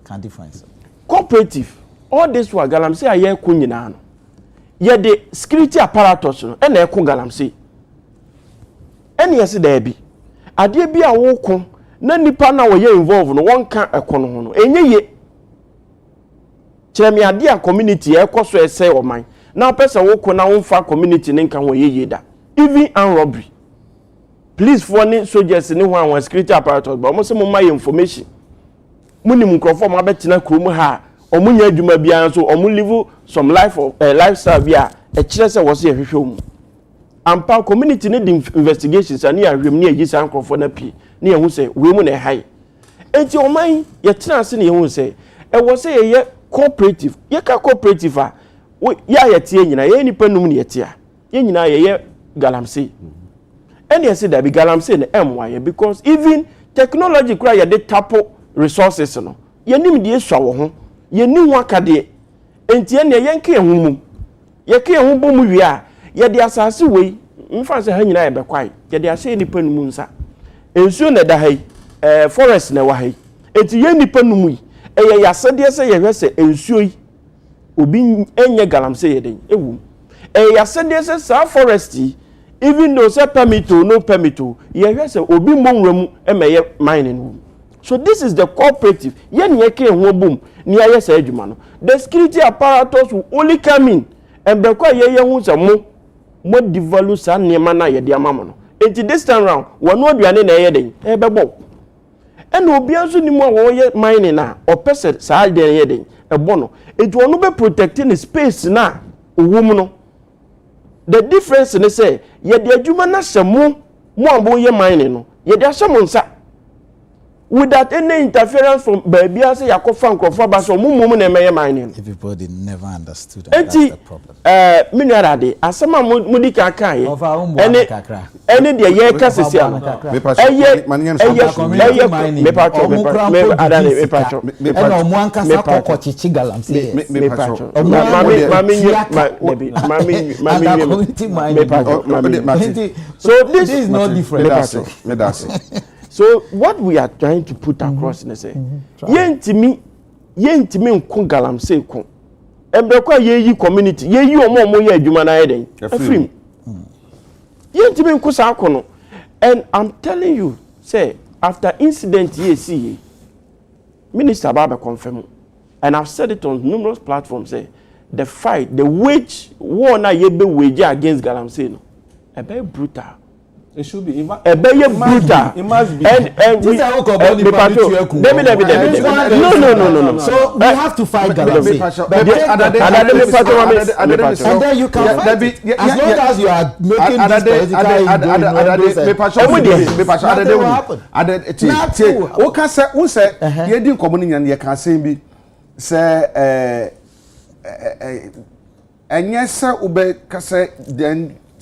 can difference cooperative all this wa galamsey aye ko nyina no ye de security apparatus no na ekko galamsey ene yesi da bi ade bi a wo ko na nipa na wo ye involve no won ka ekko no ho no enye ye kyeremi ade a community ekko so ese o man now person wo ko na won fa community ne nkan wo ye da even and robbery please for any soldiers ni ho an security apparatus but mo se mo my information muni mkrofo mo abetina krom ha omunya adwuma bia so omu live some life of lifestyle bia e kire se wo se hwehwe mu ampa community ne the investigations ani ahwem ne agi san krofo na pi ne hu se we mu na hai enti oman ye tena ase ne hu se e wo se ye cooperative ye ka cooperative a ya yetie nyina ye nipa num ne yetia ye nyina ye galamsey and you say that be galamsey na MY because even technology kura ye de tapo resources no ye nim de esua wo ho ye ni ho akade enti ye ye nka ehun mum ye ka ehun bom wi a ye de asase wei mfa se ha nyina ye be kwai ye de ase nipa num nsa ensuo na da hai forest na wa hai enti ye nipa num yi ye yasade se ye hwese ensuo yi obi enye galamsey ye den ewum yasade se sa forest even though say permit or no permit ye hwese obi monwram emeye mining so this is the cooperative ye ne ke ho bom ni aye sa adwuma no the security apparatus will only come in and be kwa ye hu se mo develop sa nema na ye de amamo no enti this time round wono aduane na ye den e bebo and obi anso ni mo wo ye mining na opese sa de ye den e bo no enti wono be protecting the space na owum no the difference in say ye de adwuma na se mo abo ye mining no ye de asem nsa without any interference from baby as Yakofa and Kofa Basso, Mumu and Maya mining. Everybody never understood that. That's the problem. Minerade, as some Mudika Kai, any the year Cassian, so this is not different. So what we are trying to put across in say, yentimi nko galamsey ko. Embekwa yeyi community, yeyi omo ye adwuma na yeden. Afrim. Yentimi nko sa akono. And I'm telling you, say after incident ye see, Minister Baba confirm, and I've said it on numerous platforms, say the fight, the wage war na yebe wage against galamsey no, a very brutal. It should be. A very brutal. It must be. And no. So we have to fight galamsey. And then you can fight it. As long as you are making this political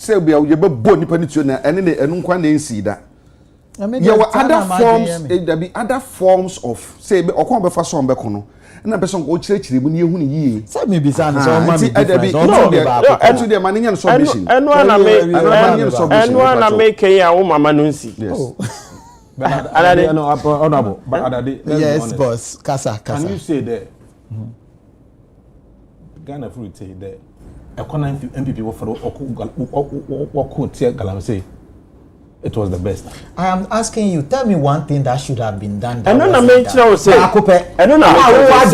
say we are bo nipa nitu na ene ne enu nkwa na ensi da. There were other forms of say okon be fa so be kono na be so ko chire mu ne ehu ne yie. Say me be san so ma be no the man nya so mission. Enu na make ya wo mama no nsi. Yes. Yes, boss. Kasa. Can you say that? Ghana fruit say that. MPP galamsey. It was the best. I am asking you, tell me one thing that should have been done. I don't know, say. I don't know. It is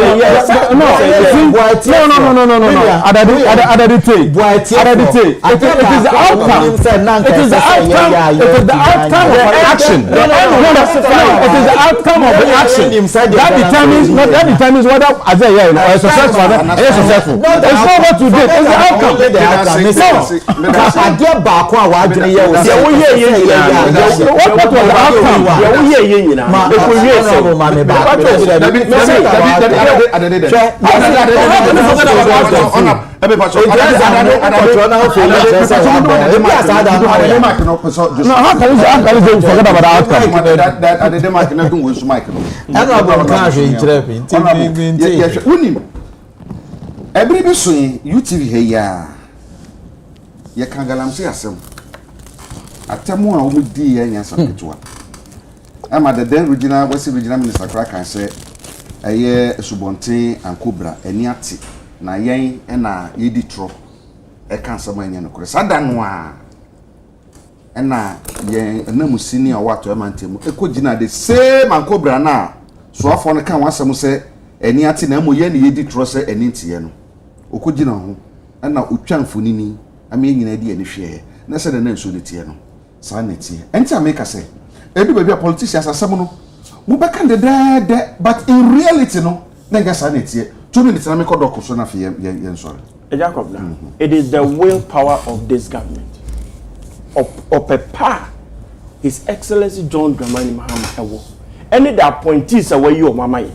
the outcome. It is the outcome of the action. It is the outcome of the action. That determines whether Isaiah is successful or successful. It's not what you did. It's the outcome. What was the outcome? Atemu a omudi ya nya saketwa ama the then regional minister kra kan say eye subonten ankobra eni ate na yen na yedi tro e kan sama nya no kore sada no a na yen na musini a wato e mantemu e ko gina the same ankobra na so afo no kan wasem say eni ate na mo yen na yedi tro say eni ntiye no okogina ho na otwamfonini ama nyina di eni hwe na se na nso netie no sanity. Enti America say, edu baby a politicians asem no, mu be kan de but in reality no, na ga sanity. 2 minutes na me ko doko so na fe yen sorry. Agya Kwabena, it is the willpower of this government. Of Papa, His Excellency John Dramani Mahama Ewo. Any the appointees away you mama ye.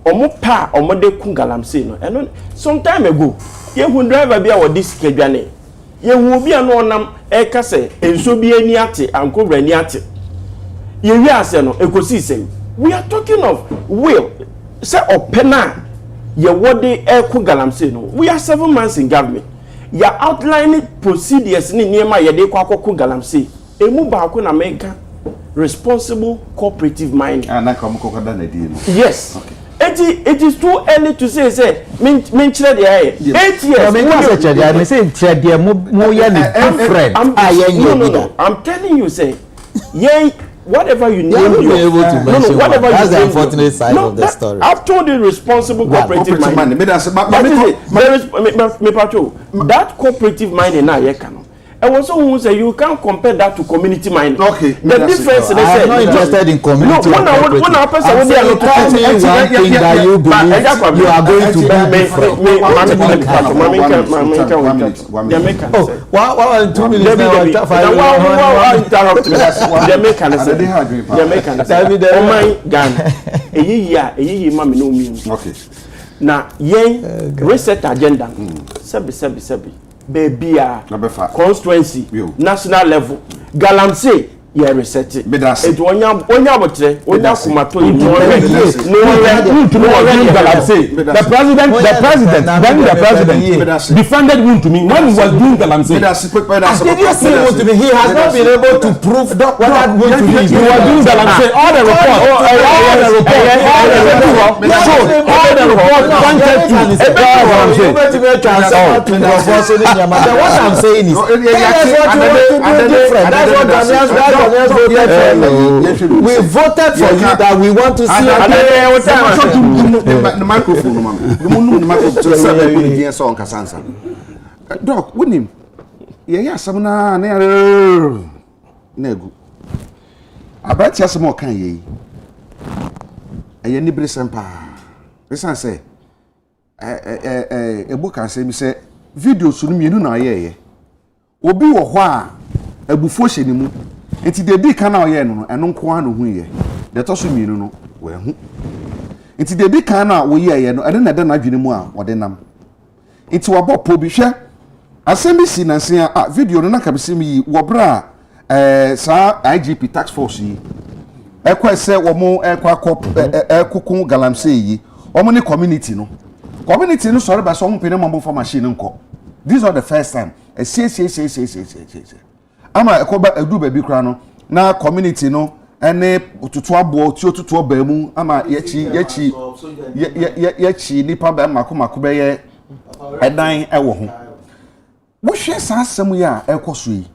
Omo pa omo de kun galamsey no. And some time ago, ye hu driver bia wo this kedwane. Ye hu bia no nam e ka se enso bia ni ate ankobra ni ate. Ye wi ase no ekosi say. We are talking of will. Say opena ye wode e kun galamsey no. We are 7 months in government. You are outlining procedures ni niema ye de kwa kun galamsey. Emu ba ko na meka responsible cooperative mining. Na come kokoda na di no. Yes. Okay. It is too early to say min chere de aye 8 years me say chere de me say chere de mo ye ni friend no I'm telling you say yeah whatever you name whatever that's the unfortunate side of the story. I've told you responsible cooperative mining. That cooperative mining na ye kan And also who say you can't compare that to community mining. Okay. The difference they say. I'm not interested in community. No, when I person when they are looking tell me one thing that you believe you are going to benefit. Oh, wow, 2 minutes now. Interrupt me. Jamaican. Oh my God. Eyi mama no mi. Okay. Na yen reset agenda. Sebi. Baby constituency national level galamsey ye reset it onya botre onya kumato no galamsey the president defended him to me when he was doing galamsey. Did you see him to me? He has not been able to prove what that wound to me. He was doing galamsey. All the report pointed to what I'm saying is we voted for you that we want to see the microphone. Doc, with him. Yeah, some na nego. About just more can ye. A yenibri sempa. Listen, say, a book can say, me say, video soon me no ye. Obi wo hɔ a abufo hye ne mu enti de di kan na ɔyɛ no ɛno nko ha no hu ye de to so mienu no we hu enti de di kan na wo ye no ɛne na de na adwene mu a ɔde nam enti wabɔ po bi hwɛ asɛm bi si nanse a video no na ka bisi mi wo bra sa IGP tax force yi ɛkɔ sɛ wo mo ɛkɔ akɔ ɛkoko galamsey yi wo mo ne community no sorry ba so mo pene mo for machine nko. This is not the first time. See. Ama ekoba edu baby kra no na community no ene otutu abo ti otutu oba mu ama yechi nipa ba mako be ye edan ewo ho. Wo hwe sa asem ya ekoso yi.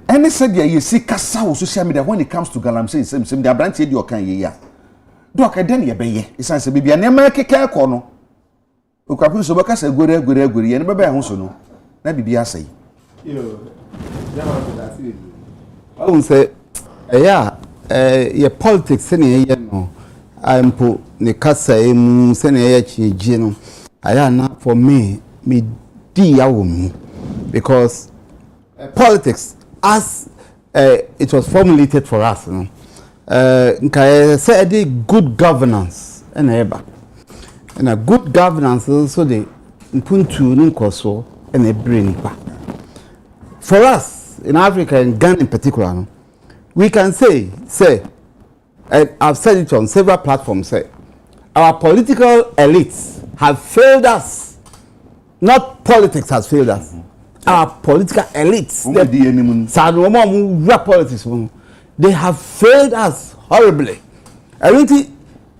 Ene said ye si kasa wo social media when it comes to galamsey sem the brand e di okan ye ya. Do ka den ye be ye. Isan se bibia na ma keke ko no. Okwapu so baka se gore ye ne baba ho so no na bibia sai yo I won't say your politics ne ye no ampo ne kasa emu se ne ye chieje no aya na for me di ya wo mu because politics as it was formulated for us no nka say the good governance and eba and a good governance also the puntu nkoso and a brain pa. For us in Africa and Ghana in particular, no, we can say, and I've said it on several platforms, say, our political elites have failed us. Not politics has failed us. Our political elites, they have failed us horribly. I don't think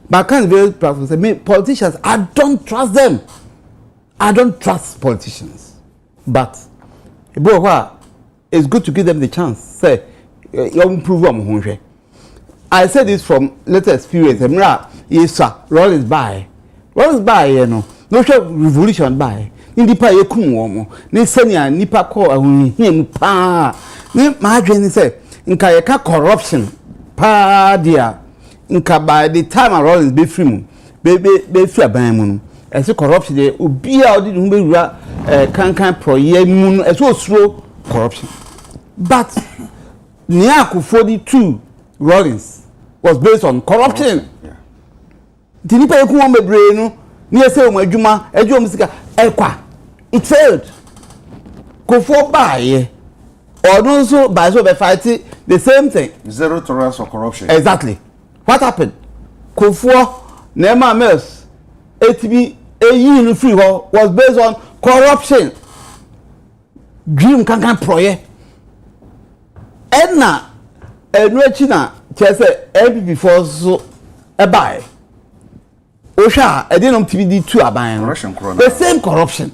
my kind of very proud say, politicians, I don't trust them. I don't trust politicians. But it's good to give them the chance. Say, you improve them. I say this from later experience. Yes, sir. Rollins by, you know. No show revolution by. Nipa ye kunwomo. Ni senior nipa ko him pa. Ni madren say, nka ye ka corruption pa dia. Nka by the time Rollins be free mu. Be free aban mu. Ese corruption dey obi a odi hu be wura kan proye mu no ese slow corruption. But Niaku 42 Rollins was based on corruption. Tinipa ye kun bebre no ni ese o adwuma musika ekwa it failed. Kofo baye or so by so be fight the same thing. Zero tolerance for corruption. Exactly. What happened? Kofo Nema Mills ATB AU free was based on corruption. Dream can project. Edna China chese MPP for so a buy. Osha edin TVD 2 aban. The same corruption.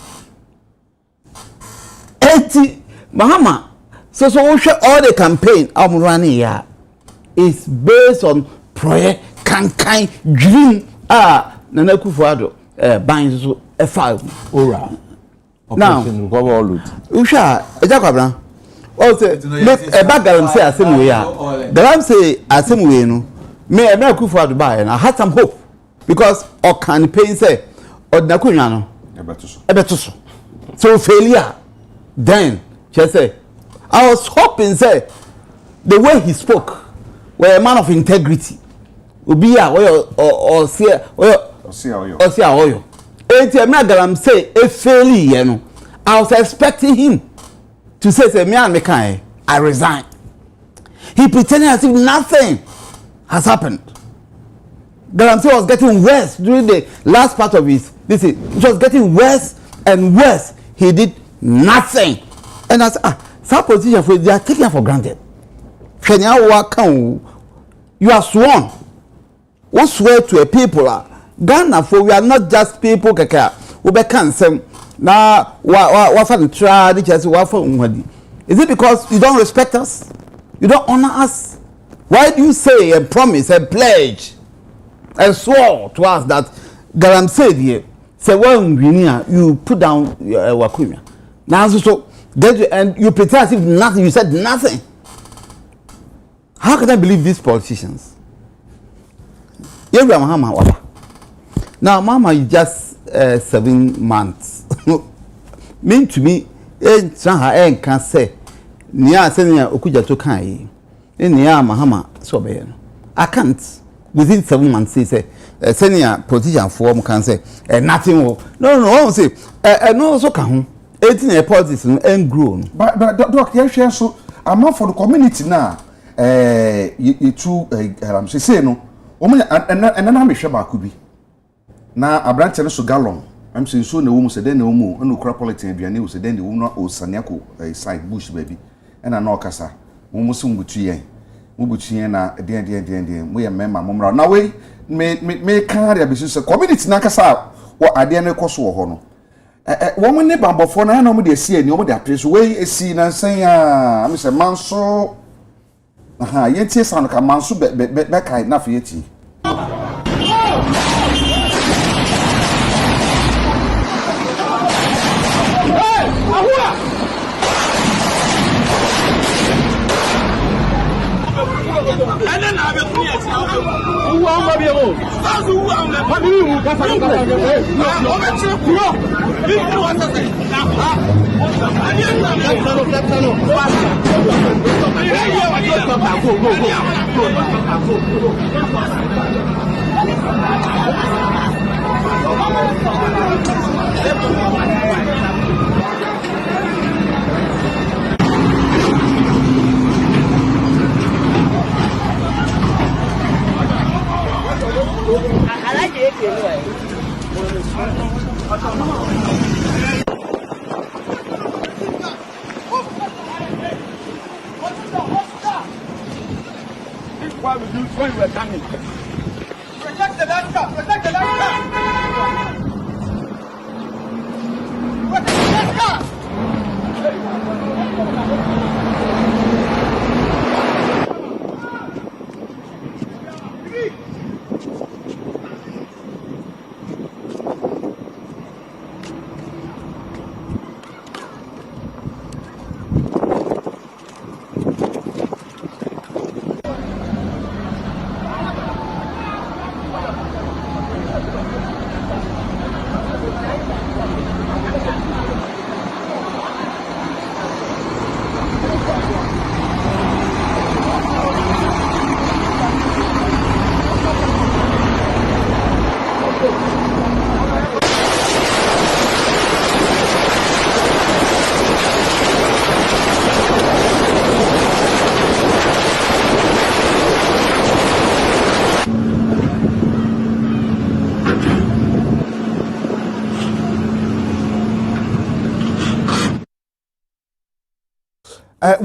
Mahama so Osha all the campaign I'm running here is based on project can dream Nana Kufuado binds so a 5 ora. now Usha Agya Kwabena also make a background say asem we are the ram say asem we no me e make for Dubai and I had some hope because o can pay say odnakunwa no ebeto so failure then she say I was hoping say the way he spoke were a man of integrity obi a or see oyo enti me agaram say e failure no I was expecting him to say me and me can I resign. He pretended as if nothing has happened. Galamsey was getting worse during the last part of his it was getting worse and worse. He did nothing. And I said, some position for they are taken for granted. You are sworn. What swear to a people? Ghana for we are not just people kaka. We be cancel. Now, what for the try? Is it because you don't respect us? You don't honor us? Why do you say and promise and pledge and swore to us that Galam said here? Say when you put down Wakunya. Now so and you pretend as if nothing. You said nothing. How can I believe these politicians? Now, Mama is just 7 months. Mean to me, Shanghai can say, Nia Senia Okuja to Kai, Nia Mahama Sobe. I can't within 7 months say, Senia politician form can say, nothing more. No, say, no, so come 18 politics and grown. But, Doc, yes, so I'm not for the community now. You true, I'm saying, no, and then I'm a shaba could be. Now, a branch and so gallon. I'm saying so the woman said then no more, and no crap politics and Biane said then the woman or Sanyako, a side bush baby, and I know Cassa, almost soon with Chien, Mubuchiena, dear, we are member, Mumra. Now, we may carry a business community Nakasa, or I dare cost war honor. Woman neighbor before now, nobody see any over their place, way a scene and say, Mr. Manso. Aha, yet yes, and come Manso back enough yet. I like it anyway. Why would you when you were coming? Protect the landscape! Protect the landscape! Protect the landscape!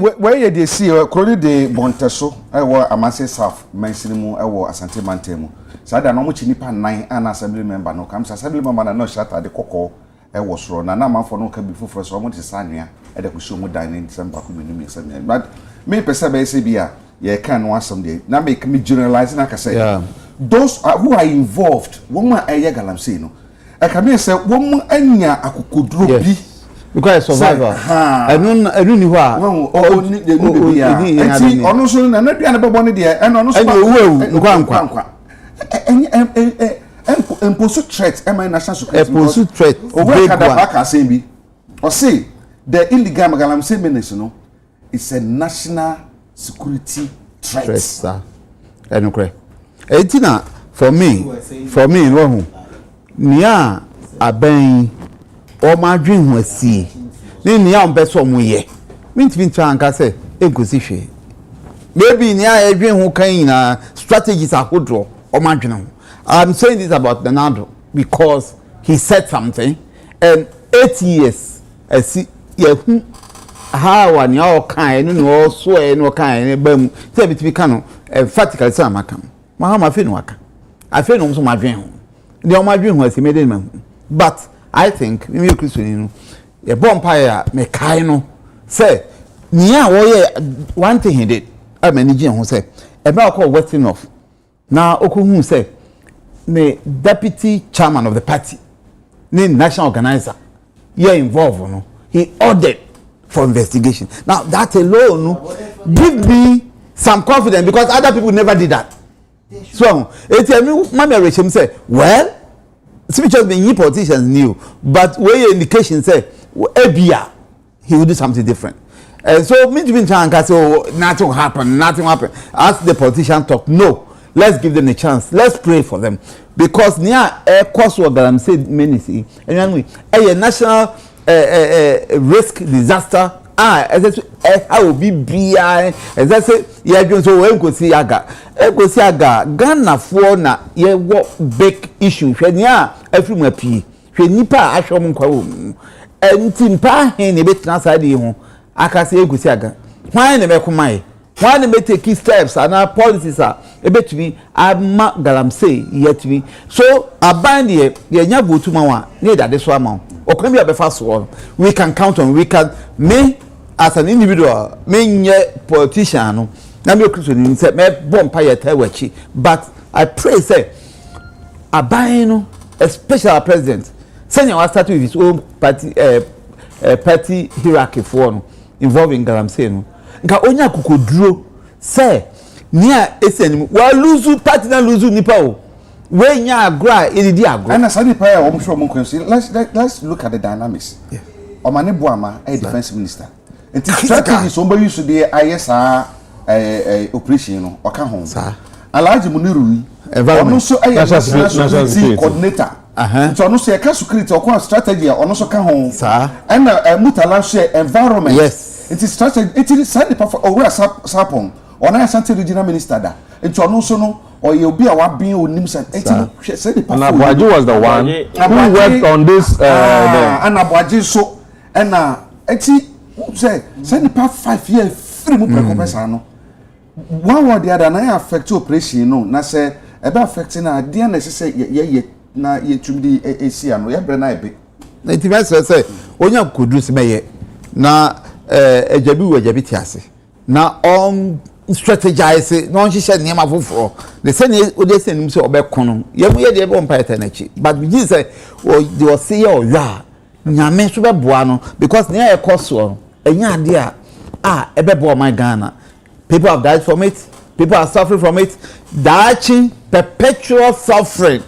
Where you dey see Kroni de Monteso ewo Amase South Mensimu ewo Asante Mantemu sada no mo chi nipa 9 an assembly member no kam assembly member na no shata de kokko ewo soro na manfo no ka bi foforo so mo ti sanua e de ko show mo dan in December ko bi no mi exam but me pesa be say bia ye kan no asem de na make me generalize na ka say those who are involved woman eye Galamsey no e ka me say woman anya akokodro bi because survivor enu ni ho a enti ono so na dua na bebo ne de e ono so nkwa imposu threat national security imposu threat over kada ka say bi o say the illegal galamsey menace no is a national security threat sir enukre etina for me no hu nia aben o ma dwen hu asi ni nia on beso mu ye mintimi twanka say enkosi hwe maybe nia e dwen hu kan na strategies ahodro o ma dwen hu. I'm saying this about Bernardo because he said something and 8 years I see how and your kind no so no kind bam say bit can emphatically say amaka mahama fe no waka I feel no so madwen ho the o madwen ho asi mede man but I think me Christian no e bonfire me kai no say nia wo ye one thing he did I manage ho say e ba call western off na okohu say the deputy chairman of the party, the national organizer, you're involved, no? He ordered for investigation. Now that alone, no, give me some confidence because other people never did that. So, Mama Rachel say, well, speeches being politicians knew, but where indication say, Abia, he will do something different. And so, me to be trying to say, oh, nothing will happen. As the politician talk, no. Let's give them a chance. Let's pray for them because near a cost what I'm saying many see and a national risk disaster as I will be BI as I say yeah so when go see aga Ghana for na ye what big issue when ya every my p when nipa ashom kwa wo entimpa hen e betina side ho aka say go see aga why na me komai why they may take key steps and our policies are a bit to me ama galamsey yet to me so aban the nya vote ma near that this one or can be a fast one we can count on we can me as an individual me politician no na me Christian say me bonfire tewachi but I pray say aban no especially our president senior was start with his own party party hierarchy for no involving galamsey no nka onya kokoduro say nia esenim wa lose party na lose nipa o we nya agra edidi agro and asani pa ya omsho mo kwensi let's look at the dynamics omane boama a defense minister and strategy somebody use the ISA operation no oka ho Alhaji Muniru ono so national security coordinator so ono so e security okwa strategy ono so ka ho and mutala share environment yes it is strategy it is send the over sapon on Asante regional minister da nti ono so no oye obi a wabin onim send the Anabuaji was the one who worked on this Anabuaji so and eti say send the past 5 years free mu precompensation no one or the other na affect operation no na say e be affect na dia na say ye na ye tumdi esi ano ye bre na ebe na iti say onya kodu se meye na ejabi wo ejabi tiase na on strategize na on hihye niam afoforo the same o dey say nim say obekon ye dey be on python nachi but we just say o dey say ye oya nyame so be boa no because na e cost no enya ade e be boa my Ghana people have died from it people are suffering from it daachi perpetual suffering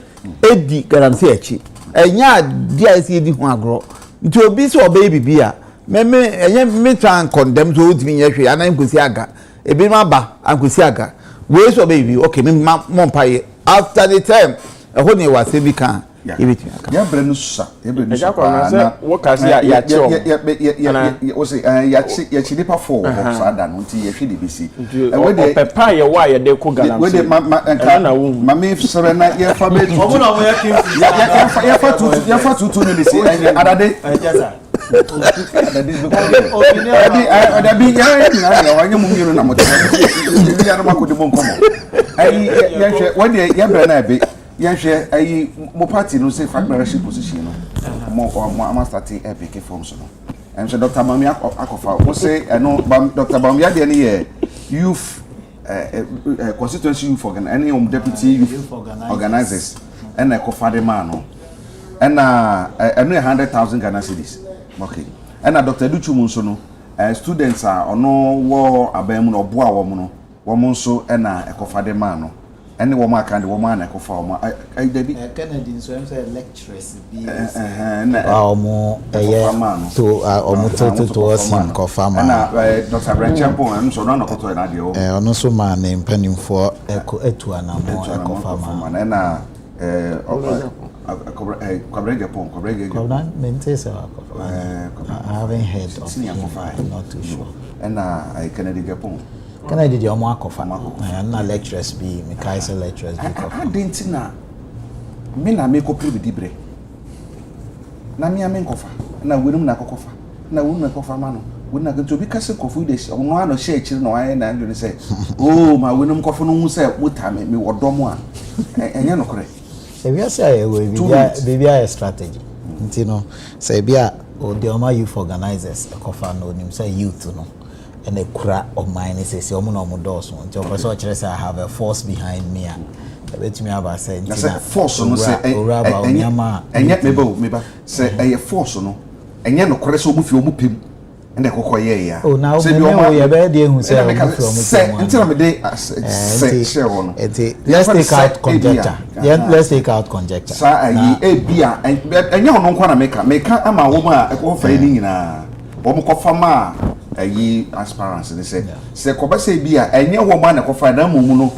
edi garanti echi enya ade isi di ho agro nti obi so obey bibia me try and condemn to me yehwe ana nkosi aga ebi ma ba ankosi aga we so baby okay me monpaye after the time ho ne wa se bi kan ebiti aka ya bre no susa ya bre no susa na wo ka se ya che o se ya chi nipa for so ada no nti yehwe de bisi we de pepa ye wa ye de ko galam we de ma me sere na ye fa be omo na mo ya kin ya fa tutu ni bisi adade mo party no say fact leadership position no mo start a big form so no and so Dr. Mami Akofa we say no Dr. Bamia de ne youth constituency youth any deputy youth organizers and Akofa de man no and 100,000 Ghana cedis. Okay. and Dr. Duchum so no students are ono wo aban mu no obo a wo mu no wo mu so na ekofa de man no ene wo ma kan de wo ma na ekofa wo ma ai David Kennedy so am say lecturers be omo to omo to us him kofa ma na Dr. Branchampo am so no koto na de o ono so ma na mpanimfo etu anamo ekofa ma na Kwabena maintains I haven't heard of him. I'm not too sure. And I Kennedy Japon. Kennedy the Omo Akofa. I'm not lecturers be me Kaiser lecturers be. I didn't know. Me na make up with dibre. Na me amen kofa. Na winum na kofa. Na winum na kofa mano. We na go to be kase kofu dey. Ono ano share chiri no aye na ndwe say. Oh, ma winum kofu no hu say wuta me wodomo a. Enye no kore. We are say we a strategy. You know, say bia o the Oma youth organizers kofa no nim say youth no and a cra of mine say omo no mo doors no. Nti person chere say I have a force behind me a bet me about say nti force no say enye meba say a force no enye no kore so mu fi omu pem and the kokoye ya oh now say be omo ye be dey hu say omu until me dey say share one let's take out conjecture let's take out conjecture sa ayi e bia enye ono nkwa na meka ama wo ma e ko fa ni nyina wo mo kofa ma ayi aspirants they say ko ba say bia enye wo ma na kofa na mu no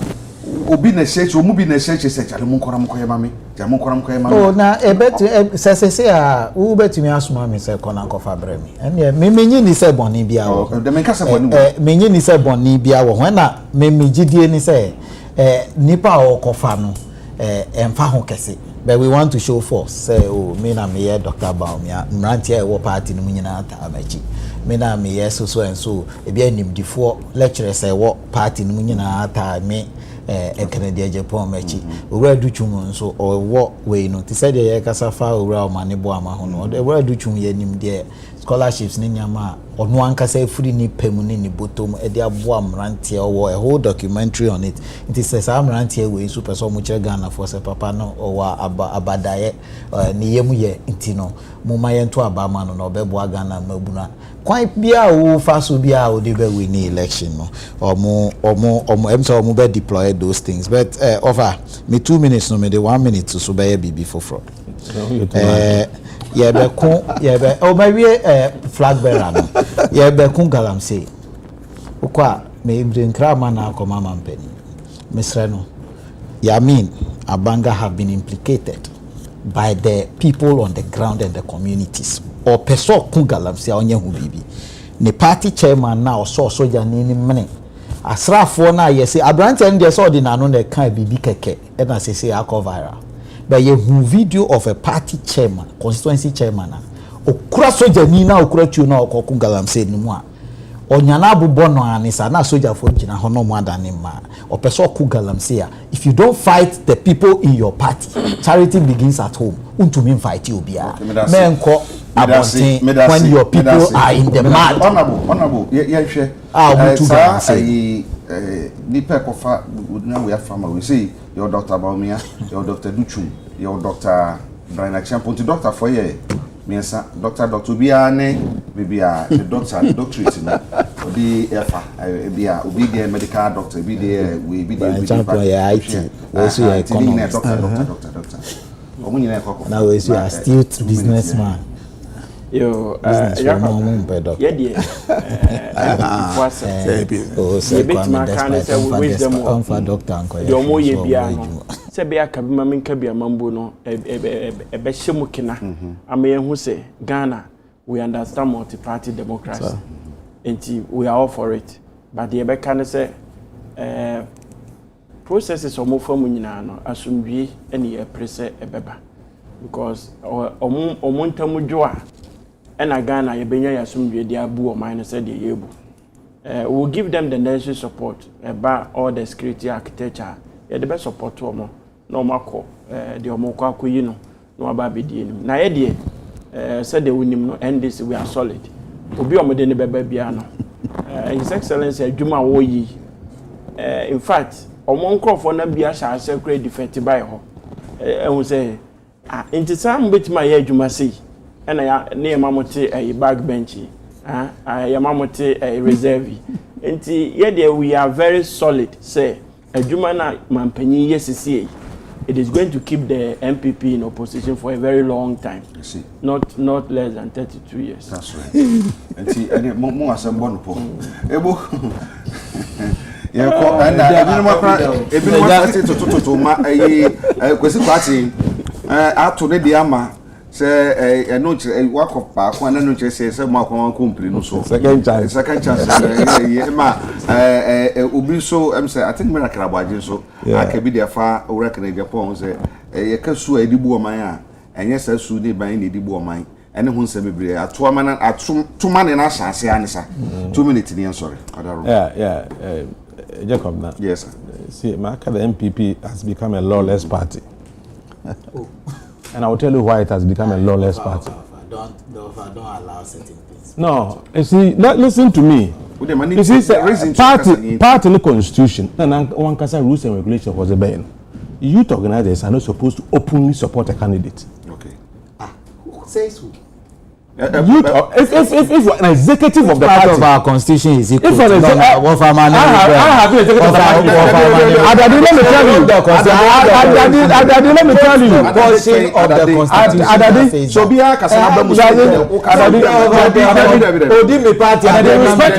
obi na church omu bi na church say chale mu nkora mkoye mame ja mu nkora mkoye mame oh na e betu say a wo betumi asoma me say kona kofa bremi ene me menyi ni say boni bia wo de me kasa boni menyi ni say boni bia wo ho na me megidie ni say nipa o kofa no emfa ho kese but we want to show force say oh me na me Dr. Baumia mrantia e wo party no nyina ata abachi me na me so and so e bia nimdifo lecturers e wo party no nyina ata me Kennedy Japan mechi owura duchum nso owo we no ti say dey kasa fa owura omanebo ama ho no owura duchum ye nim dey scholarships ni nyama ono ankasa efuri ni pemu ni botom e dey abo amrantie owo a whole documentary on it it is say amrantie we super so much Ghana for say papa no owa abadaye ni yemu ye intino muma ye nto abama no na obebo Ghana mabuna kwan bia wo faso bia wo dey be win election no omo emso omo be deploy those things but over me 2 minutes no me dey 1 minute to so be bibi for fraud ye be o ba wie flag bearer no ye be kun galamsey ukwa me nkra ma na akoma mampeni misre no ya mean Abanga have been implicated by the people on the ground and the communities or person kun galamsey onye hu bibi ne party chairman na so soja ni mene asrafo na ye say abrante and dey so di na no na kan bibi keke e na say akọ viral but you video of a party chairman constituency chairman okura soja ni na okura tu na okokun galamsey ni mu a onyana abubo no anisa na soja fo gina ho no mu adane ma opeso okun galamsey a if you don't fight the people in your party charity begins at home untumi fight you bia menko abontin when your people are in the mad honorable ye hwe nipa kofa na we afama we say your Dr. Baumia your Dr. Duchum your Dr. Brian Champonti doctor for ye miensa Dr. Biane bibia the doctorate no obi efa bia obi dey medical doctor bi dey we bi dey IT we say economist doctor omunyina ekoko now we say astute businessman yo yeah dear say wisdom for doctor anko yo mo ye bia no se bia ka bi mamen ka bia mambo no e be hyemu kina ama ye hu se Ghana we understand multi-party democracy and we are all for it but the be kan say processes omo famu nyina no asumdwie ene ye prese ebeba because omo ntamu dwo a Ghana ye benya yasumdwe dia abu o man say de yebu we'll give them the necessary support about all the security architecture ye the best support to omo no mako de omo kwa akoyi no no aba bedie nim na ye de say de wonim no and this we are solid obi omo de ne beba bia no his excellency adwuma wo yi in fact omo nkrofo na bia sha secret defect by ho ehun say intisam betima ye adwuma sei and I near Mamote a backbench, Yamamote a reserve. And yet, we are very solid, say, a Jumana Mampeni, yes, it is going to keep the MPP in opposition for a very long time. I see. Not less than 32 years. That's right. And see, and more as a bonpo. Ebo. Yeah, and say no work of park one no say more company no so second chance ma obi so say I think miracle abaje so aka bi dey fa work na Japan say ye kasu edibu oman a enye sa su dey ban na edibu oman ene hu nse bebre ato ama na atuma ne na asase anisa 2 minutes ni sorry yeah Jacob now. Yes sir. See, the MPP has become a lawless party. And I will tell you why it has become a lawless party. Don't allow certain things. No, you see, listen to me. You see, part in the constitution, and one can say rules and regulations was a ban. Youth organizers are not supposed to openly support a candidate. Okay. Who says who? If an executive of the part party of our constitution is equal if an I have the executive of Adadi, let me tell you. Adadi, let me tell you. Portion of the constitution. Adadi, so be a kasaba Odi me party. Respect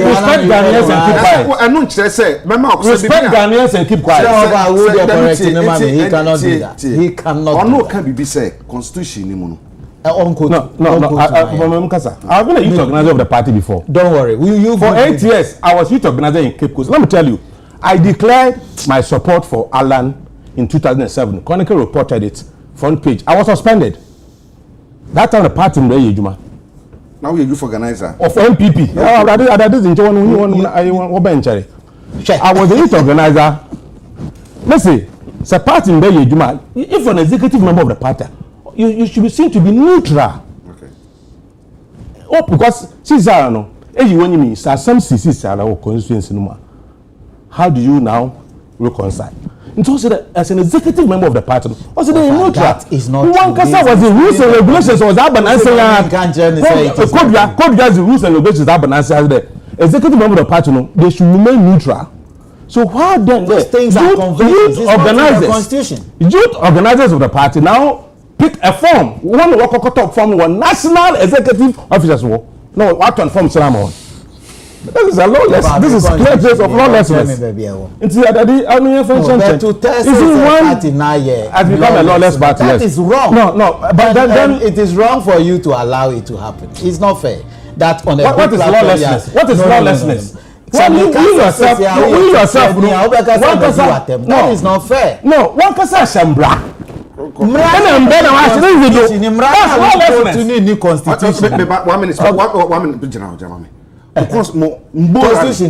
Ghanaians and keep quiet. I know say mama respect Ghanaians and keep quiet. He cannot do that. He cannot. Ono can be say constitution ni mu no. I'm going to I've been a youth organizer of the party before. Don't worry. For 8 years, I was youth organizer in Cape Coast. Let me tell you, I declared my support for Alan in 2007. Chronicle reported it, front page. I was suspended. That time the party in Juma. Now you're youth organizer of MPP. I was a youth organizer. Let's say, it's a party in Juma. If an executive member of the party, you should be seen to be neutral. Okay. Oh, because Caesar, no, you want me, some Caesar or constituency no. How do you now reconcile? And so that as an executive member of the party, also they neutral. That is not. One kasa was the rules and regulations was that answer. Could the rules and regulations that answer there. Executive member of the party, no, they should remain neutral. So how then those things are conventions? Youth organizers of the party now pick a form. One walk form one national executive officers. No, what one form Salamon. This is a lawless. This is clear case of lawlessness. It's to test party now, has become a lawless party. That is wrong. No, but then it is wrong for you to allow it to happen. It's not fair. That on a what is lawlessness? What is lawlessness? That is not fair. No, one can say Shambra. Because constitution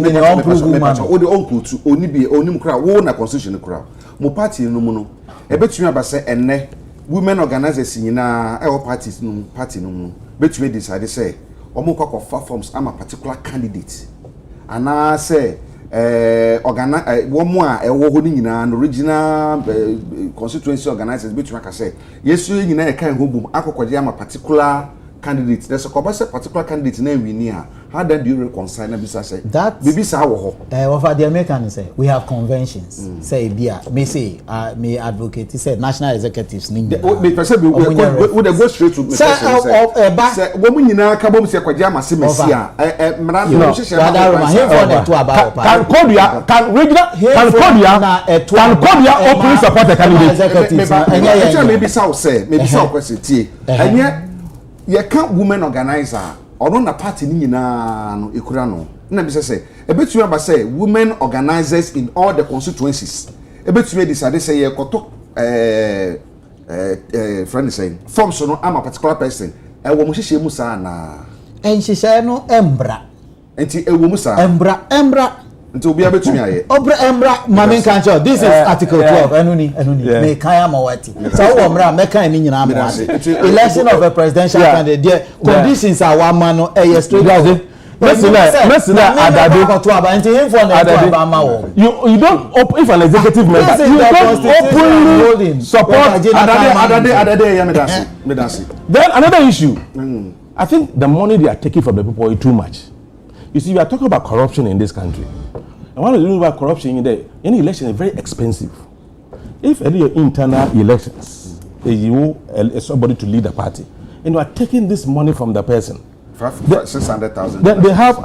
ni oni bi onim kra wo na constitution kra mo party no mu no ebetumi abase enne women organizers nyina e wo parties no mu betumi decide say omo kwakwa forms ama particular candidate ana say womo a ewo ho ni nyina no original constituency organizers betumi aka say yesu nyina e kan ho bum akokwaje ama particular candidate. There's a particular candidate name we near. How then do you reconcile na bisa say that bisa wo for the American say we have conventions. Say bia me say me advocate say national executives ning the person we go straight to me say wo mu nyina ka bom say kwaja amase mesia mra no hihye can Kodia open support the candidate maybe say question tie anya ye can women organizer or na party ni nyina no ekura no na bi say ebetumi aba say women organizers in all the constituencies ebetumi decide say ye koto friend saying forms no am a particular person e wo mo hihye mu sa na enhihye no embra enti e wo mu sa embra nti obi abetumi aye embra mama kan cho this is article 12 enuni me kan amawati so wo mra me kan ni nyina amawati election of a presidential candidate conditions are one man no straight You don't open if an executive member you don't openly support Then another issue. I think the money they are taking from the people is too much. You see, we are talking about corruption in this country. And one of the things about corruption in there, any election is very expensive. If any internal elections, you somebody to lead a party, and you are taking this money from the person, 600,000. Then they have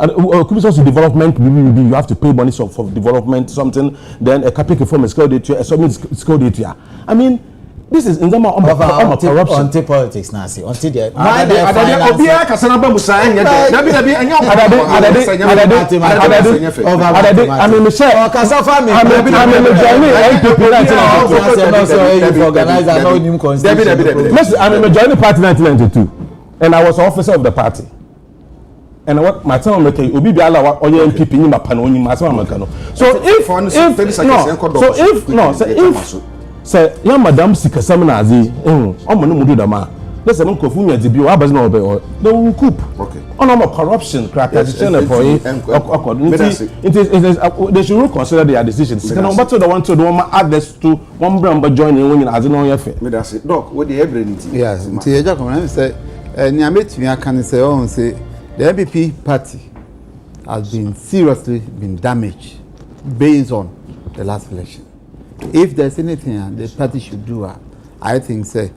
commissions of development. You have to pay money for development, something. Then a capital form is called it. I mean, this is in the corruption. Anti-politics, Nancy. Until the I'm joining party 1992, and I was an officer of the party. And what my time make obi bi ala wa oye MPP ni mapa na onyi asema maka no. So if say ya madam sikasam na azi omo no mudu dama na say nkofu nya dibi o abazi na obe they will coup. Okay. On corruption cracker channel for they should reconsider their decisions. Can no matter the one to the one add this to one brand but join when you azi no yefe. Me da say doc we dey everything. Yes, nti eja come say ni ametumi aka ne say on say the MPP party has been seriously been damaged based on the last election. If there's anything the party should do, I think say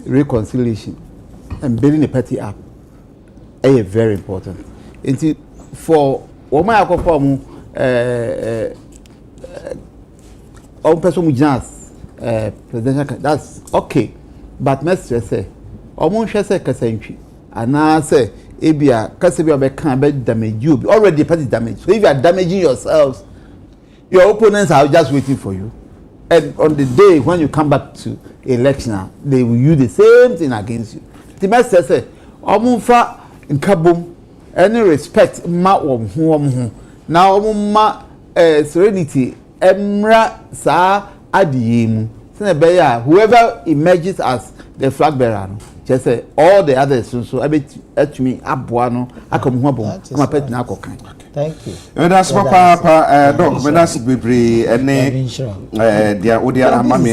reconciliation and building the party up is very important. And for what my perform on person presidential, that's okay. But Mr. say, almost say Kasenchi, and I say Ebia Kasebia can damage you. Already the party is damaged. So if you are damaging yourselves, your opponents are just waiting for you. And on the day when you come back to election, they will use the same thing against you. The master say, Omunfa in Kabum, any respect, ma wom now ma serenity, emra sa adiyemu. Whoever emerges as the flag bearer, just say all the others so I bet to me abuano akomuhabo ama pet na akokan. Thank you. That's papa doc that's bebre ene dia odia amame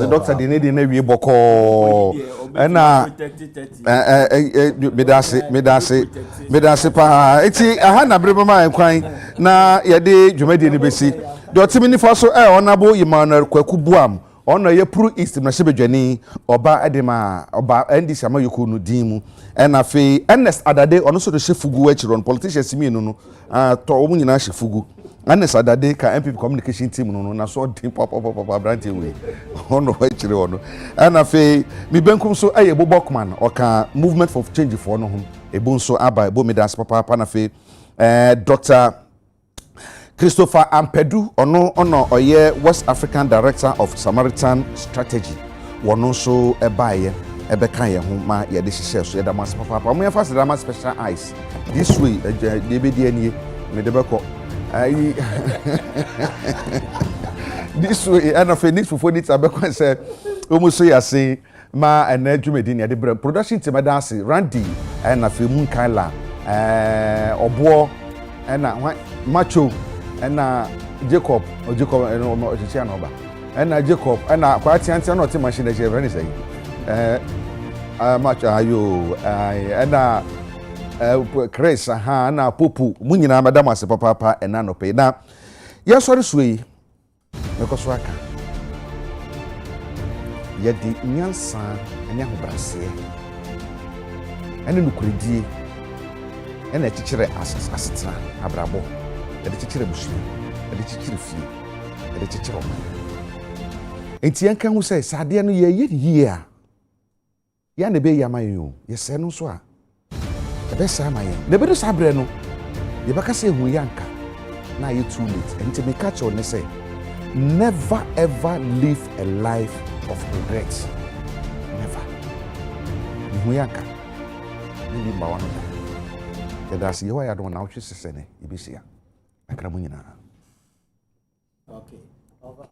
doctor dey need na wie boko na medase pa eti aha na brebe ma enkwan na ye de dwumadi ni besi de otimi ni foso onabo Emmanuel Kwaku Buam ono ye puru east na shebedwani oba edema oba ndc amayoku no dimu na fe Ernest Adade ono so de shefugu achiron politicians mi no to omu nyina shefugu Ernest Adade ka MPP communication team no na so din papa brante we ono achire ono na fe mi benkum so aye bobokman oka movement for change for no ho ebo so aba ebo medas papa na fe Dr. Christopher Ampedu ono oye West African Director of Samaritan Strategy wono so ebaye ebeka ye ho ma ye de hihye so ye da mas papa mo ye fa da mas special eyes this way de be de anie me de beko ai this way and of next for need abeko say omo so ya say ma ena adwumedi ne de production team da say Randy na fe mun kaila obo na macho na Jacob no chichi anoba na Jacob na kwati anti na oti machine je very say macho ayo na Chris ha na popu munyina madam ase papa na no pe na ye sori suyi mekoso aka ye di nyansa anya hobrase ene nukuredie ene chichire asetra abrabo de chichire busu de chichire fie de chichire oman enti anka hu say sade no ye yie a ya ne be yama yo ye se no so a ebe sa ma ye de be do sabre no ye baka say hu yanka na you too late enti me catch on say never ever live a life of regret. Never. Hu yanka ni mba wano da that's you why I don't know what you say ne ibisia akramu nyina. Okay. Over.